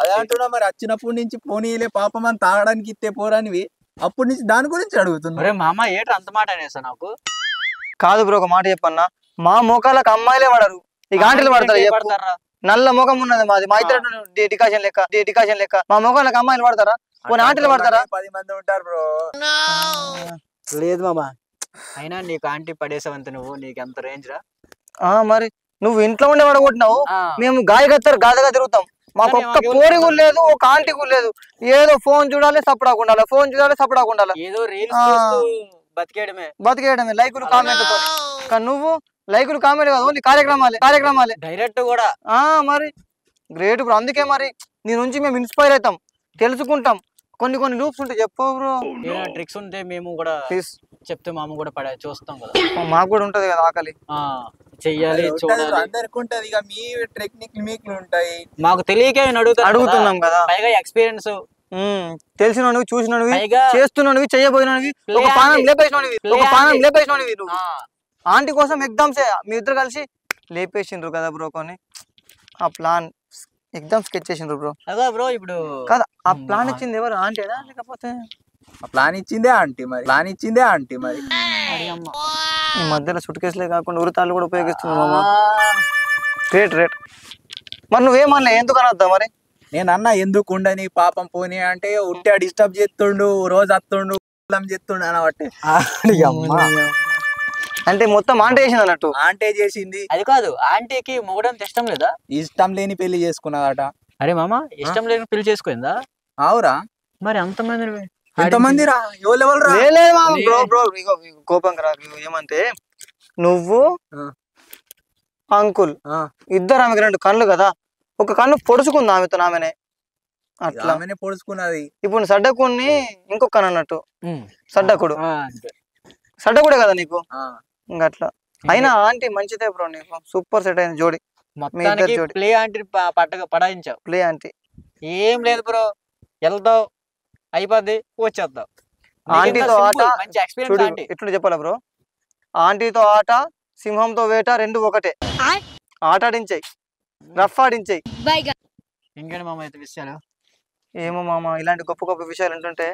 S1: అదే
S2: అంటున్నా మరి. వచ్చినప్పటి నుంచి పోనీలే పాపం అని తాగడానికి ఇస్తే పోరానివి, అప్పటి నుంచి దాని గురించి అడుగుతున్నా.
S1: మామ ఏట అంత మాట అనేసా నాకు?
S4: కాదు బ్రో, ఒక మాట చెప్పన్నా. మా మోకాలకు అమ్మాయిలే పడరు, ఇక ఆంటీలు పడతారా? నల్ల ముఖం ఉన్నది మాది. మా ఇద్దరు డికాషన్ లెక్క మా ముఖాలకు అమ్మాయిలు పడతారా? కొన్ని ఆంటీలు పడతారా?
S2: 10 మంది ఉంటారు బ్రో.
S1: లేదు మామ, అయినా నీకు ఆంటీ పడేసావంత నువ్వు. నీకు ఎంత రేంజ్ రా?
S4: మరి నువ్వు ఇంట్లో ఉండే పడగొట్టినావు, మేము గాలిగా తిరుగుతాం. మాకు ఒక్క పోరి కూడా లేదు, ఒక ఆంటీ కూడా లేదు. ఏదో ఫోన్ చూడాలి సపడాకుండాలి.
S1: ఏదో రీల్స్
S4: బతికేయడమే లైకులు కామెంట్. కానీ నువ్వు లైకులు కామెంట్ కాదు, ఓన్లీ కార్యక్రమాలే
S1: డైరెక్ట్ కూడా.
S4: మరి గ్రేట్ బ్రో. అందుకే మరి నీ నుంచి మేము ఇన్స్పైర్ అవుతాం, తెలుసుకుంటాం. కొన్ని లూప్స్ ఉంటే చెప్పు బ్రో.
S1: ట్రిక్స్ ఉంటే మేము కూడా చెప్తే మామ కూడా చూస్తాం కదా.
S4: మాకు కూడా ఉంటది కదా ఆకలి.
S1: చెయ్యాలి, చూడాలి.
S2: అందరికి ఉంటది. ఇక మీ టెక్నిక్ మీకు ఉంటాయి,
S1: మాకు తెలియక
S4: అడుగుతున్నాం కదా.
S1: పైగా ఎక్స్పీరియన్స్
S4: తెలిసినవి, చూసినవి, చేస్తున్నవి, చెయ్యబోయినవి, ఒక పానం లేపేసినవి. ఆంటీ కోసం ఎగ్జామ్స్ మీ ఇద్దరు కలిసి లేపేసిండ్రు కదా బ్రో. కొన్ని ఆ ప్లాన్ ఎగ్జామ్ స్కెచ్ చేసిండ్రు బ్రో.
S1: బ్రో ఇప్పుడు
S4: కదా ఆ ప్లాన్ ఇచ్చింది ఎవరు? ఆంటీనా లేకపోతే?
S2: ప్లాన్ ఇచ్చిందే ఆంటీ మరి.
S4: ఈ మధ్యలో సుట్ కేసులే కాకుండా ఉరితాళ్ళు కూడా ఉపయోగిస్తున్నావు మామ. గ్రేట్. మరి నువ్వేమన్నా ఎందుకు అనొద్దా మరి?
S2: నేను అన్నా ఎందుకు ఉండని, పాపం పోనీ అంటే ఉంటే డిస్టర్బ్ చేస్తుండు, రోజు వస్తుండు చేస్తుండు అనబట్టే.
S4: అంటే మొత్తం ఆంటీ చేసింది అన్నట్టు.
S2: ఆంటీ చేసింది.
S1: అది కాదు, ఆంటీకి మొగడంత ఇష్టం లేదా?
S2: ఇష్టం లేని పెళ్లి చేసుకున్నదట.
S1: అరే మామ, ఇష్టం లేని పెళ్లి చేసుకుందా?
S2: అవురా?
S1: మరి ఎంతమంది
S2: రా?
S4: బ్రో కోపంగా రా. ఏమంటే నువ్వు అంకుల్ ఇద్దరు, ఆమెకి 2 కళ్ళు కదా. ఒక కన్ను పొడుచుకుంది ఆమెనే. అట్లా
S2: పొడుచుకున్నది.
S4: ఇప్పుడు సడ్డకుని ఇంకొక కన్ను అన్నట్టు. సడ్డకుడే కదా నీకు. ఇంకట్లా అయినా ఆంటీ మంచిదే బ్రో, నీకు సూపర్ సెట్ అయింది జోడి.
S1: మొత్తానికి
S4: జోడి.
S1: ప్లే ఆంటీ పడాయించావు.
S4: ప్లే ఆంటీ
S1: ఏం లేదు బ్రో, వెళ్తావు అయిపోద్ది వచ్చేద్దాం.
S4: ఆంటీతో ఆట
S1: మంచి ఎక్స్పీరియన్స్
S4: చూడు,
S1: ఆంటీ.
S4: ఎట్లు చెప్పాలా బ్రో, ఆంటీతో ఆట సింహంతో వేట రెండు ఒకటే. ఆట ఆడించాయి, రఫ్ ఆడించాయి.
S1: ఇంకేంటి మామ అయితే విషయాలు?
S4: ఏమో మామ, ఇలాంటి గొప్ప గొప్ప విషయాలు వింటుంటే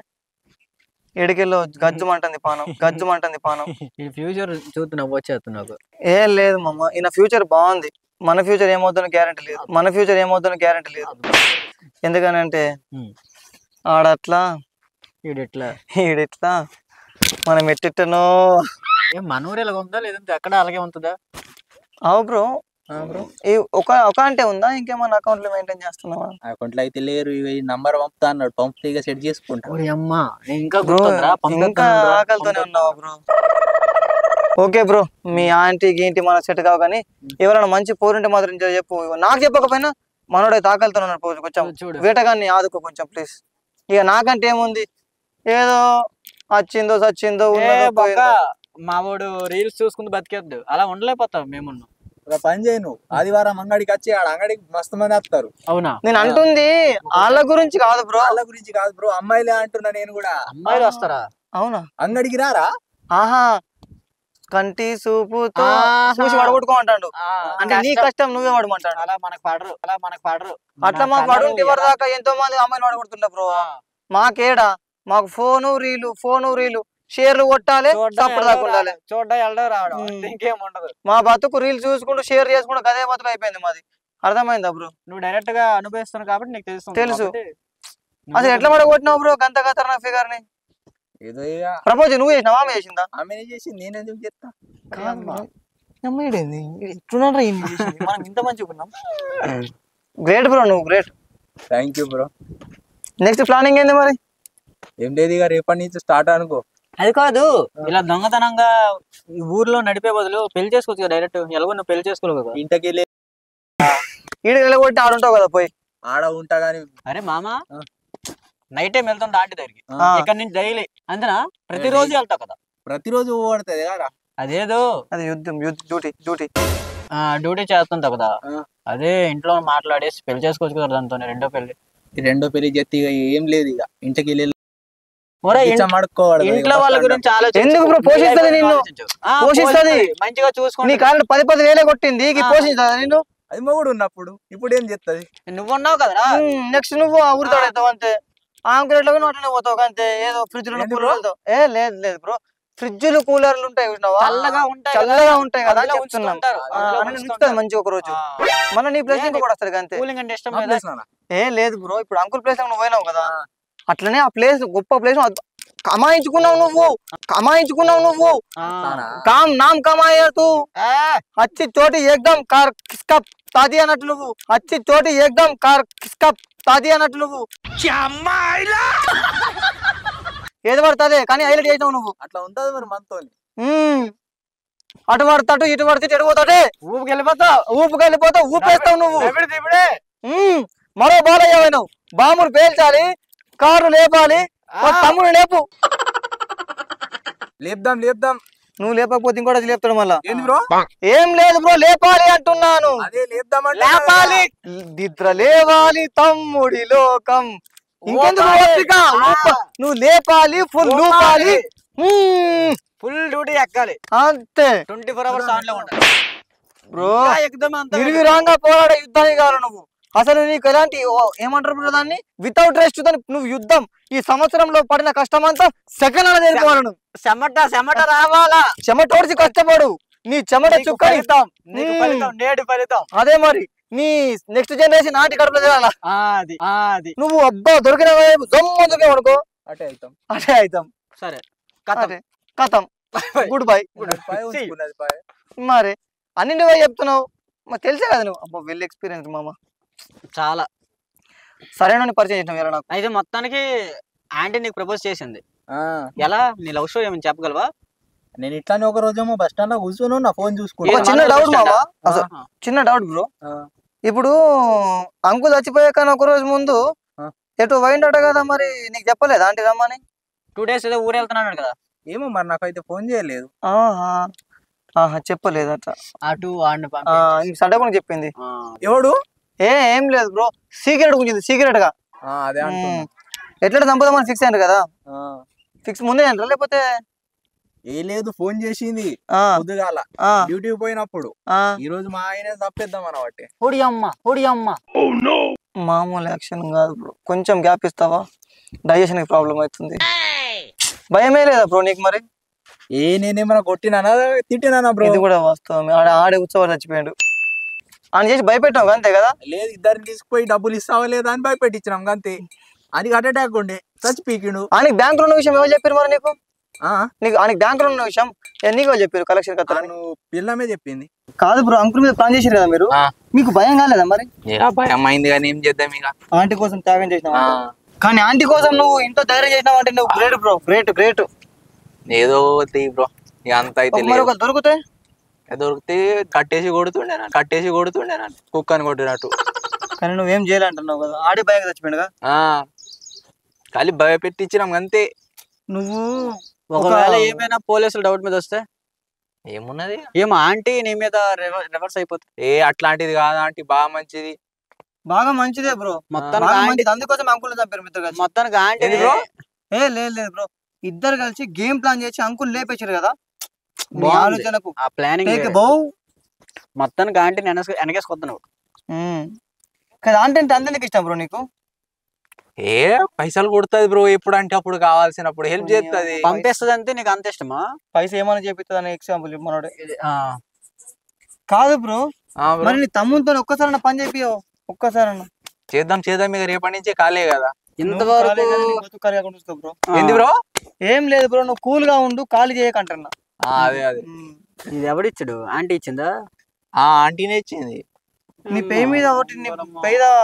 S4: ఎడికెళ్ళో గజ్జుమంటుంది పానం, గజ్జుమంటుంది పానం.
S1: ఈ ఫ్యూచర్ చూస్తున్నావు వచ్చేస్తున్నావు.
S4: ఏం లేదు మామ, ఈయన ఫ్యూచర్ బాగుంది, మన ఫ్యూచర్ ఏమవుతుందో గ్యారంటీ లేదు, మన ఫ్యూచర్ ఏమవుతుందో గ్యారంటీ లేదు. ఎందుకనంటే ఆడట్లా ఈడిట్లా మనం ఎట్టిట్టనో.
S1: ఏం మన ఊరు ఇలాగ ఉందా లేదంటే ఎక్కడ అలాగే ఉంటుందా?
S4: అవు బ్రో, ఈ ఒక అంటే ఉందా, ఇంకేమన్నా అకౌంట్లు మెయింటైన్ చేస్తున్నావా?
S7: అకౌంట్లో అయితే లేరు, ఈ నంబర్ పంపుతా అన్నాడు, పంపితే సెట్ చేసుకుంటా.
S1: అమ్మా ఇంకా
S4: బ్రో ఇంకా ఆకలితోనే ఉన్నావా బ్రో? ఓకే బ్రో, మీ ఆంటీ గీంటి మన సెట్ కావు, కానీ ఎవరైనా మంచి పోరుంటే మాత్రం చెప్పు. నాకు చెప్పకపోయినా మనోడైతే ఆకలితో ఉన్నాడు, కొంచెం వేటగాన్ని ఆదుకో కొంచెం ప్లీజ్. ఇక నాకంటే ఏముంది, ఏదో వచ్చిందో సచ్చిందో
S1: మా వాడు రీల్స్ చూసుకుంటూ బతికేద్దు, అలా ఉండలేకపోతాం మేము.
S7: ఒక పని చేయను, ఆదివారం అంగడికి వచ్చి ఆడ అంగడికి మస్తు మంది వస్తారు.
S1: అవునా?
S4: నేను అంటుంది వాళ్ళ గురించి కాదు బ్రో,
S7: వాళ్ళ గురించి కాదు బ్రో, అమ్మాయిలే అంటున్నా నేను కూడా.
S1: అమ్మాయిలు వస్తారా?
S4: అవునా?
S7: అంగడికి రారా?
S4: ఆహా, కంటి సూపుతో చూసి పడగొట్టుకో అంటాడు. అంటే నీ కష్టం నువ్వే పడమంటాడు.
S1: అలా మనకు పడరు.
S4: అట్లా మాకు పడుంటే ఎవరి దాకా ఎంతో మంది అమ్మాయిలు పడగొడుతుంటా బ్రో. మాకేడా, మాకు ఫోను రీలు షేర్లు కొట్టాలి, సప్పుడు దాకా ఉండాలి,
S1: చూడ్డా వెళ్ళడం రావడం, ఇంకేం ఉండదు.
S4: మా బతుకు రీల్ చూసుకుంటూ షేర్ చేసుకుంటూ గదే బతుకు అయిపోయింది మాది. అర్థమైందా బ్రో?
S1: నువ్వు డైరెక్ట్ గా అనుభవిస్తున్నావు కాబట్టి నీకు
S4: తెలుసు. అసలు ఎట్లా పడగొట్టినావు బ్రో గంత ఖతర్నాక్ ఫిగర్ ని?
S7: ఏదో ఇక
S4: ప్రపోజ్ నువ్వు చేసినావా, ఆమె చేసిందా?
S7: ఆమెనే చేసింది, నేను ఎందుకు చెప్తా?
S4: ఇంత మంచిగా గ్రేట్ బ్రో, నువ్వు great.
S7: Thank you bro.
S4: Next planning ఏంది మరి?
S7: ఏం లేదు, ఇక రేపటి నుంచి స్టార్ట్ అనుకో.
S1: అది కాదు, ఇలా దొంగతనంగా ఈ ఊర్లో నడిపే బదులు పెళ్లి చేసుకోవచ్చు కదా డైరెక్ట్. ఎలాగో నువ్వు పెళ్లి చేసుకోలేవు కదా.
S7: ఇంటికి వెళ్ళి
S4: ఈడ నిలబొట్టి ఆడుంటావు కదా పోయి.
S7: ఆడ ఉంటా గానీ.
S1: అరే మామ, నైట్ టైం వెళ్తాం ఆంటీ దగ్గరికి, ఇక్కడ నుంచి డైలీ అంతేనా? ప్రతిరోజు వెళ్తావు కదా?
S7: ప్రతిరోజు పడుతుంది కదా.
S1: అదేదో
S4: అది యుద్ధం,
S1: డ్యూటీ చేస్తుంటావు కదా, అదే ఇంట్లో మాట్లాడేసి పెళ్లి చేసుకోవచ్చు కదా దాంతో. రెండో పెళ్లి
S7: చేస్తే ఇక ఏం లేదు, ఇక ఇంటికి వెళ్ళి
S1: ఇంట్లో వాళ్ళ గురించి
S4: ఎందుకు బ్రో? పోషిస్తుంది నిన్ను, పోషిస్తుంది
S1: మంచిగా చూసుకో.
S4: నీ కాళ్ళు 10 వేలే కొట్టింది, పోషిస్తుంది నిన్ను.
S7: అది మొగుడు ఉన్నప్పుడు, ఇప్పుడు ఏం చేస్తుంది?
S1: నువ్వు ఉన్నావు కదా,
S4: నెక్స్ట్ నువ్వు ఊరుతాడవుతావు అంతే. ఆమె ఎట్లా అట్లనే పోతావు అంతే. ఏదో ఫ్రిడ్జ్ లో కూలర్ లేదు బ్రో, ఫ్రిడ్జ్లు కూలర్లు ఉంటాయి చల్లగా ఉంటాయి కదా చెప్తున్నాం. మంచి ఒక రోజు మన నీ ప్లేస్ కూడా వస్తుంది అంతే. లేదు బ్రో, ఇప్పుడు అంకుల్ ప్లేస్ నువ్వు పోయినావు కదా, అట్లనే ఆ ప్లేస్ గొప్ప ప్లేస్ కమాయించుకున్నావు నువ్వు. కామ్ నామ్ కమాయా తూ, అచ్చి చోటి ఏకదం కార్ కిస్కప్ తాది అన్నట్టు నువ్వు. అచ్చి చోటి ఏకదం కార్ కిస్కప్ తాది అన్నట్టు నువ్వు. ఏది పడుతుంది కానీ హైలైట్ చేసినావు నువ్వు.
S7: అట్లా ఉంటది మరి మనతో.
S4: అటు పడతాడు ఇటు పడితే చెడు పోతాడే, ఊపుకెళ్ళిపోతావు ఊపేస్తావు నువ్వు. మరో బాలయ్యవు, బాంబులు పేల్చాలి, కారు లేపాలి, తమ్ముడు లేపు.
S7: లేపుదాం.
S4: నువ్వు లేపకపోతే ఇంకోటి లేపుతాడు మళ్ళా. ఏం లేదు బ్రో, లేపాలి అంటున్నాను. లేపాలి, నిద్ర లేవాలి తమ్ముడి లోకం. ఇంకెందుకు నువ్వు లేపాలి, ఫుల్ లూపాలి,
S1: ఫుల్ డ్యూటీ ఎక్కాలి
S4: అంతే.
S1: 24 hours ఆన్ లో ఉండాలి
S4: బ్రో. నిర్విరాంగా పోరాడే యుద్ధానికి కావాలి నువ్వు. అసలు నీకు ఎలాంటి ఏమంటారు బ్రో దాన్ని, వితౌట్ రెస్ట్ నువ్వు యుద్ధం. ఈ సంవత్సరంలో పడిన కష్టం అంతా సెకండ్ అలా నేర్చుకోవాలి నువ్వు.
S1: చెమట రావాలా,
S4: చెమటోడ్చి కష్టపడు, నీ చెమట చుక్క ఇస్తాం.
S1: నేడు ఫలితం
S4: అదే మరి నీ నెక్స్ట్ జనరేషన్ నాటి కడుపులో చేయాలా. నువ్వు అబ్బా దొరికిన దొమ్మ అనుకో, అటే అవుతాం.
S1: సరే
S4: కథం, గుడ్ బై. మరి అన్ని నువ్వే చెప్తున్నావు, మరి తెలిసే కదా నువ్వు. అబ్బా వెల్ ఎక్స్పీరియన్స్ మామ,
S1: చాలా
S4: సరైన పరిచయం చేసినావు ఎలా నాకు.
S1: అయితే మొత్తానికి ఆంటీ నీకు ప్రపోజ్ చేసింది ఎలా? నీ లవ్ స్టోరీ ఏమైనా చెప్పగలవా?
S7: నేను ఇట్లానే ఒక రోజేమో బస్ స్టాండ్ లో కూర్చొని నా ఫోన్ చూసుకుంటా.
S4: చిన్న డౌట్ బ్రో, ఇప్పుడు అంకుల్ చచ్చిపోయాక ఒక రోజు ముందు ఎటు పోయిందట కదా, మరి నీకు చెప్పలేదు ఆంటీ రమ్మని?
S1: 2 days ఏదో ఊరు వెళ్తున్నాడు కదా.
S7: ఏమో మరి నాకైతే ఫోన్ చేయలేదు.
S4: ఆహా చెప్పలేదట.
S1: అటు వాడిని
S4: నీకు సడన్ చెప్పింది
S2: ఎవడు
S4: ఏం లేదు బ్రో, సీక్రెట్ గురించి సీక్రెట్ గా.
S2: అదే అంటున్నా.
S4: ఎట్లా చంపుదామని ఫిక్స్ అయ్యారు కదా, ఫిక్స్ ముందే అంటారా లేకపోతే?
S2: ఏ లేదు, ఫోన్ చేసింది పొద్దుగాల డ్యూటీకి పోయినప్పుడు. ఈ రోజు మా ఆయన తప్పేద్దాం అనబట్టి.
S1: పొడి అమ్మ
S4: మామూలు యాక్షన్ కాదు బ్రో, కొంచెం గ్యాప్ ఇస్తావా? డైజెషన్ కి ప్రాబ్లం అవుతుంది. భయమే లేదా బ్రో నీకు మరి?
S2: నేనేమన్నా కొట్టినానా తిట్టినానా బ్రో?
S4: ఇది కూడా వాస్తవం. ఆడే ఉత్సవాలు చచ్చిపోయాడు అని చేసి భయపెట్టావు అంతే కదా?
S2: లేదు, ఇద్దరిని తీసుకుపోయి డబ్బులు ఇస్తావా లేదా అని భయపెట్టించినాం అంతే. అది హార్ట్ అటాక్ ఉండే, చచ్చిపీకిండు.
S4: ఆయనకి బ్యాంక్ లో ఉన్న విషయం ఎవరు చెప్పారు మరి నీకు? ఆయనకి బ్యాంక్ లో ఉన్న విషయం నీకు చెప్పారు కలెక్షన్ కథ?
S2: పిల్లమే చెప్పింది.
S4: కాదు బ్రో, అంకుల్ మీద ప్లాన్ చేశారు కదా మీరు, మీకు భయం కాలేదా మరి?
S7: భయం అయింది కానీ ఏం చేద్దాం ఇక.
S4: ఆంటీ కోసం త్యాగం చేసినావు, కానీ ఆంటీ కోసం నువ్వు ఇంత ధైర్యం చేసినావు అంటే నువ్వు గ్రేట్ బ్రో, గ్రేట్.
S7: ఏదో బ్రో ఇక అంత అయితే
S4: దొరికితే
S7: దొరికితే కట్టేసి కొడుతుండే కుక్కని కొట్టినట్టు.
S4: కానీ నువ్వేం చేయాలంటున్నావు కదా, ఆడి భయం చచ్చిపోయాడుగా.
S7: ఖాళీ భయపెట్టించినాం అంతే.
S4: నువ్వు
S1: ఒకవేళ ఏమైనా పోలీసులు డౌట్ మీద వస్తే
S7: ఏమున్నది,
S1: ఏమో ఆంటీ నీ మీద రివర్స్ అయిపోతుంది.
S7: అట్లాంటిది కాదు ఆంటీ, బాగా మంచిదే
S4: బ్రో,
S1: మొత్తానికి
S4: అందుకోసం అంకుల్ చంపారు మిత్రులు కలిసి.
S1: మొత్తానికి ఆంటీ
S4: లేదు బ్రో, ఇద్దరు కలిసి గేమ్ ప్లాన్ చేసి అంకుల్ లేపేశారు కదా. ఆలోచనకు
S1: ఆ ప్లానింగ్ మొత్తానికి ఆంటీని వెనకేసుకొస్తున్నావు
S4: కదా. ఆంటీ అంటే అందరికి ఇష్టం బ్రో నీకు?
S7: పైసలు కొడుతుంది బ్రో, ఎప్పుడు అంటే అప్పుడు కావాల్సినప్పుడు హెల్ప్ చేస్తుంది,
S1: పంపిస్తుంది అంతే. నీకు అంత ఇష్టమా?
S4: పైసా ఏమైనా చేపిస్తుంది అని ఎగ్జాంపుల్ మనోడు కాదు బ్రో. మరి నీ తమ్ముతో ఒక్కసారి పని చేపియో, ఒక్కసారి
S7: చేద్దాం ఇక రేపటి నుంచే ఖాళీ కదా.
S4: ఇంతవరకు
S7: బ్రో ఏంది బ్రో?
S4: ఏం లేదు బ్రో, నువ్వు కూల్ గా ఉండు, ఖాళీ చేయకంటున్నా.
S7: అదే
S1: ఇది ఎవడిచ్చాడు? ఆంటీ ఇచ్చిందా?
S7: ఆంటీనే ఇచ్చింది.
S4: నీ పేరు మీద ఒకటి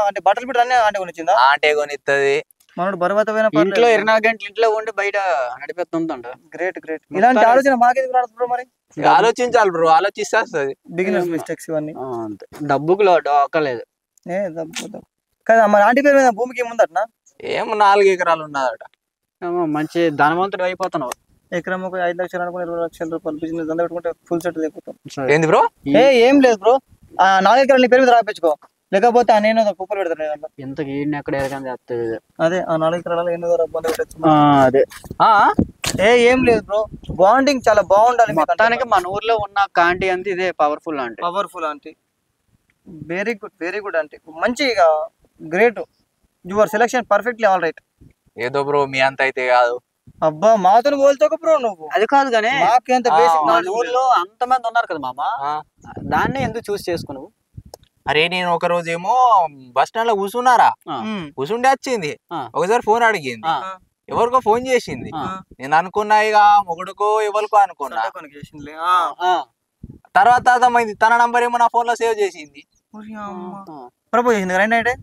S4: అంటే బట్టలు పెట్టి అన్నీ ఆంటీ కొనిచ్చిందా?
S7: ఆంటీ కొనిస్తుంది.
S4: మనోడు బరువతమైన
S1: ఇంట్లో 24 గంటలు ఇంట్లో ఉండి బయట నడిపేస్తుంట.
S4: గ్రేట్. ఇలాంటి ఆలోచన మాకేది రాదు బ్రో. మరి
S7: ఆలోచించాలి బ్రో, ఆలోచిస్తే వస్తుంది.
S4: బిగినర్స్ మిస్టేక్స్ ఇవన్నీ.
S1: డబ్బుకు ఒక్కలేదు
S4: కదా. మరి ఆంటీ పేరు మీద భూమికి ఏముందట?
S7: ఏమో 4 ఎకరాలు ఉన్నదట.
S1: మంచి ధనవంతుడు అయిపోతున్నావు.
S4: ఎకరం ఒక 5 లక్షలు అనుకుని 20 లక్షల రూపాయలు బిజినెస్ అంతా పెట్టుకుంటే ఫుల్ సెట్ అయిపోతాం.
S7: ఏంది బ్రో?
S4: ఏం లేదు బ్రో, 4 ఎకరాలు నీ పేరు మీద రాపించుకో, లేకపోతే నేను కుప్పలు పెడతాను.
S1: ఇంతకు ఎక్కడ
S4: అదే ఆ 4 ఎకరాలు ఎన్నో
S1: అదే.
S4: ఏం లేదు బ్రో, బాండింగ్ చాలా బాగుండాలి.
S1: మొత్తానికి మన ఊర్లో ఉన్న కాంటీ అంతే ఇదే పవర్ఫుల్
S4: అంటే వెరీ గుడ్ అంటే మంచిగా great. Your selection perfectly all right.
S7: ఏదో బ్రో మీ అంత అయితే కాదు.
S4: అబ్బా మాతో పోల్చోక బ్రో నువ్వు.
S1: అది కాదు కానీ ఊర్లో అంతమంది ఉన్నారు కదా మామ, దాన్ని ఎందుకు చూస్ చేసుకున్నావు?
S7: అరే నేను ఒక రోజు ఏమో బస్ స్టాండ్ లో కూర్చుండే వచ్చింది, ఒకసారి ఫోన్ అడిగింది, ఎవరికో ఫోన్ చేసింది. నేను అనుకున్నా ఇక మొగుడుకో ఎవరికో అనుకున్నా. తర్వాత అర్థమైంది తన నంబర్ ఏమో నా ఫోన్ లో సేవ్ చేసింది.
S4: ప్రపోజ్ చేసింది.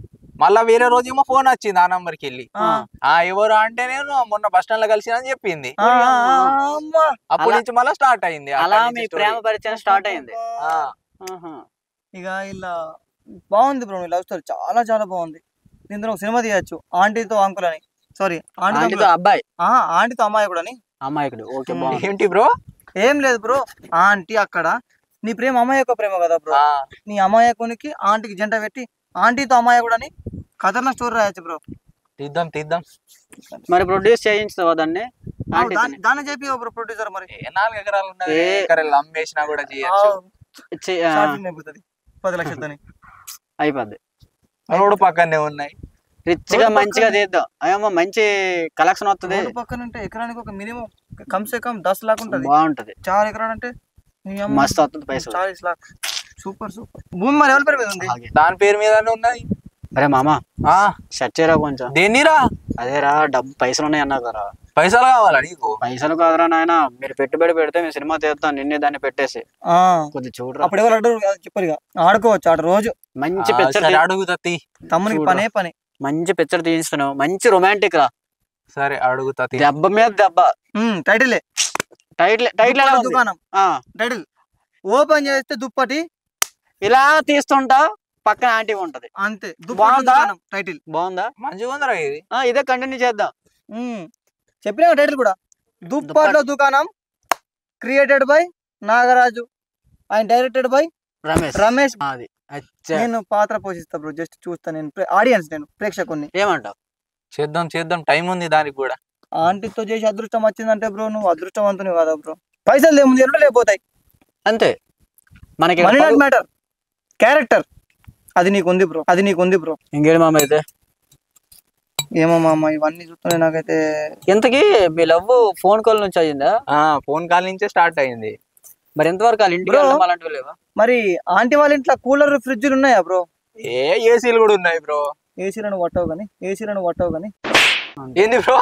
S7: మళ్ళా వేరే రోజు ఏమో ఫోన్ వచ్చింది ఆ నంబర్కి వెళ్ళి. ఎవరు అంటే నేను మొన్న బస్ స్టాండ్ లో కలిసి అని చెప్పింది. అప్పటి నుంచి మళ్ళీ స్టార్ట్ అయింది,
S1: అలా మీ ప్రేమ పరిచయం స్టార్ట్ అయింది.
S4: ఇక ఇలా బాగుంది బ్రో, లవ్ స్టోరీ చాలా చాలా బాగుంది. దీంతో ఒక సినిమా తీయచ్చు, ఆంటీతో అంకుల్ అని. సారీ,
S1: ఆంటీతో అబ్బాయి,
S4: ఆంటీతో అమ్మాయి కూడా అని.
S1: అమ్మాయికుడు.
S7: ఏంటి బ్రో?
S4: ఏం లేదు బ్రో, ఆంటీ అక్కడ నీ ప్రేమ అమ్మాయి ప్రేమ కదా బ్రో. నీ అమ్మాయికునికి ఆంటీకి జంట పెట్టి ఆంటీతో అమ్మాయి కూడా అని కథన స్టోరీ రాయచ్చు బ్రో.
S7: తీద్దాం.
S1: మరి ప్రొడ్యూస్ చేయించుతావా దాన్ని?
S4: దాన్ని చెప్పి బ్రో ప్రొడ్యూసర్. మరి
S7: 4 ఎకరాలు ఉన్నాయి, అమ్మేసినా కూడా చేయొచ్చు.
S4: 10 లక్షలతోని
S7: అయిపోద్ది. రోడ్డు పక్కనే ఉన్నాయి,
S1: రిచ్ గా మంచిగా చేద్దాం. అయ్యమ్మ మంచి కలెక్షన్ వస్తుంది.
S4: పక్కన అంటే ఎకరానికి ఒక మినిమం కమ్సే కమ్ 10 లాక్ ఉంటుంది.
S1: బాగుంటది.
S4: 4 ఎకరాలు అంటే
S1: మస్తు వస్తుంది పైసలు.
S4: 40 లాక్. సూపర్. భూమి మరి ఎవరి పేరు మీద ఉంది?
S7: దాని పేరు మీదనే ఉన్నది.
S1: అరే మామ సెట్ చేయరా కొంచెం.
S7: దేనిరా?
S1: అదేరా డబ్బు పైసలు ఉన్నాయి అన్నా కదా.
S7: పైసలు కావాలా నీకు?
S1: పైసలు కాదురా నాయన, మీరు పెట్టుబడి పెడితే మేము సినిమా తీస్తాను, నిన్నే దాన్ని పెట్టేసి కొద్ది చూడరా.
S4: అప్పుడు ఎవరు అడ్డు చెప్పరు, ఆడుకోవచ్చు ఆడ రోజు.
S1: మంచి పిక్చర్
S7: అడుగుతీ
S4: తమ్మునికి పని
S1: మంచి పిక్చర్ తీయిస్తాను, మంచి రొమాంటిక్ రా.
S7: సరే అడుగుతా.
S1: దెబ్బ మీద దెబ్బ.
S4: టైటిల్ దుకాణం. టైటిల్ ఓపెన్ చేస్తే దుప్పటి
S1: ఇలా తీస్తుంటా, పక్కన ఆంటీ ఉంటది
S4: అంతే. టైటిల్
S7: బాగుందా? మంచిగా ఉందరా ఇది.
S1: ఇదే కంటిన్యూ చేద్దాం.
S4: చెప్పినా టైటిల్ కూడా, దుప్పట్లో దుకాణం, క్రియేటెడ్ బై నాగరాజు. ఆయన డైరెక్టెడ్ బై రమేష్.
S1: అది అచ్చా.
S4: నేను పాత్ర పోషిస్తా బ్రో, జస్ట్ చూస్తా, నేను ఆడియన్స్, నేను ప్రేక్షకుని.
S1: ఏమంటావు?
S7: చేద్దాం టైం ఉంది దానికి కూడా.
S4: ఆంటీతో చేసి అదృష్టం వచ్చిందంటే బ్రో నువ్వు అదృష్టవంతుని కదా బ్రో. పైసలు ఏముంది, ఎరుడు లేకపోతాయి
S1: అంతే. మనకి
S4: మనీ నాట్ మ్యాటర్, క్యారెక్టర్ అది నీకు ఉంది బ్రో.
S1: ఇంకేం మామ అయితే?
S4: ఏమో మామ ఇవన్నీ చూస్తుంటే నాకైతే.
S1: ఎంతకి మీ లవ్ ఫోన్ కాల్ నుంచి అయ్యిందా?
S7: ఫోన్ కాల్ నుంచే స్టార్ట్ అయింది.
S1: మరి ఎంతవరకు వాళ్ళ ఇంటికి వెళ్ళడం అలాంటివి లేవా?
S4: మరి ఆంటీ వాళ్ళ ఇంట్లో కూలర్ ఫ్రిడ్జ్లు ఉన్నాయా బ్రో?
S7: ఏసీలు కూడా ఉన్నాయి బ్రో.
S4: ఏసీలను పట్టవు కానీ
S7: ఏంది బ్రో?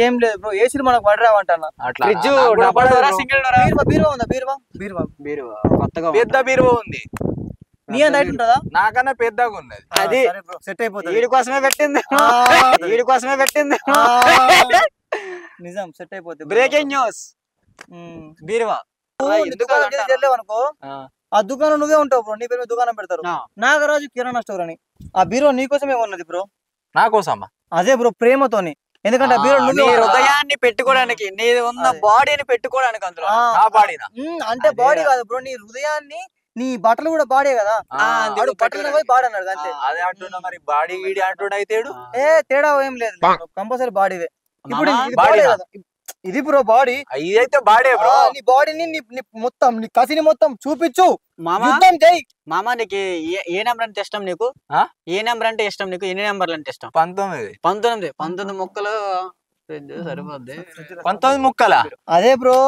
S4: ఏం లేదు బ్రో, ఏసీలు మనకు పడరావంటన్నా.
S7: అట్లా
S1: ఫ్రిడ్జ్ సింగిల్
S4: బీరువా ఉందా? బీరువా
S1: కొత్తగా
S7: పెద్ద బీరువా ఉంది.
S4: నీ అంత హైట్ ఉంటుందా?
S7: నాకన్నా పెద్దగా ఉన్నది.
S1: అది
S4: సెట్ అయిపోతుంది.
S1: వీడి కోసమే పెట్టింది.
S4: నిజం, సెట్ అయిపోతుంది.
S1: Breaking news. బీరువా
S4: అనుకో, ఆ దుకాణం నువ్వే ఉంటావు బ్రో, నీ పేరు మీద దుకాణం పెడతారు, నాగరాజు కిరాణా స్టోర్ అని. ఆ బీరో నీకోసమే ఉన్నది బ్రో.
S7: నా కోసమా?
S4: అదే బ్రో, ప్రేమతోని. ఎందుకంటే ఆ బీరో
S1: హృదయాన్ని పెట్టుకోవడానికి, నీ ఉన్న బాడీని పెట్టుకోవడానికి. అందులో
S4: అంటే బాడీ కాదు బ్రో, నీ హృదయాన్ని, నీ బట్టలు కూడా బాడీ కదా, బట్టలు పోయి బాడీ అన్నాడు అంతే.
S7: అదే అంటున్నా, మరి బాడీ గీడి అంటుడు అయితే
S4: తేడా ఏం లేదు, కంపల్సరీ బాడీవే. ఇప్పుడు ఇది బ్రో బాడీ,
S7: ఇదైతే బాడీ బ్రో.
S4: నీ బాడీని మొత్తం, నీ కసిని మొత్తం చూపించు.
S1: మామా నీకు ఏ నెంబర్ అంటే ఇష్టం నీకు? ఏ నెంబర్ అంటే ఇష్టం నీకు? ఎన్ని నెంబర్లు అంటే ఇష్టం? 19 ముక్కలు సరిపోద్ది.
S7: 19 ముక్కల?
S4: అదే బ్రో,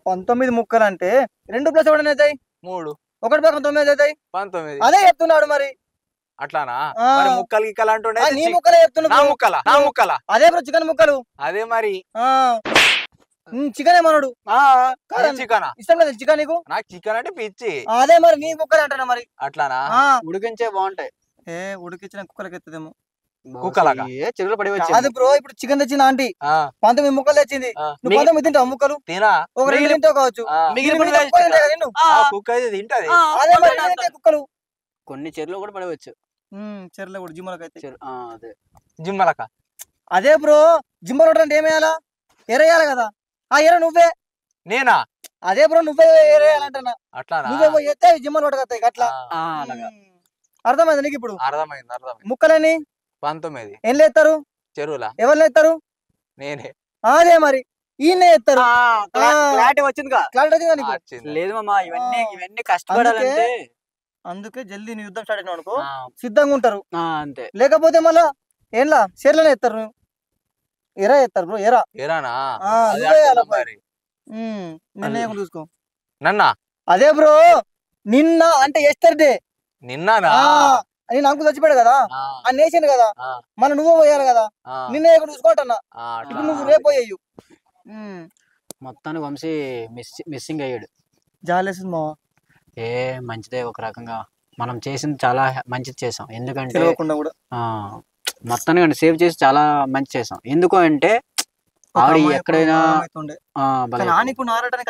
S4: 19 ముక్కలు అంటే 2 + 1 అవుతాయి
S7: 3,
S4: 1 + 9 అవుతాయి
S7: 19.
S4: అదే చెప్తున్నాడు మరి.
S7: అట్లానా? ముక్కలు గిక్కలు అంటుండే.
S4: నీ ముక్కలే చెప్తున్నా.
S7: నా ముక్కల?
S4: అదే బ్రో, చికెన్ ముక్కలు.
S7: అదే మరి
S4: చికెన్ ఏమన్నాడు?
S7: చికెన్
S4: ఇష్టం లేదు చికెన్ నీకు?
S7: నాకు చికెన్ అంటే పిచ్చి.
S4: అదే మరి నీ ముక్కలు అంటున్నా మరి.
S7: అట్లానా?
S1: ఉడికించే బాగుంటాయి.
S4: ఉడికించిన కుక్కలకి ఎత్తదేమో.
S7: కుక్కలాగా
S1: చెరువులు పడి వచ్చి.
S4: అది బ్రో, ఇప్పుడు చికెన్ తెచ్చింది ఆంటీ, 19 ముక్కలు తెచ్చింది. నువ్వు 19 తింటావు ముక్కలు?
S7: తినా.
S4: ఒక 2 తింటావు కావచ్చు.
S7: కుక్క అయితే తింటది.
S4: అదే మరి కుక్కలు.
S1: కొన్ని చెరువులు కూడా పడవచ్చు.
S4: చెరువులో కూడా జిమ్మలకి అయితే.
S1: అదే
S7: జిమ్మలక?
S4: అదే బ్రో, జిమ్మలు అంటే ఏమేయాలా? ఎరేయాలి కదా. ఎర నువ్వే.
S7: నేనా?
S4: అదే బ్రో, నువ్వే ఎరేయాలంటున్నా.
S7: అట్లానా?
S4: నువ్వే ఎత్తే జిమ్మలు పట్టుకొస్తాయి అట్లా. అర్థమైంది నీకు ఇప్పుడు?
S7: అర్థమైంది.
S4: ముక్కలని
S7: 19
S4: ఏం లేస్తారు
S7: చెరువులా?
S4: ఎవరు లేస్తారు?
S7: నేనే.
S4: అదే మరి ఈయనే ఎత్తారు.
S1: క్లారిటీ వచ్చిందిగా?
S4: క్లారిటీ వచ్చిందా?
S1: లేదు మామా, ఇవన్నీ కష్టపడాలంటే.
S4: అందుకే జల్దీ నీ యుద్ధం స్టార్ట్ అయినా అనుకో, సిద్ధంగా ఉంటారు.
S1: అంతే.
S4: లేకపోతే మళ్ళా ఏంలా షేర్లనే ఎత్తారు. ఎరా ఎత్తారు బ్రో,
S7: ఎరానా?
S4: నిన్న చూసుకో.
S7: నన్నా?
S4: అదే బ్రో, నిన్న అంటే ఎస్టర్డే.
S7: నిన్నానా?
S4: నేను అంకుల్ చచ్చిపోయాడు కదా, ఆ నేషన్ కదా, మన నువ్వు పోయారు కదా, నిన్న ఎక్కడ చూసుకోంటన్నా. ఇప్పుడు నువ్వు రేపు పోయావు.
S1: మొత్తానికి వంశీ మిస్సింగ్ అయ్యాడు.
S4: జాలేసింది మావా.
S1: మంచిదే ఒక రకంగా. మనం చేసింది చాలా మంచిది చేసాం. ఎందుకంటే మొత్తానికి సేవ్ చేసి చాలా మంచి చేసాం. ఎందుకు అంటే ఆవిడ ఎక్కడైనా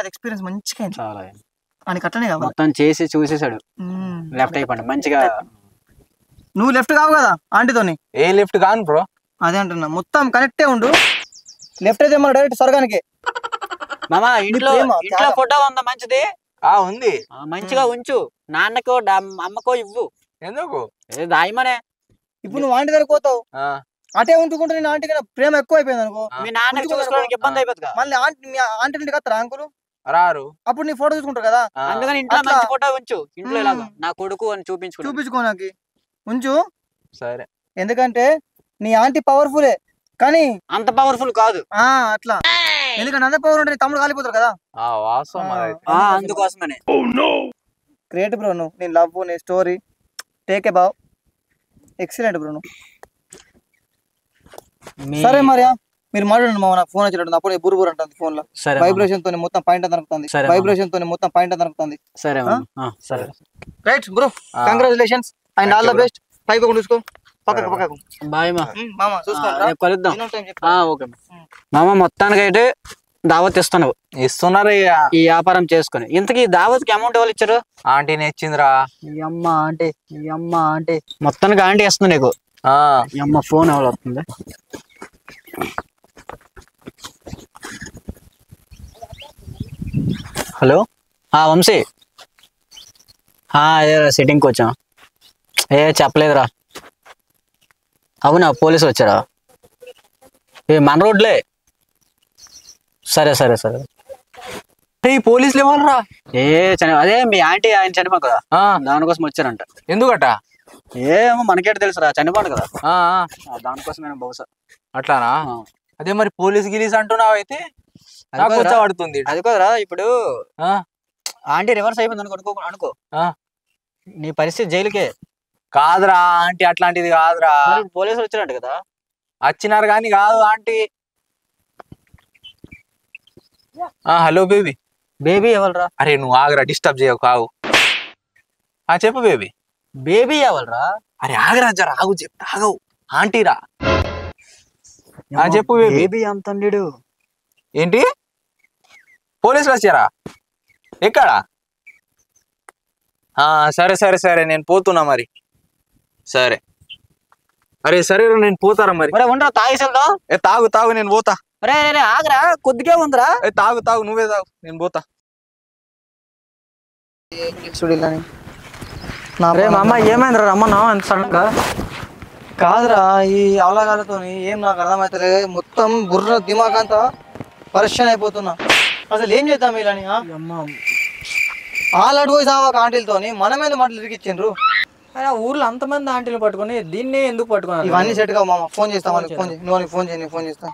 S4: ఎక్స్పీరియన్స్ మంచిగా
S1: చాలా
S4: అట్లనే
S1: మొత్తం చేసి చూసేసాడు. లెఫ్ట్ అయిపోండి మంచిగా.
S4: నువ్వు లెఫ్ట్ కావు కదా ఆంటీతోని?
S7: ఏ లెఫ్ట్ కాను బ్రో.
S4: అదే అంటున్నా, మొత్తం కనెక్టే ఉండు. లెఫ్ట్ అయితే మన డైరెక్ట్ స్వర్గానికి.
S1: మామా ఇంట్లో ఫోటో ఉందా? మంచిది
S7: ఉంది,
S1: మంచిగా ఉంచు. నాన్నకో అమ్మకో ఇవ్వు.
S7: ఎందుకు?
S1: దాయమనే.
S4: ఇప్పుడు నువ్వు ఆంటీ దగ్గర పోతావు, అటే ఉంటుకుంటే నేను ఆంటీ కన్నా ప్రేమ ఎక్కువ అయిపోయింది అనుకో,
S1: మీ నాన్నకి చూసుకోవడానికి ఇబ్బంది అయిపోతుంది.
S4: మళ్ళీ మీ ఆంటీ ఇంటికి వస్తారా అంకులు?
S7: రారు.
S4: అప్పుడు నీ ఫోటో చూసుకుంటారు కదా.
S1: అందుకని ఇంట్లో మంచి ఫోటో ఉంచు. ఇంట్లో ఇలాగా నా కొడుకు అని
S4: చూపించుకోనాకి ఉంచు.
S7: సరే.
S4: ఎందుకంటే నీ ఆంటీ పవర్ఫులే, కానీ
S1: అంత పవర్ఫుల్ కాదు.
S4: అట్లా ఎందుకంటే అంత పవర్ ఉంటే తమ్ముడు కాలిపోతారు కదా.
S1: అందుకోసమనే.
S4: గ్రేట్ బ్రో, నువ్వు నీ లవ్, నీ స్టోరీ టేక్ ఏ బావ్, ఎక్సలెంట్ బ్రో నువ్వు. సరే మరి మీరు మాట్లాడండి మామ, నాకు ఫోన్ వచ్చినట్టు. అప్పుడు బుర్బుర్ అంటుంది ఫోన్ లో. వైబ్రేషన్ తోని మొత్తం పాయింట్ దొరుకుతుంది.
S1: సరే
S4: right bro, congratulations and all the best. పైకి చూసుకో, పక్కకు.
S1: బాయ్
S4: మామ, చూసుకోండి,
S1: కలుద్దాం. ఓకే మామ, మొత్తానికి అయితే దావత్ ఇస్తున్నారు ఈ వ్యాపారం చేసుకుని. ఇంతకీ దావత్కి అమౌంట్ ఎవరు ఇచ్చారు?
S7: ఆంటీని ఇచ్చిందిరా.
S1: అమ్మ ఆంటీ మొత్తానికి ఆంటీ ఇస్తుంది నీకు. అమ్మ ఫోన్ ఎవరు వస్తుంది? హలో వంశీ, అదేరా సిట్టింగ్కి వచ్చాం. చెప్పలేదురా. అవునా పోలీసులు వచ్చారా? మన రోడ్లే. సరే సరే సరే.
S7: ఈ పోలీసులు ఇవ్వాలరా?
S1: అదే మీ ఆంటీ ఆయన చనిపోయి కదా, దానికోసం వచ్చారంట.
S7: ఎందుకట?
S1: ఏమో మనకేట తెలుసురా, చనిపోడు కదా, దానికోసమే బహుశా.
S7: అట్లానా? అదే మరి పోలీస్ గిలీస్ అంటున్నావు అయితే పడుతుంది.
S1: అది కదరా ఇప్పుడు ఆంటీ రివర్స్ అయిపోయింది అనుకో నీ పరిస్థితి జైలుకే.
S7: కాదురా ఆంటీ, అట్లాంటిది కాదురా.
S1: పోలీసులు వచ్చినట్టు కదా.
S7: వచ్చినారు కానీ కాదు ఆంటీ. Hello baby.
S1: బేబీ ఎవరురా?
S7: అరే నువ్వు ఆగరా, డిస్టర్బ్ చేయవు కావు. చెప్పు బేబీ.
S1: బేబీ ఎవరురా?
S7: అరే ఆగరా జర, ఆగు చెప్తా, ఆగవు. ఆంటీరా. చెప్పు
S1: బేబీ అంతండు.
S7: ఏంటి పోలీసులు వచ్చారా? ఎక్కడా? సరే సరే సరే నేను పోతున్నా మరి. సరే అరే సరే నేను పోతారా మరి.
S1: ఉండరా తాగేసేద్దాం.
S7: తాగు తాగు నేను పోతా.
S1: ఆగరా కొద్దిగా ఉందిరా.
S7: తాగు తాగు నువ్వే తాగు నేను పోతా.
S4: అమ్మ ఏమైందిరా రమ్మన్నా అంత సడన్ గా? కాదురా ఈ అవలాగాలతో ఏం నాకు అర్థమవుతలే, మొత్తం బుర్ర దిమాగ్ అంతా పరిశ్రమ అయిపోతున్నా. అసలు ఏం చేద్దాం ఇలాని? ఆల్అడ్ పోయి సావా ఆంటీలతో మనమేందు మాటలు ఇరికిచ్చిండ్రు.
S1: ఊర్లో అంతమంది ఆంటీలు పట్టుకుని దీన్ని ఎందుకు పట్టుకున్నారు?
S4: ఇవన్నీ సెట్ గా మామ. ఫోన్ చేస్తా వాళ్ళకి, ఫోన్ చేయి. నువ్వు ఫోన్ చేయి, నేను ఫోన్ చేస్తా.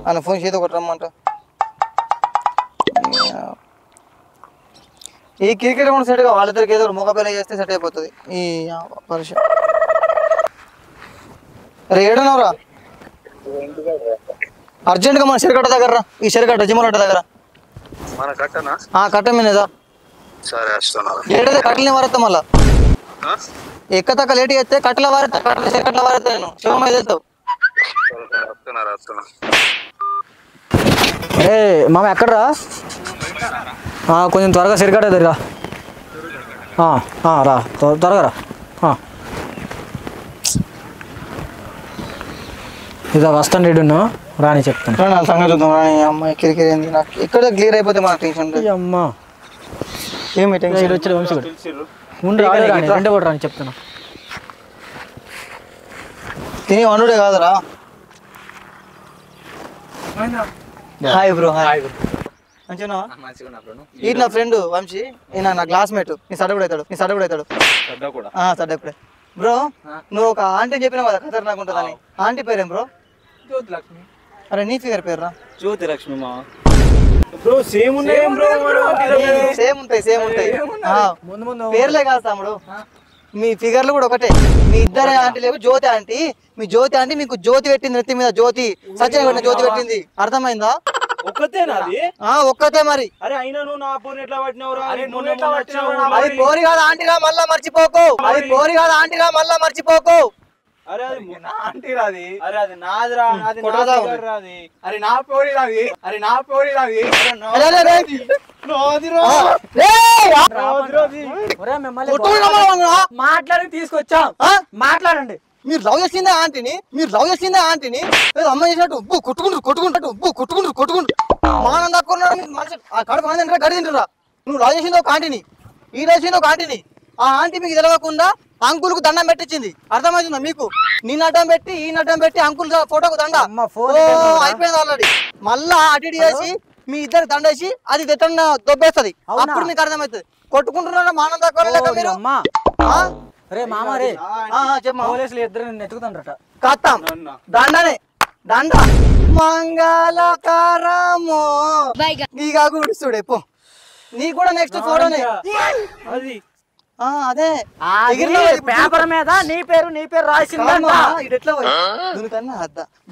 S4: ఆయన ఫోన్ చేతి ఒకటి రమ్మంట. ఈ క్రికెట్ కూడా సెట్ గా వాళ్ళిద్దరికి ఏదో మొగ పిల్ల చేస్తే సెట్ అయిపోతుంది ఈ పరిశ్రమ. అరే ఏడున్నావురా? అర్జెంట్ గా మన చెరకట్ట దగ్గర రా. ఈ చెరకట్ట జిమ్మలట్ట దగ్గర కట్ట మీదా ఏడైతే కట్టలని వారేస్తా. మళ్ళా ఎక్కతక్క లేట్ చేస్తే కట్టల వారేస్తా. కట్టల వారేస్తా నేను శివ మీద వెళ్తావు. మామ ఎక్కడరా? కొంచెం త్వరగా చెరకట్ట దగ్గర రా, త్వరగా రా. ఇదా వస్తాను రేడును రాని చెప్తాను. సంగతి చూద్దాం రాని. అమ్మాయి కిరికిరి ఏంది నాకు ఇక్కడ క్లియర్ అయిపోతే మన టెన్షన్. అమ్మా ఏమి టెన్షన్ వచ్చి రెండో కూడా రాని చెప్తాను. తిని వన్నుడే కాదురా. Hi bro. హాయ్ మంచిగా. ఈ నా ఫ్రెండ్ వంశీ, ఈయన నా క్లాస్మేట్. నీ సడ్డ కూడా అవుతాడు. సడ్డప్పుడే. బ్రో నువ్వు ఒక ఆంటీ చెప్పినావు కదా ఖతర్నాక్ ఉంటుందని. ఆంటీ పేరేం బ్రో?
S7: జ్యోతిలక్ష్మి.
S4: అరే నీ ఫిగర్ పేరురా?
S2: జ్యోతిలక్ష్మి. మా బ్రో సేమ్ ఉంటాయి.
S4: పేర్లే కాదు తమ్ముడు, మీ ఫిగర్లు కూడా ఒకటే. మీ ఇద్దరే ఆంటీ లేవు. జ్యోతి ఆంటీ, మీ జ్యోతి ఆంటీ మీకు జ్యోతి పెట్టింది, నెత్తి మీద జ్యోతి, సత్యం పెట్టిన జ్యోతి పెట్టింది. అర్థమైందా? ఒక్కతే మరి.
S2: అరే అయినా నువ్వు నా పోరు ఎట్లా పట్టినవురా?
S4: అది పోరి కాదు ఆంటీరా, మళ్ళా మర్చిపోకు.
S2: అరే అది నా ఆంటీ రాది. అరే అది నాదిరా. అది రాది.
S7: అరే నా పోరి రాది.
S1: మాట్లాడి తీసుకొచ్చాం. మాట్లాడండి.
S4: మీరు లవ్ చేసిందే ఆంటీని అమ్మ చేసినట్టు ఉప్పు కొట్టుకుంటారు. మానం దక్కున్నాడు మనిషి. ఆ కడుపు తింటారా గడి తింటారా? నువ్వు లవ్ చేసింది ఒక ఆంటీని, ఈ లవ్ చేసింది ఒక ఆంటీని. ఆ ఆంటీ మీకు తెలవకుండా అంకుల్కు దండం పెట్టించింది. అర్థమవుతుందా మీకు? నిన్న అడ్డం పెట్టి ఈ అడ్డం పెట్టి అంకుల్ ఫోటోకు దండ అయిపోయింది ఆల్రెడీ. మళ్ళా అటు చేసి మీ ఇద్దరు దండేసి అది తెట్టన్న దొబ్బేస్తుంది. అప్పుడు మీకు అర్థమవుతుంది. కొట్టుకుంటున్నారా మానం దక్కువ మీరు?
S1: పోలీసులు ఇద్దరు ఎత్తుకుతాండ్రట.
S4: కత్తాం దండ మంగళకరమో నీగా గుడిస్తుడే పో. నీ కూడా నెక్స్ట్ ఫోటోనే అదే
S1: పేపర్ మీద నీ పేరు రాసింది.
S4: ఎట్లా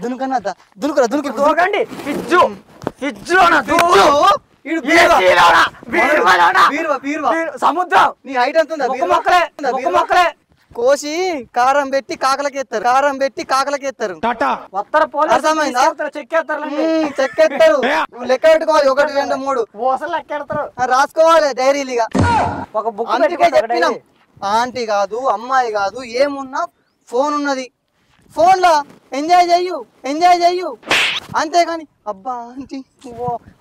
S4: దునుకన్నా
S1: సముద్రం
S4: నీ హైట్ ఎంత మొక్కలే కోసి కారం పెట్టి కాకలకేస్తారు. చెక్కేస్తారు. లెక్క పెట్టుకోవాలి. 1 2 3 రాసుకోవాలి డైరీలుగా.
S1: ఒక బుక్
S4: అందుకే చెప్పినాం, ఆంటీ కాదు అమ్మాయి కాదు ఏమున్నా ఫోన్ ఉన్నది. ఫోన్ లో ఎంజాయ్ చెయ్యు అంతేగాని అబ్బా ఆంటీ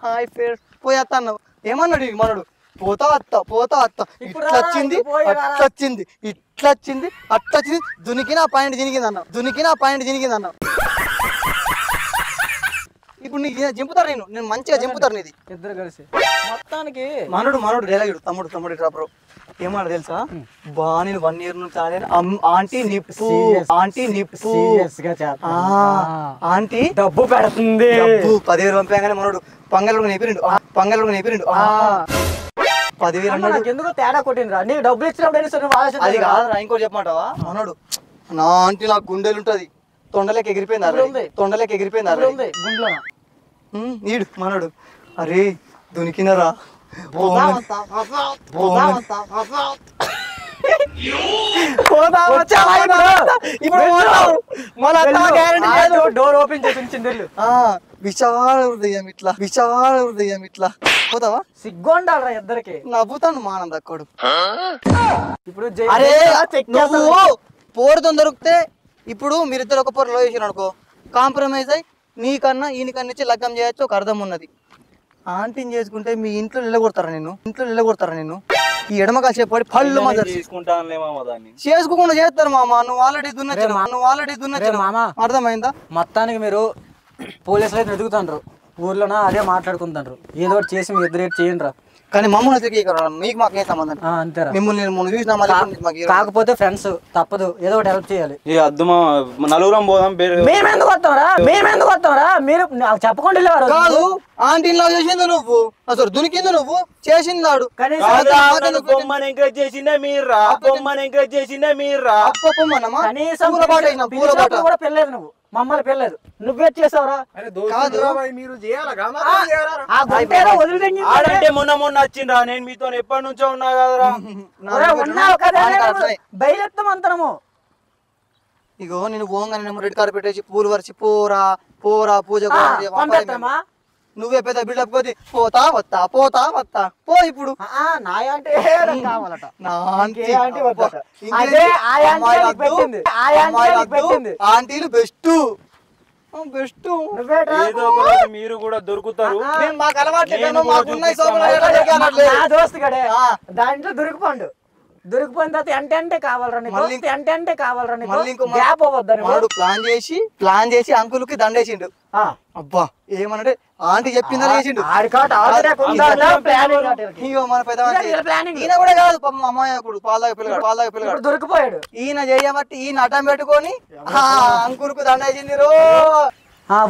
S4: హాయ్ ఫేర్ పోయేస్తా అన్నావు. ఏమన్నాడు మనడు? పోతా అత్త ఇట్లా వచ్చింది అట్లా వచ్చింది ఇట్లా వచ్చింది అట్లా వచ్చింది దునికిన పాయింట్ జినిగింది అన్న ఇప్పుడు నీకు జింపుతారు నేను మంచిగా జింపుతారు నీది
S1: ఇద్దరు కలిసి మొత్తానికి
S4: మనోడు డైలాగ్ తమ్ముడు ఇట్లా బ్రో ఏమన్నా తెలుసా బా నేను 1 year నుంచి ఆంటీ నిప్పు ఆంటీ
S1: డబ్బు పెడుతుంది
S4: 10,000 పంపగానే మనోడు పంగలకు నేపిరిండు 10,000 అన్నాడు
S1: ఎందుకు తేడా కొట్టిండ్రా నీకు డబ్బులు ఇచ్చినప్పుడు
S4: అది కాదురా ఇంకోటి చెప్పమంటావా మనోడు నా ఆంటీ నాకు గుండెలు ఉంటది తొండలేక ఎగిరిపోయింది
S1: గుండ్లో
S4: నీడు మనోడు అరే దునికినరా
S1: డోర్ ఓపెన్ చేసి
S4: విశాల హృదయం ఇట్లా పోతావా
S1: సిగ్గుండాలరా ఇద్దరికి
S4: నవ్వుతాను మానం దక్కడు
S1: ఇప్పుడు
S4: అరే నువ్వు పోరుతో దొరికితే ఇప్పుడు మీరిద్దరు ఒక పొరలో వేసారు అనుకో కాంప్రమైజ్ అయ్యి నీకన్నా ఈయనకన్నా ఇచ్చి లగ్గం చేయొచ్చు ఒక అర్థం ఉన్నది ఆంటీని చేసుకుంటే మీ ఇంట్లో నిలగొడతారా నిన్ను ఈ ఎడమ కాసేపడి పళ్ళు చేసుకోకుండా చేస్తారు మామ నువ్వు ఆల్రెడీ దున్నచ్చు అర్థమైందా
S1: మొత్తానికి మీరు పోలీసులు అయితే ఎదుగుతాండ్రు ఊర్లోనా అదే మాట్లాడుకుంటారు ఏదో ఒకటి చేసి మీ ఇద్దరు చేయండి రా
S4: కానీ మమ్మల్ని మీకు మాకు ఏం సంబంధం
S1: అంతేరా
S4: మిమ్మల్ని
S1: కాకపోతే ఫ్రెండ్స్ తప్పదు ఏదో ఒకటి హెల్ప్ చేయాలి
S2: నలుగురం పోదాం
S1: మేమెందుకు వస్తాంరా మీరు చెప్పకుండా వెళ్ళేవారు
S4: కాదు ఆంటీని లవ్ చేసింది నువ్వు అసలు దునికింది నువ్వు చేసింది నాడు
S2: ఎంకరేజ్ చేసిందే మీర్రా
S1: కనీసం కూడా పెళ్ళలేదు నువ్వు మమ్మల్ని పెళ్ళలేదు నువ్వే చేసావురా
S2: ఆడంటే మొన్న వచ్చిండ్రా నేను మీతో ఎప్పటి నుంచో ఉన్నా కదరా
S1: బయలుత్తమంతరము
S4: ఇగో నేను పోగానే రెడ్ కార్పెట్ వేసి పూలు వరిచి పోరా పూజ నువ్వే పెద్ద బిల్డప్ కొద్ది పోతా వస్తా పో ఇప్పుడు ఆంటీలు బెస్ట్
S2: మీరు కూడా దొరుకుతారు
S4: మాకు అలవాట్లేదు
S1: దాంట్లో దొరికిపోయిన తర్వాత అంటే కావాలరా
S4: ప్లాన్ చేసి అంకుల్కి దండేసిండు అబ్బా ఏమనంటే ఆంటీ చెప్పిందా చేసిండు ఈయన కూడా కాదు పాపం అమ్మాయి పాలదాగా
S1: దొరికిపోయాడు
S4: ఈయన చేయబట్టి ఈయన అడ్డం పెట్టుకొని అంకుల్కు దండేసింది రో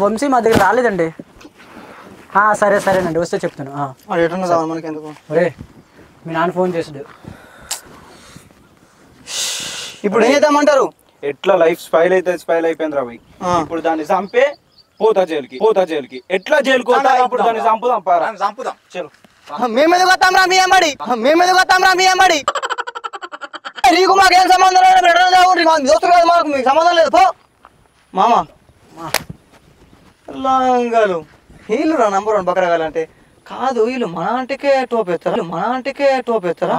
S1: వంశీ మా దగ్గర రాలేదండి సరేనండి వస్తే చెప్తాను
S4: మనకి ఎందుకు
S1: మీ నాన్న ఫోన్ చేసాడు
S4: ఇప్పుడు ఏం చేద్దామంటారు
S2: ఎట్లా లైఫ్ స్పైల్ అయిపోయింది రా ఇప్పుడు దాన్ని చంపే పోతా జైలుకి ఎట్లా జైలుకి పోతా ఇప్పుడు దాన్ని చంపుదాం చలో
S4: మేమేది కొత్తాం రా మీ అమ్మడి నీకు మాకేం సంబంధం లేదు దోస్తు కాదు మాకు మీకు సంబంధం లేదు పో మామ లంగాలు వీళ్ళు రా నంబర్ 1 బకరగాలంటే కాదు వీళ్ళు మన ఆంటీకే టోపెత్తారా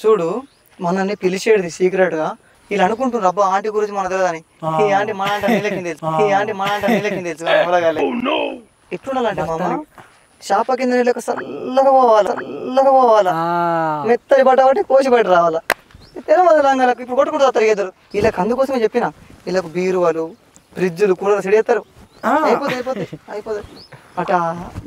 S4: చూడు మనల్ని పిలిచేది సీక్రెట్ గా వీళ్ళు అనుకుంటున్నారు అబ్బా ఆంటీ గురించి మన తెలియదని ఈ ఆంటీ మన అంటే నీళ్ళకి తెలుసు ఎట్లుండాలంటే మామ చేప కింద నీళ్ళకి చల్లగా పోవాలా మెత్తడి బట్ట బట్టి కోసి బయట రావాలా తెలవదు లంగాలకు ఇప్పుడు కొట్టుకుంటూ తిరిగేద్దరు వీళ్ళకి అందుకోసమే చెప్పిన వీళ్ళకు బీరువాలు ఫ్రిడ్జులు కూలర్లు సెడేస్తారు అయిపోతాయి అట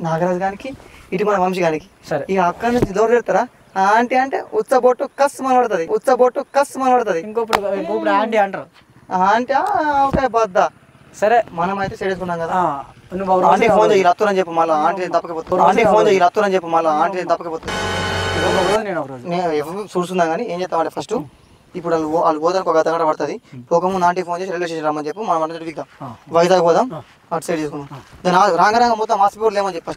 S4: నాగరాజు గానికి ఇటు మన వంశీ గానికి ఇక అక్కడి నుంచి దూరం పెడతారా ఆంటీ అంటే ఉచ్చబొట్టు కస్ మనబడుతుంది
S1: ఇంకొప్పుడు ఆంటీ అంటారు
S4: ఆంటీ ఒక బద్ద
S1: సరే
S4: మనం అయితే చేసుకున్నాం కదా ఆంటీ ఫోన్ చేయి రత్తురని చెప్పు మళ్ళీ ఆంటీ తప్పకపోతుంది చూస్తున్నాం కానీ ఏం చేస్తామంటే ఫస్ట్ ఇప్పుడు వాళ్ళు పోదానికి ఒక గంట పడుతుంది పోకముందు ఆంటీ ఫోన్ చేసి రైల్వే స్టేషన్ రమ్మని చెప్పి మనం దిగుతాం వైజాగ్ పోదాం అటు సైడ్ చేసుకున్నాం దాని రాంగ మొత్తం హాస్పిటల్ లేమని చెప్పి